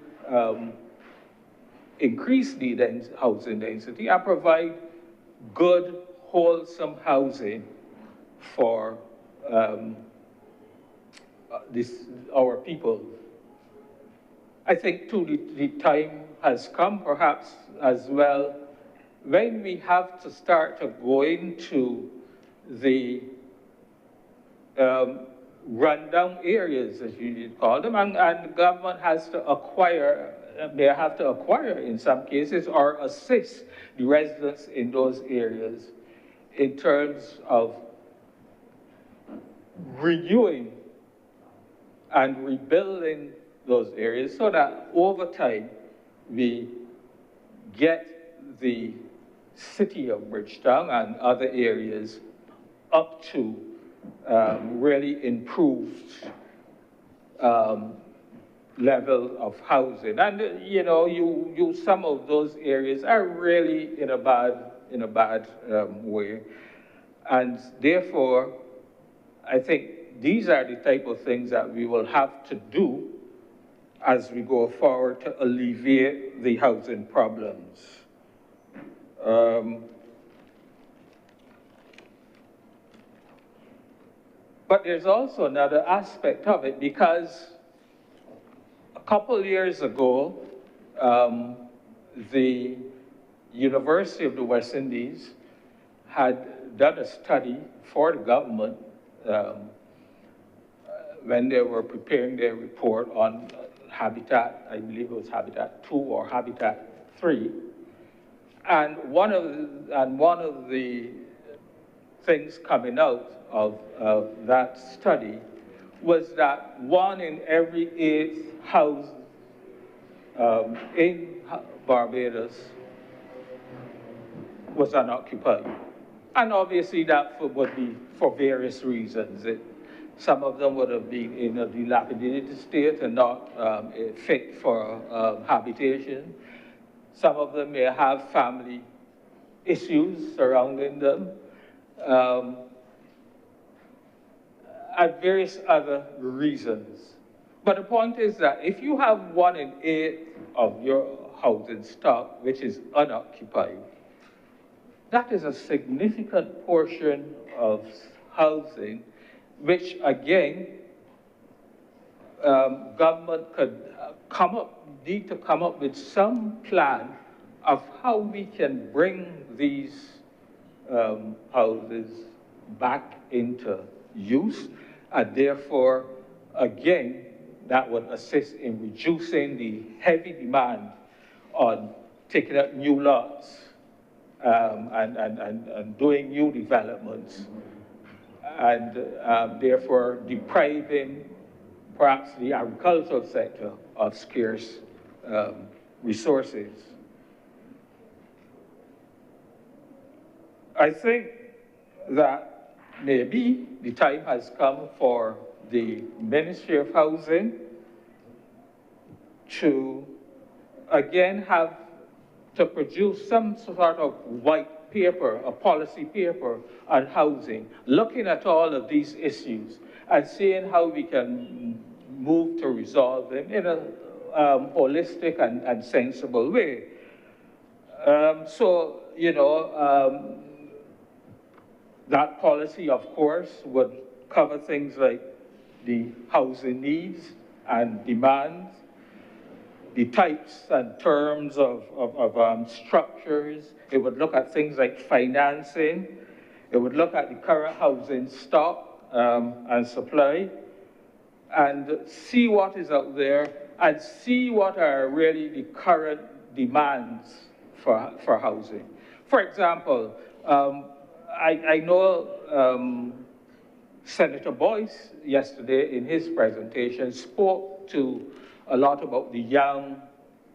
increase the housing density and provide good, wholesome housing for our people. I think too, the time has come perhaps as well when we have to start to go into the rundown areas, as you call them, and the government has to acquire, may have to acquire in some cases, or assist the residents in those areas in terms of renewing and rebuilding those areas so that over time we get the city of Bridgetown and other areas up to really improved level of housing. And you know, some of those areas are really in a bad way. And therefore, I think these are the type of things that we will have to do as we go forward to alleviate the housing problems. But there's also another aspect of it, because a couple of years ago, the University of the West Indies had done a study for the government when they were preparing their report on Habitat, I believe it was Habitat 2 or Habitat 3. And one of the things coming out of that study was that 1 in every 8 houses in Barbados was unoccupied. And obviously that would be for various reasons. Some of them would have been in a dilapidated state and not fit for habitation. Some of them may have family issues surrounding them, and various other reasons. But the point is that if you have 1 in 8 of your housing stock which is unoccupied, that is a significant portion of housing which, again, government could need to come up with some plan of how we can bring these houses back into use, and therefore, again, that would assist in reducing the heavy demand on taking up new lots and doing new developments, and therefore depriving perhaps the agricultural sector of scarce resources. I think that maybe the time has come for the Ministry of Housing to again have to produce some sort of white paper, a policy paper on housing, looking at all of these issues and seeing how we can move to resolve them in a holistic and sensible way. So, you know, that policy, of course, would cover things like the housing needs and demands, the types and terms of structures. It would look at things like financing. It would look at the current housing stock and supply, and see what is out there and see what are really the current demands for housing. For example, I know Senator Boyce yesterday in his presentation spoke to a lot about the young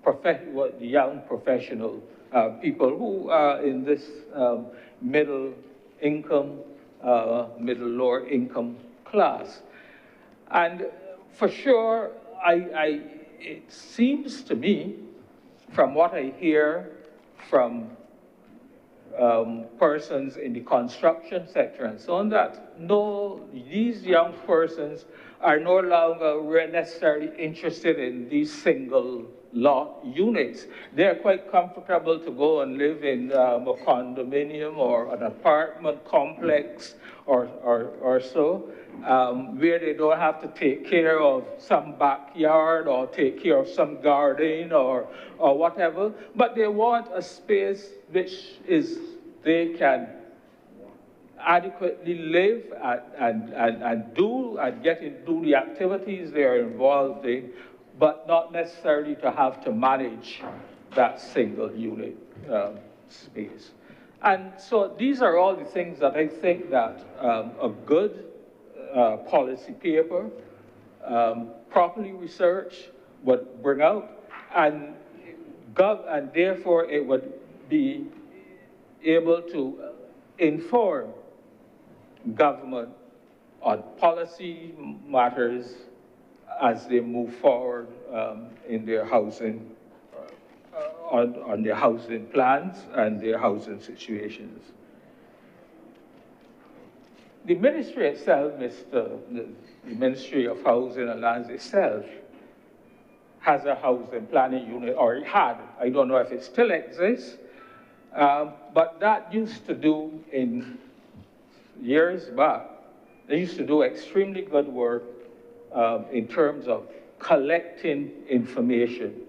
professional people who are in this middle lower income class. And for sure, it seems to me, from what I hear from persons in the construction sector and so on, that these young persons are no longer necessarily interested in these single lot units. They're quite comfortable to go and live in a condominium or an apartment complex or so, where they don't have to take care of some backyard or take care of some garden or whatever, but they want a space which they can adequately live and do the activities they are involved in, but not necessarily to have to manage that single unit space. And so these are all the things that I think that a good policy paper, properly researched, would bring out, and therefore it would be able to inform government on policy matters as they move forward in their housing, on their housing plans and their housing situations. The ministry itself, the Ministry of Housing and Lands itself, has a housing planning unit, or it had. I don't know if it still exists, but that used to do in years back, they used to do extremely good work in terms of collecting information.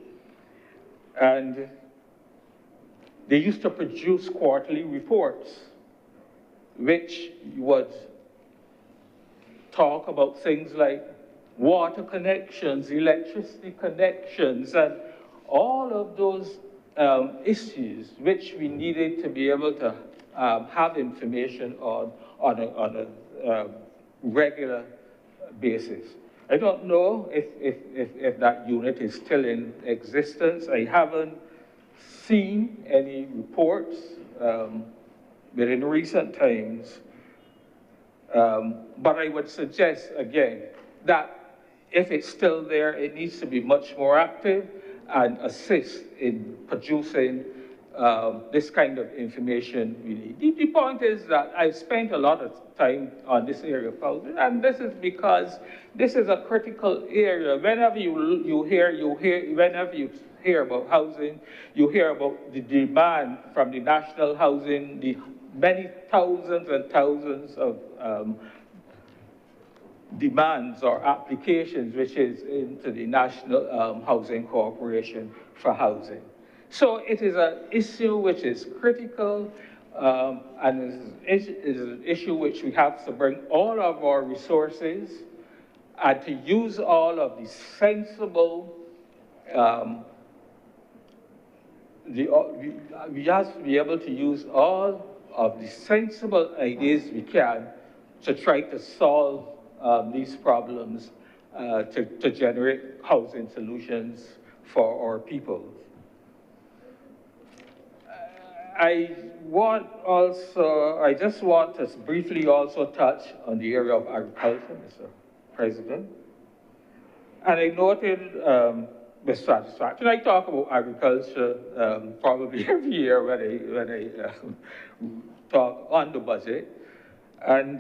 And they used to produce quarterly reports, which would talk about things like water connections, electricity connections, and all of those issues which we needed to be able to have information on a regular basis. I don't know if that unit is still in existence. I haven't seen any reports within recent times. But I would suggest, again, that if it's still there, it needs to be much more active and assist in producing this kind of information we need. The point is that I've spent a lot of time on this area of housing, and this is because this is a critical area. Whenever you hear about housing, you hear about the demand from the national housing, the many thousands and thousands of demands or applications which is into the National Housing Corporation for housing. So it is an issue which is critical and is an issue which we have to bring all of our resources and to use all of the sensible, we have to be able to use all of the sensible ideas we can to try to solve these problems, to generate housing solutions for our people. I just want to briefly also touch on the area of agriculture, Mr. President. And I noted with satisfaction, I talk about agriculture probably every year when I talk on the budget. And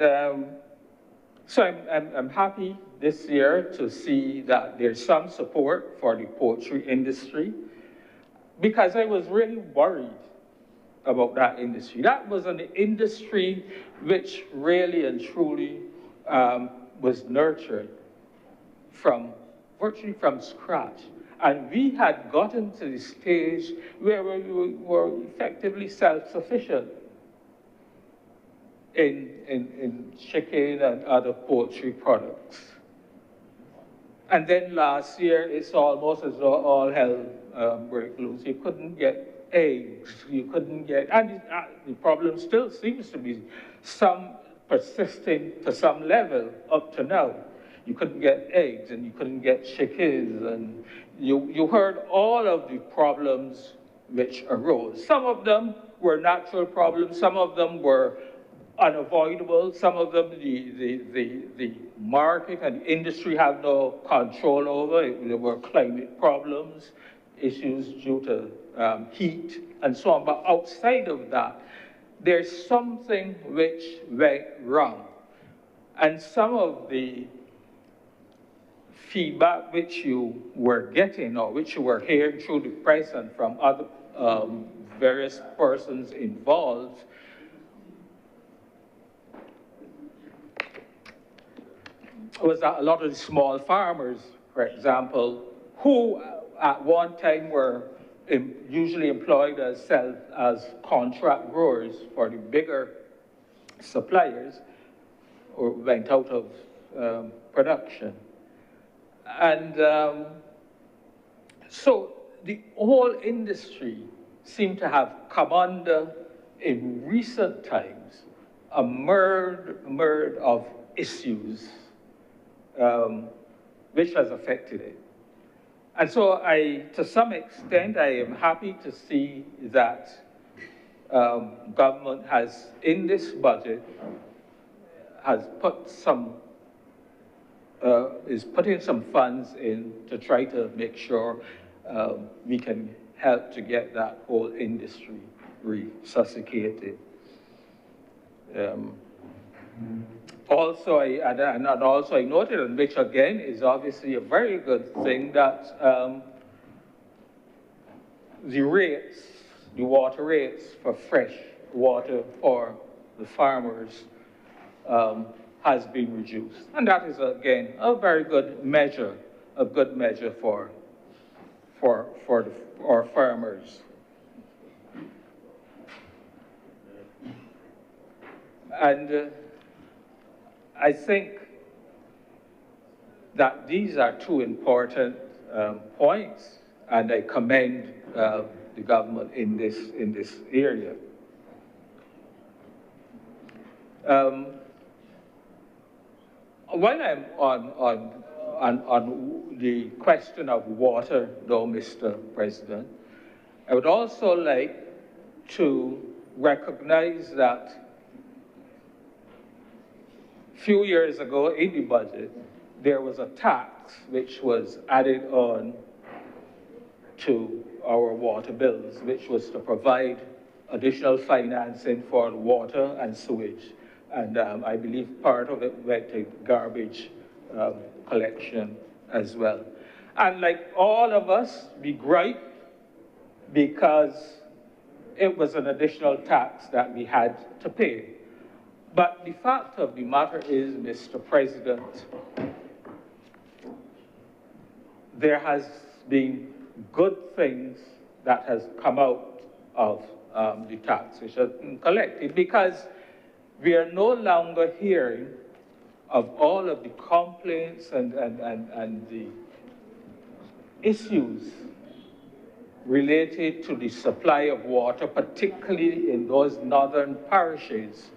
so I'm happy this year to see that there's some support for the poultry industry, because I was really worried about that industry. That was an industry which really and truly was nurtured virtually from scratch. And we had gotten to the stage where we were effectively self-sufficient in chicken and other poultry products. And then last year, it's almost as though all hell broke loose. You couldn't get eggs, you couldn't get, and the problem still seems to be persisting to some level up to now. You couldn't get eggs and you couldn't get chickens, and you heard all of the problems which arose. Some of them were natural problems, some of them were unavoidable, some of them the market and the industry have no control over. There were climate problems, issues due to heat and so on. But outside of that, there's something which went wrong. And some of the feedback which you were getting or which you were hearing through the press and from other various persons involved was that a lot of the small farmers, for example, who at one time were usually employed as contract growers for the bigger suppliers, or went out of production. And so the whole industry seemed to have come under, in recent times, a murder of issues which has affected it. And so to some extent, I am happy to see that government has, in this budget, has put is putting some funds in to try to make sure we can help to get that whole industry resuscitated. Also, I noted, and which again is obviously a very good thing, that the water rates for fresh water for the farmers has been reduced. And that is, again, a very good measure, for our farmers. And I think that these are two important points, and I commend the government in this area. While I'm on the question of water, though, Mr. President, I would also like to recognize that a few years ago in the budget, there was a tax which was added on to our water bills, which was to provide additional financing for water and sewage. And I believe part of it went to garbage collection as well. And like all of us, we gripe because it was an additional tax that we had to pay. But the fact of the matter is, Mr. President, there has been good things that has come out of the tax which has been collected, because we are no longer hearing of all of the complaints and the issues related to the supply of water, particularly in those northern parishes,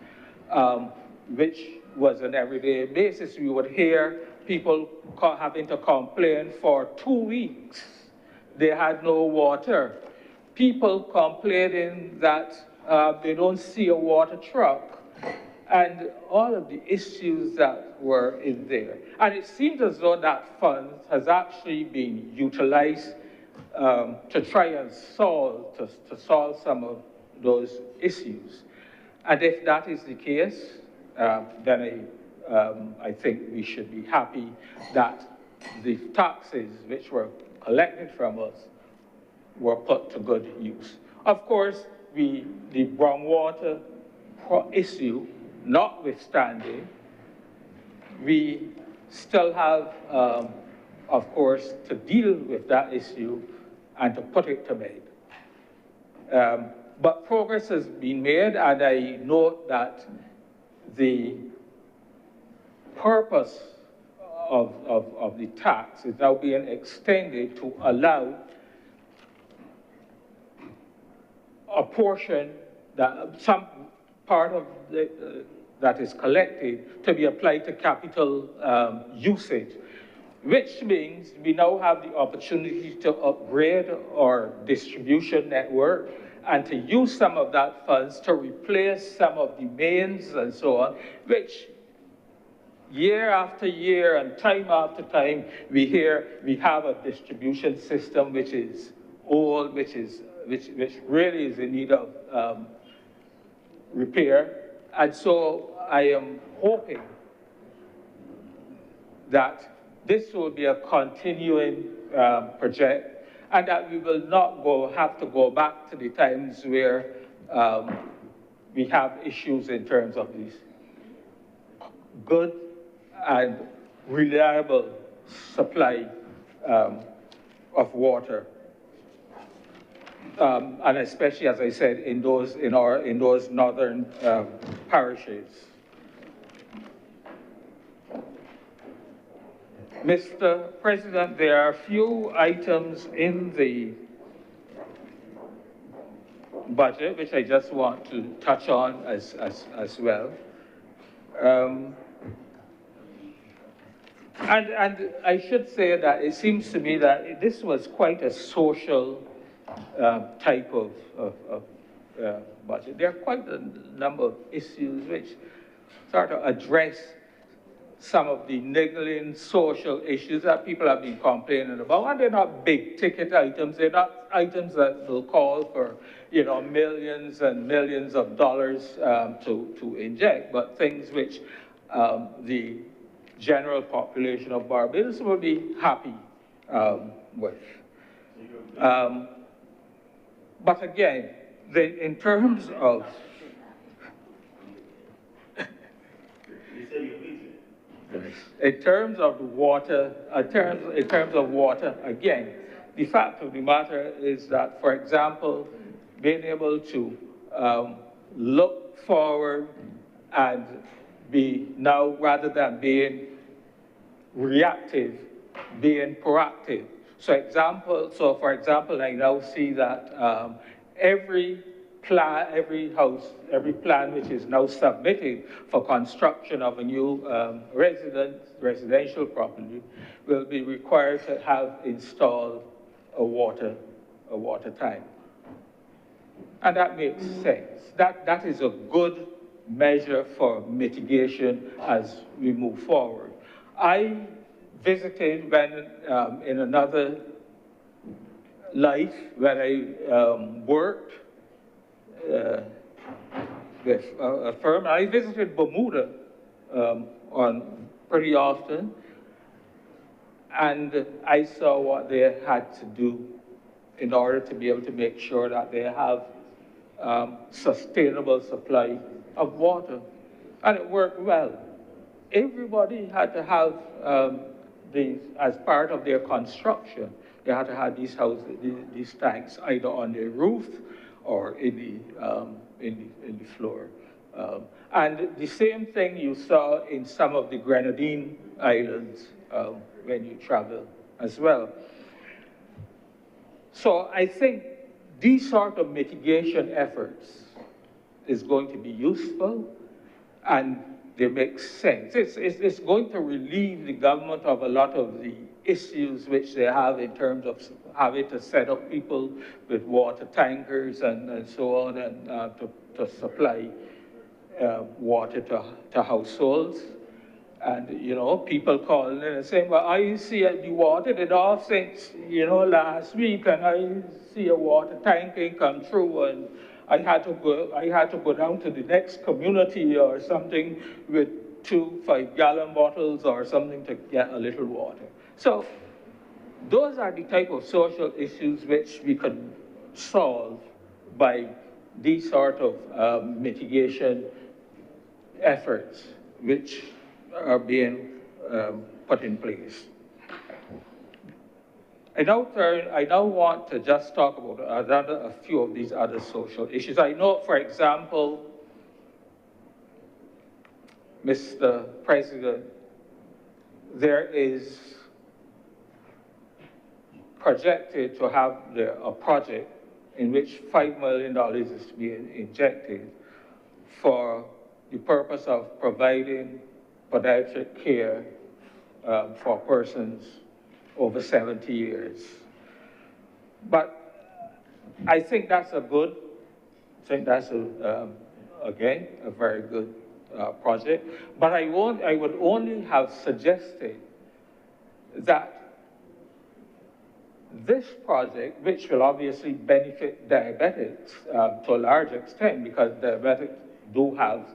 which was an everyday basis. We would hear people having to complain for 2 weeks. They had no water. People complaining that they don't see a water truck, and all of the issues that were in there. And it seems as though that fund has actually been utilized to try and solve some of those issues. And if that is the case, then I think we should be happy that the taxes which were collected from us were put to good use. Of course, the groundwater issue notwithstanding, we still have, of course, to deal with that issue and to put it to bed. But progress has been made, and I note that the purpose of the tax is now being extended to allow a portion, some part of that is collected to be applied to capital usage, which means we now have the opportunity to upgrade our distribution network and to use some of that funds to replace some of the mains and so on, which year after year and time after time, we hear we have a distribution system which is old, which really is in need of repair. And so I am hoping that this will be a continuing project, and that we will not have to go back to the times where we have issues in terms of these good and reliable supply of water. And especially, as I said, in those northern parishes. Mr. President, there are a few items in the budget which I just want to touch on as well. And I should say that it seems to me that this was quite a social type of budget. There are quite a number of issues which sort of address some of the niggling social issues that people have been complaining about, and they're not big ticket items. They're not items that will call for, millions and millions of dollars to inject, but things which the general population of Barbados will be happy with. But again, in terms of water, again, the fact of the matter is that, for example, being able to look forward and be now, rather than being reactive, being proactive. So for example, I now see that every plan which is now submitted for construction of a new residential property will be required to have installed a water tank. And that makes sense. That is a good measure for mitigation as we move forward. I visited when, in another life, when I worked with a firm. I visited Bermuda pretty often, and I saw what they had to do in order to be able to make sure that they have sustainable supply of water, and it worked well. Everybody had to have these as part of their construction. They had to have these houses, these tanks, either on their roof or in the floor. And the same thing you saw in some of the Grenadine islands when you travel as well. So I think these sort of mitigation efforts is going to be useful, and they make sense. It's going to relieve the government of a lot of the issues which they have in terms of having to set up people with water tankers and so on, and to supply water to households. And, you know, people calling in and saying, well, I see the water it off since, you know, last week, and I see a water tanker come through, and I had to go down to the next community or something with 2 5-gallon bottles or something to get a little water. So those are the type of social issues which we could solve by these sort of mitigation efforts which are being put in place. I now want to just talk about a few of these other social issues. I know, for example, Mr. President, there is projected to have a project in which $5 million is being injected for the purpose of providing podiatric care for persons over 70 years. But I think that's again, a very good project. But I would only have suggested that this project, which will obviously benefit diabetics to a large extent, because diabetics do have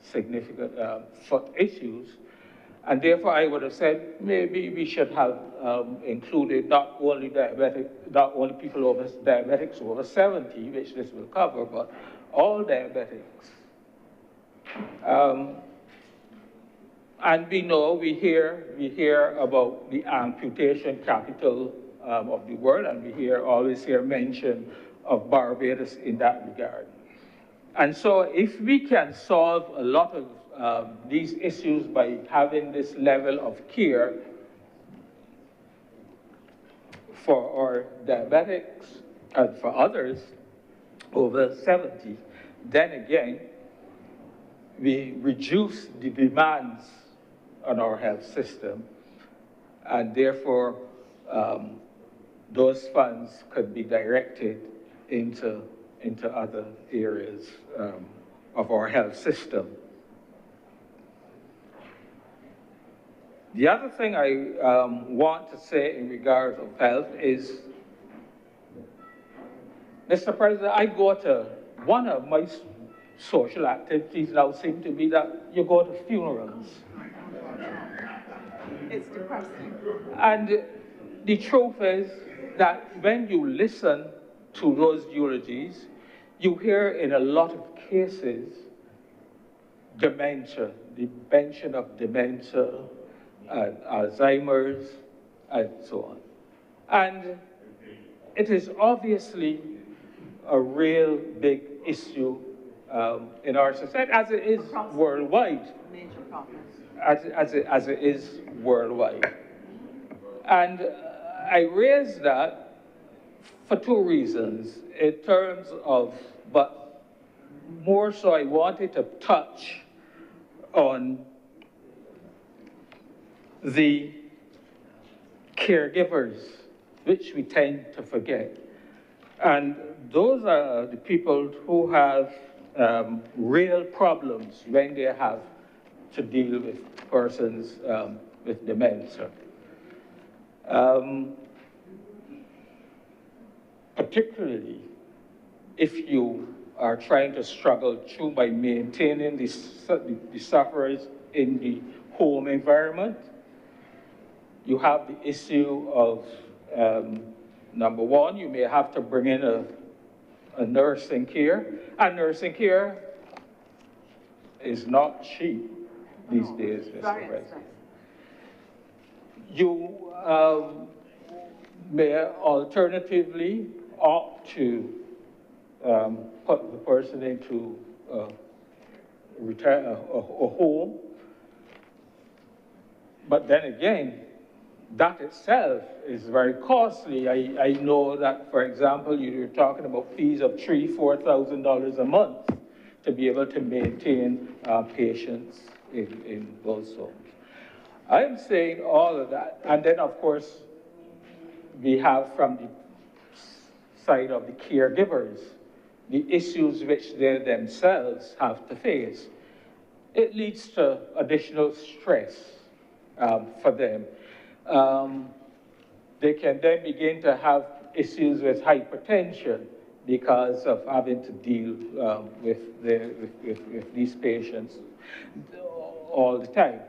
significant foot issues, and therefore I would have said maybe we should have included not only people diabetics over 70, which this will cover, but all diabetics. And we hear about the amputation capital of the world, and we always hear mention of Barbados in that regard. And so if we can solve a lot of these issues by having this level of care for our diabetics and for others over 70, then again, we reduce the demands on our health system, and therefore those funds could be directed into other areas of our health system. The other thing I want to say in regards of health is, Mr. President, I go to, one of my social activities now seem to be that you go to funerals. It's depressing. And the truth is that when you listen to those eulogies, you hear in a lot of cases dementia, the mention of dementia, and Alzheimer's, and so on. And it is obviously a real big issue in our society, as it is worldwide. Major problems. As it is worldwide. And I raise that for two reasons. In terms of, but more so I wanted to touch on the caregivers, which we tend to forget. And those are the people who have real problems when they have to deal with persons with dementia. Particularly if you are trying to struggle through by maintaining the sufferers in the home environment. You have the issue of, number one, you may have to bring in a nursing care, and nursing care is not cheap these days, Mr. President. You may alternatively opt to put the person into a home, but then again, that itself is very costly. I know that, for example, you're talking about fees of $3,000, $4,000 a month to be able to maintain patients in those homes. I'm saying all of that, and then of course, we have from the side of the caregivers, the issues which they themselves have to face. It leads to additional stress for them. They can then begin to have issues with hypertension because of having to deal with these patients all the time.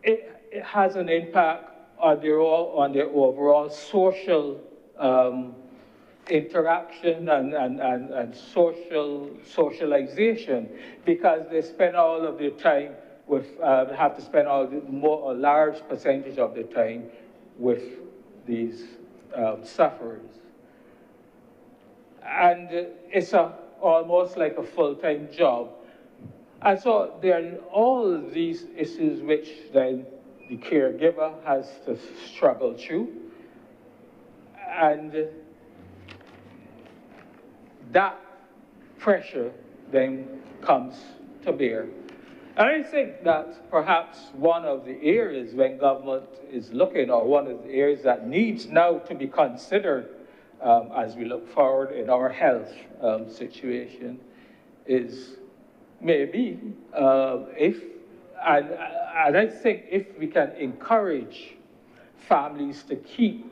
It has an impact on their overall social interaction and socialization, because they spend all of their time with, have to spend a large percentage of their time with these sufferers. And it's almost like a full-time job. And so there are all of these issues which then the caregiver has to struggle through. And that pressure then comes to bear. And I think that perhaps one of the areas when government is looking, or one of the areas that needs now to be considered as we look forward in our health situation, is maybe and I think if we can encourage families to keep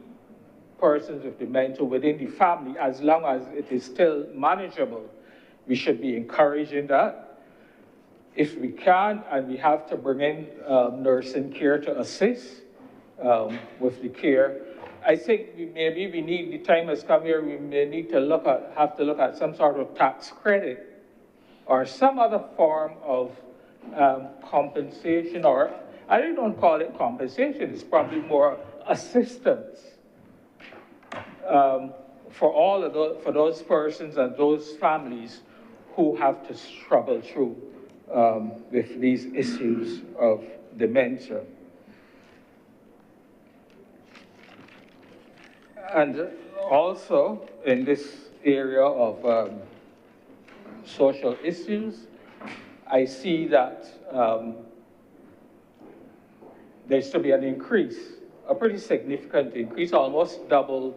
persons with dementia within the family as long as it is still manageable, we should be encouraging that. If we can, and we have to bring in nursing care to assist with the care, I think maybe we need, the time has come here, we may need to have to look at some sort of tax credit or some other form of compensation, or I don't call it compensation, it's probably more assistance for those persons and those families who have to struggle through with these issues of dementia. And also in this area of social issues, I see that there's to be an increase, a pretty significant increase, almost double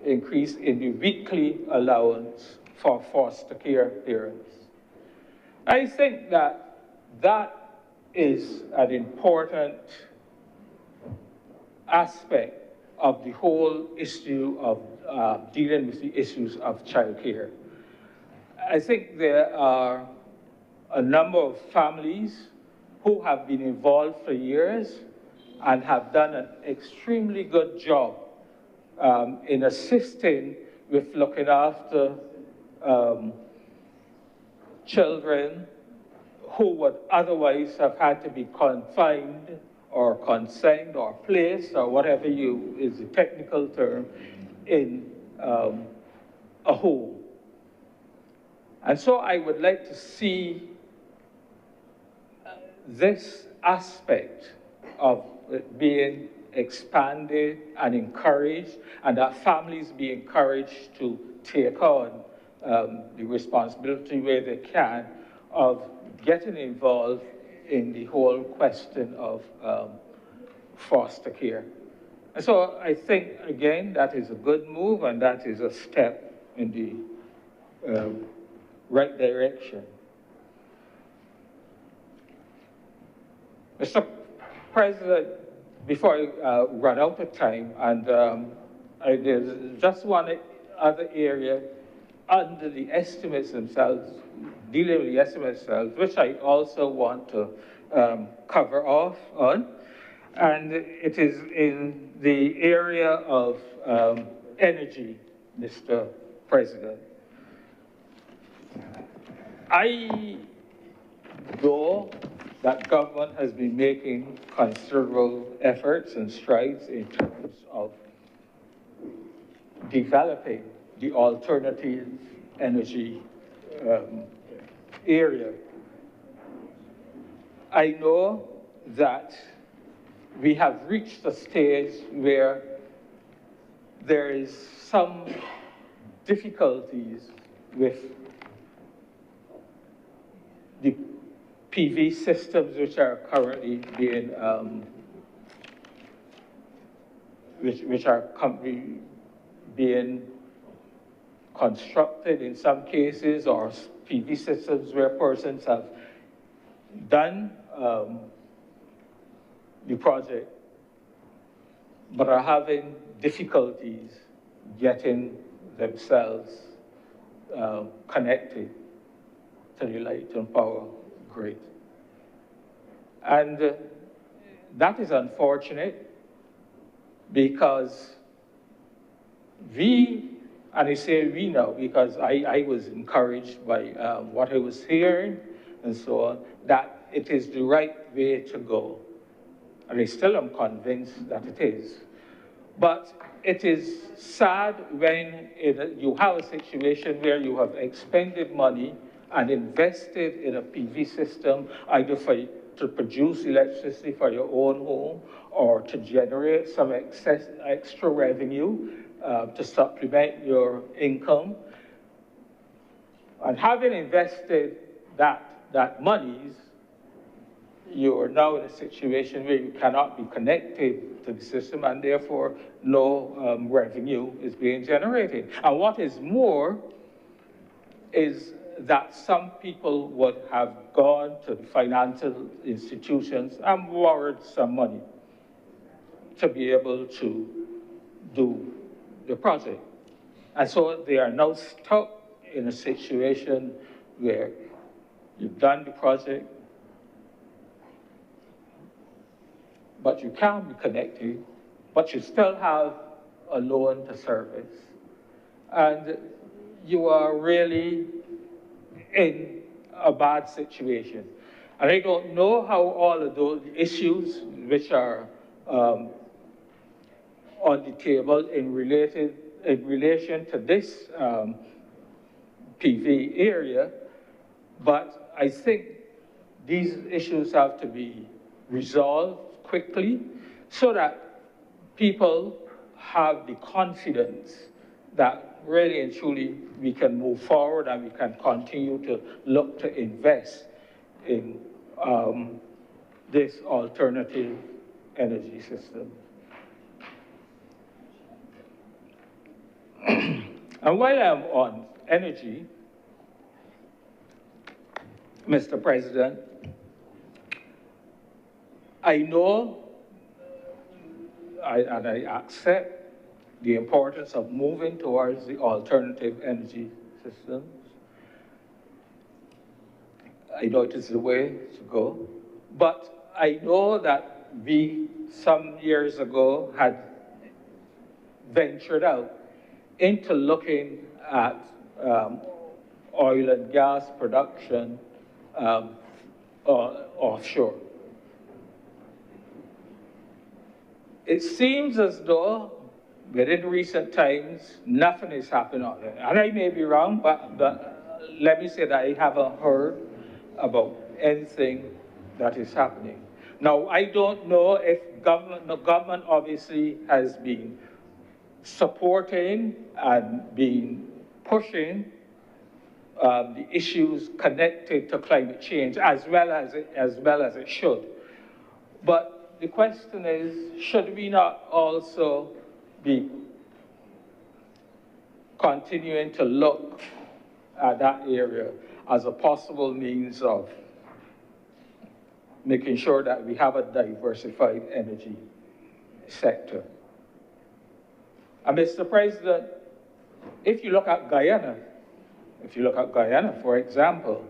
increase in the weekly allowance for foster care parents. I think that that is an important aspect of the whole issue of dealing with the issues of childcare. I think there are a number of families who have been involved for years and have done an extremely good job in assisting with looking after children who would otherwise have had to be confined or consigned or placed, or whatever is the technical term, in a home. And so I would like to see this aspect of it being expanded and encouraged, and that families be encouraged to take on the responsibility where they can of getting involved in the whole question of foster care. And so I think, again, that is a good move, and that is a step in the right direction. Mr. President, before I run out of time, and there's just one other area under the estimates themselves, dealing with the estimates themselves, which I also want to cover off on, and it is in the area of energy, Mr. President. I know that government has been making considerable efforts and strides in terms of developing the alternative energy area. I know that we have reached a stage where there is some difficulties with the PV systems which are currently being, which are currently being constructed in some cases, or PV systems where persons have done the project, but are having difficulties getting themselves connected to the light and power grid. And that is unfortunate, because and I say we now because I was encouraged by what I was hearing and so on, that it is the right way to go. And I still am convinced that it is. But it is sad when you have a situation where you have expended money and invested in a PV system, either to produce electricity for your own home or to generate some extra revenue to supplement your income. And having invested that monies, you are now in a situation where you cannot be connected to the system, and therefore no revenue is being generated. And what is more is that some people would have gone to the financial institutions and borrowed some money to be able to do the project. And so they are now stuck in a situation where you've done the project, but you can't be connected, but you still have a loan to service. And you are really in a bad situation. And I don't know how all of those issues which are on the table in relation to this PV area, but I think these issues have to be resolved quickly so that people have the confidence that really and truly we can move forward and we can continue to look to invest in this alternative energy system. And while I'm on energy, Mr. President, I know and I accept the importance of moving towards the alternative energy systems. I know it is the way to go, but I know that we, some years ago, had ventured out into looking at oil and gas production offshore. It seems as though within recent times, nothing is happening out there. And I may be wrong, but let me say that I haven't heard about anything that is happening. Now, I don't know if the government obviously has been supporting and been pushing the issues connected to climate change as well as it should. But the question is, should we not also be continuing to look at that area as a possible means of making sure that we have a diversified energy sector? And Mr. President, if you look at Guyana, for example,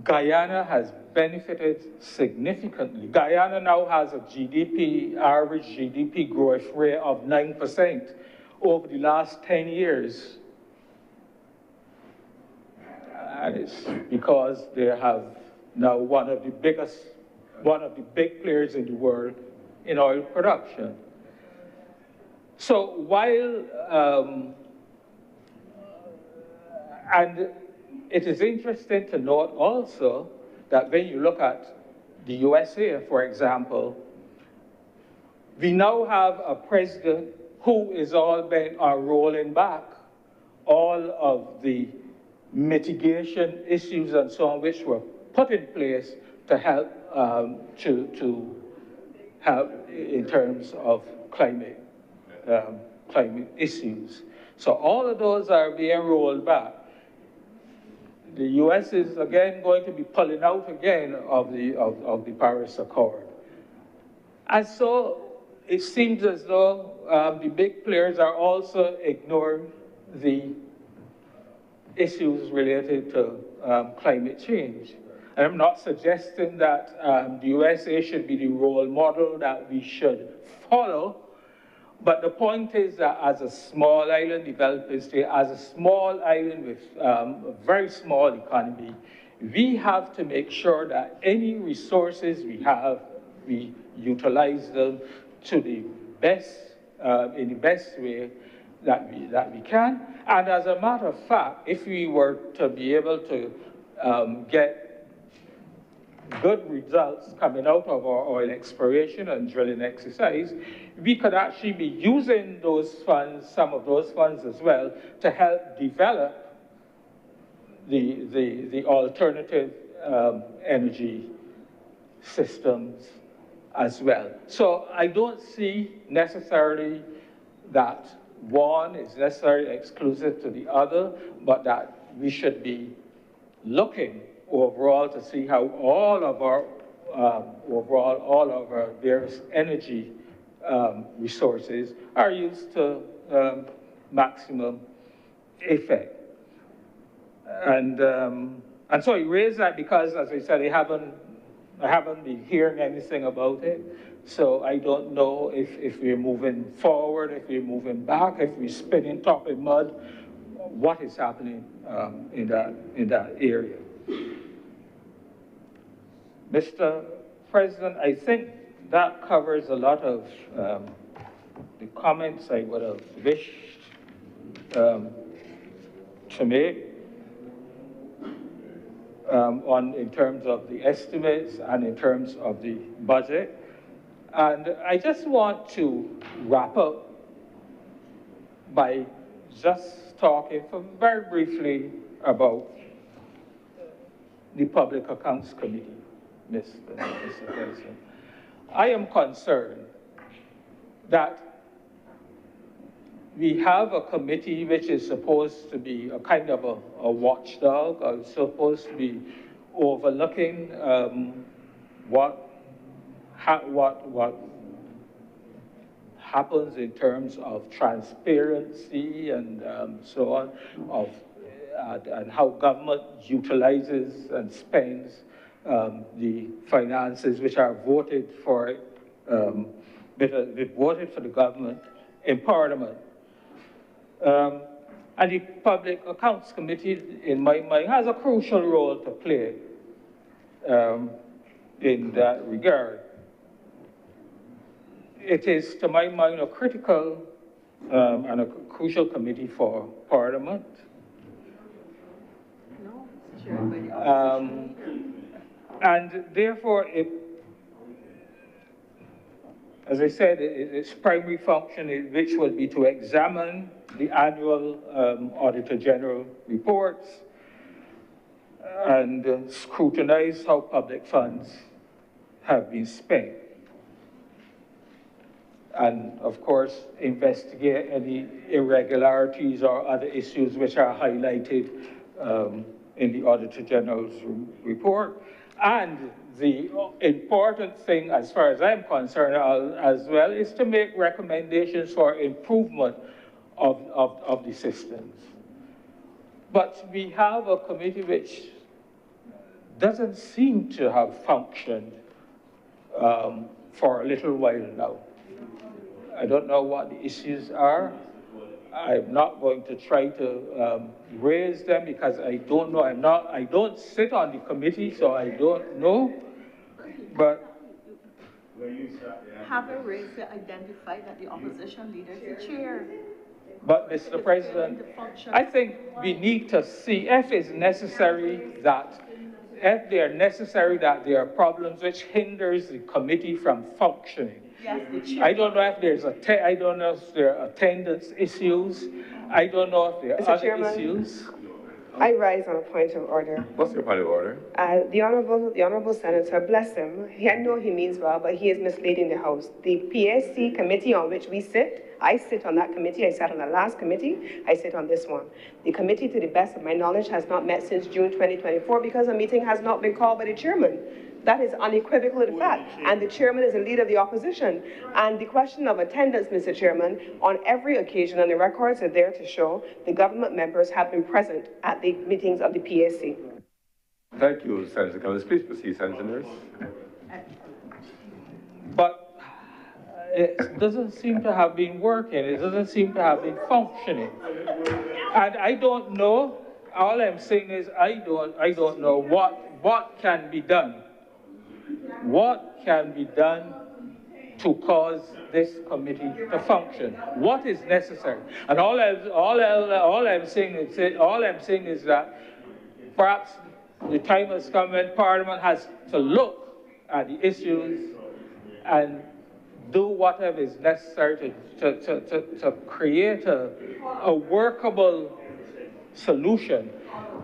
Guyana has benefited significantly. Guyana now has a average GDP growth rate of 9% over the last 10 years. And it's because they have now one of the big players in the world in oil production. So while, and it is interesting to note also that when you look at the USA, for example, we now have a president who is all bent on rolling back all of the mitigation issues and so on which were put in place to help help in terms of climate issues. So all of those are being rolled back. The U.S. is again going to be pulling out again of the Paris Accord. And so it seems as though the big players are also ignoring the issues related to climate change. And I'm not suggesting that the USA should be the role model that we should follow, but the point is that as a small island developing state, as a small island with a very small economy, we have to make sure that any resources we have, we utilize them to the best, in the best way that we can. And as a matter of fact, if we were to be able to get good results coming out of our oil exploration and drilling exercise, we could actually be using those funds, some of those funds as well, to help develop the alternative energy systems as well. So I don't see necessarily that one is necessarily exclusive to the other, but that we should be looking overall to see how all of our various energy resources are used to maximum effect. And so I raised that because, as I said, I haven't been hearing anything about it. So I don't know if we're moving forward, if we're moving back, if we're spinning top in mud, what is happening in that area. Mr. President, I think that covers a lot of the comments I would have wished to make in terms of the estimates and in terms of the budget. And I just want to wrap up by just talking very briefly about the Public Accounts Committee, Mr. President. I am concerned that we have a committee which is supposed to be a kind of a watchdog, or supposed to be overlooking what happens in terms of transparency and so on, and how government utilizes and spends the finances which are voted for, voted for the government in Parliament. And the Public Accounts Committee, in my mind, has a crucial role to play in that regard. It is, to my mind, a critical and a crucial committee for Parliament. And therefore, as I said, its primary function, which will be to examine the annual Auditor General reports and scrutinize how public funds have been spent. And of course, investigate any irregularities or other issues which are highlighted in the Auditor General's report. And the important thing, as far as I'm concerned as well, is to make recommendations for improvement of the systems. But we have a committee which doesn't seem to have functioned for a little while now. I don't know what the issues are. I'm not going to try to raise them because I don't know. I don't sit on the committee, so I don't know. But Have a raise to identify that the opposition leader is the chair. But, Mr. President, I think we need to see if it's necessary that, if they are necessary that there are problems which hinders the committee from functioning. Yes, the chair. I don't know if there's I don't know if there are attendance issues. I don't know if there are Mr. other Chairman. issues. I rise on a point of order. What's your point of order? The honorable senator, bless him, I know he means well, but he is misleading the House. The PSC committee on which we sit, I sit on that committee, I sat on the last committee, I sit on this one. The committee, to the best of my knowledge, has not met since June 2024 because a meeting has not been called by the chairman. That is unequivocal the fact. And the chairman is the leader of the opposition. And the question of attendance, Mr. Chairman, on every occasion, and the records are there to show, the government members have been present at the meetings of the PSC. Thank you, Senator Cummins. Please proceed, Senator Nurse. But it doesn't seem to have been working. It doesn't seem to have been functioning. And I don't know. All I'm saying is I don't know what can be done. What can be done to cause this committee to function? What is necessary? And all I'm saying is that perhaps the time has come when Parliament has to look at the issues and do whatever is necessary to create a workable solution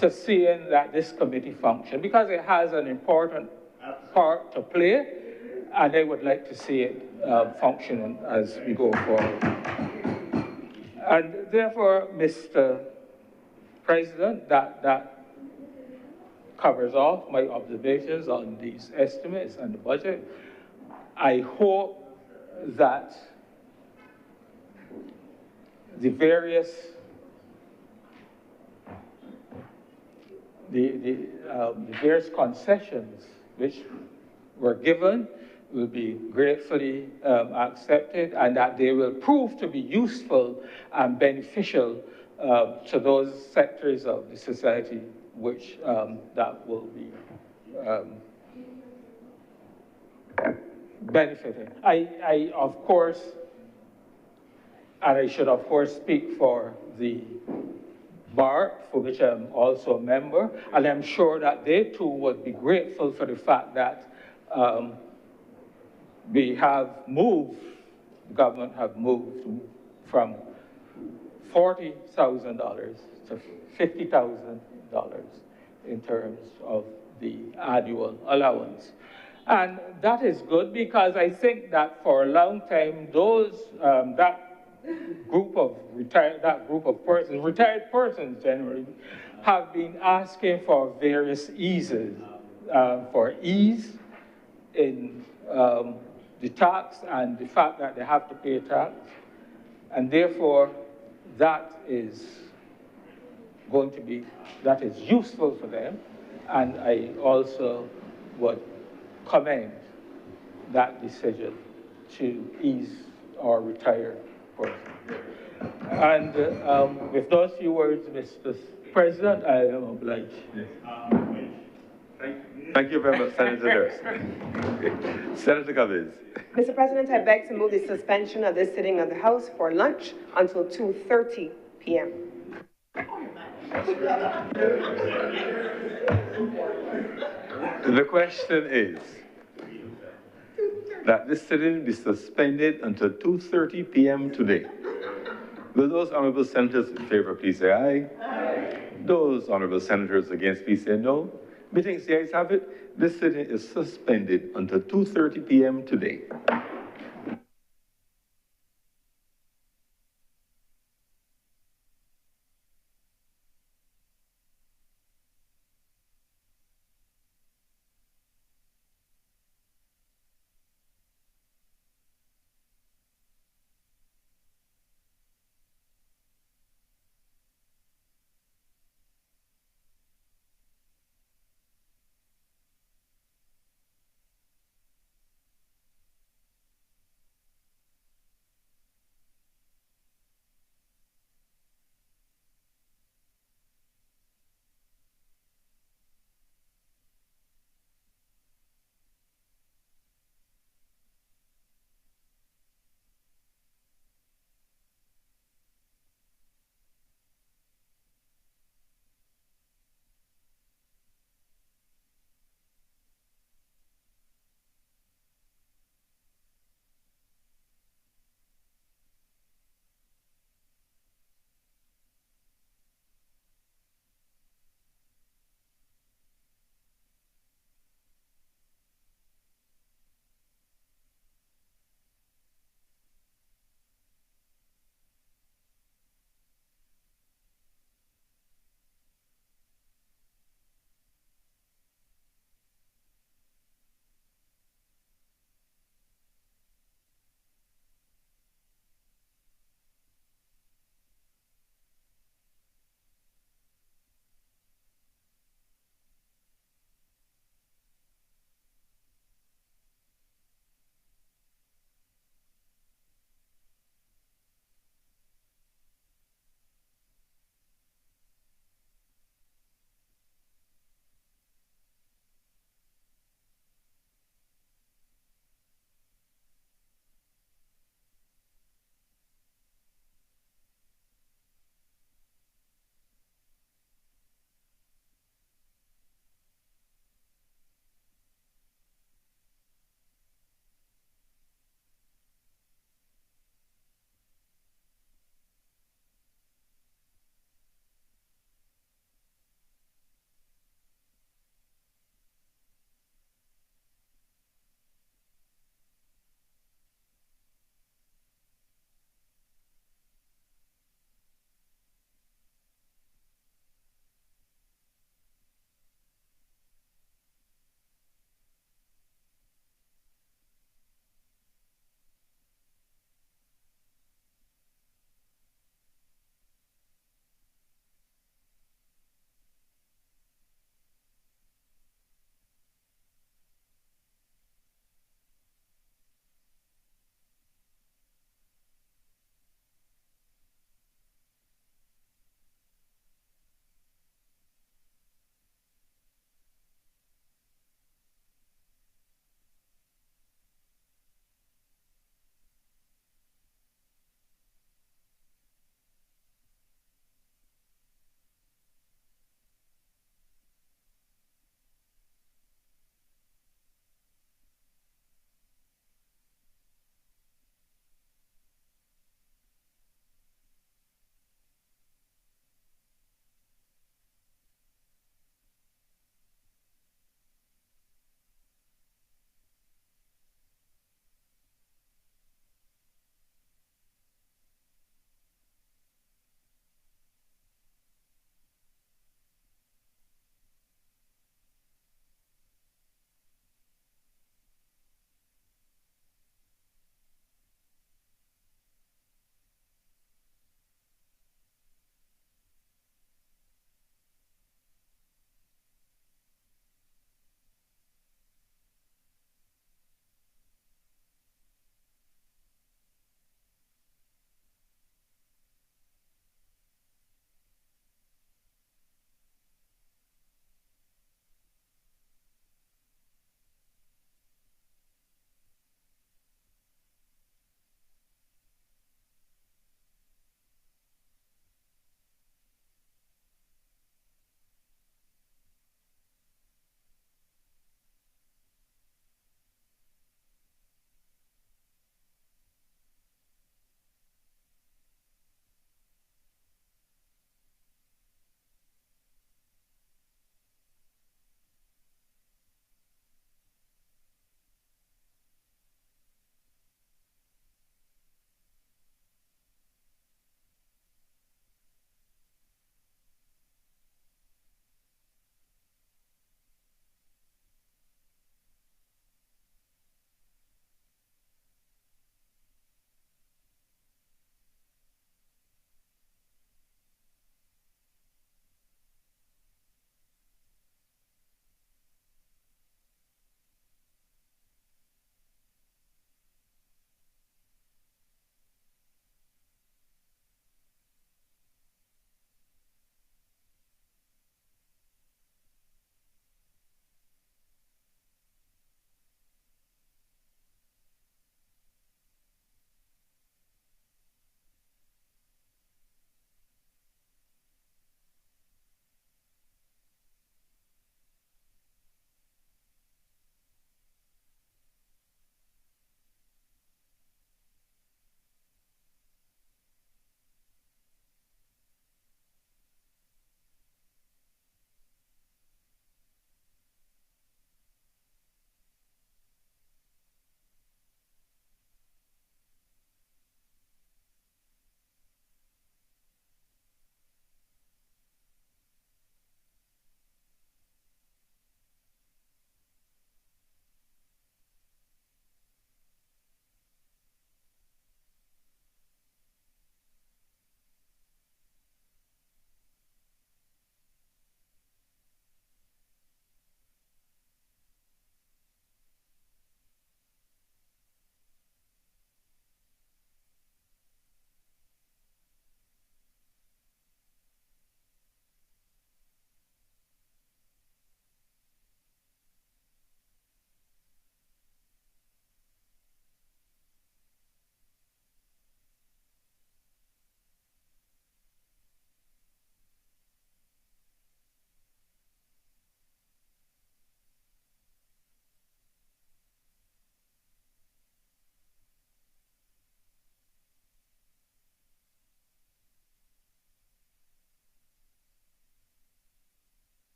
to seeing that this committee functions, because it has an important part to play, and I would like to see it functioning as we go forward. And therefore, Mr. President, that covers off my observations on these estimates and the budget. I hope that the various various concessions which were given will be gratefully accepted, and that they will prove to be useful and beneficial to those sectors of the society which that will be benefiting. I of course, and I should of course speak for the bar, for which I'm also a member, and I'm sure that they too would be grateful for the fact that we have moved, the government have moved from $40,000 to $50,000 in terms of the annual allowance. And that is good, because I think that for a long time, those, that group of persons, retired persons generally, have been asking for various eases, for ease in the tax and the fact that they have to pay tax, and therefore that is going to be, that is useful for them, and I also would commend that decision to ease our retired person. And with those few words, Mr. President, I am obliged. Thank you very much, Senator Nurse. Senator Cummins. Mr. President, I beg to move the suspension of this sitting of the House for lunch until 2:30 p.m. The question is that this sitting be suspended until 2:30 p.m. today. Will those honorable senators in favor please say aye? Aye. Those honorable senators against please say no. Methinks the ayes have it. This sitting is suspended until 2:30 p.m. today.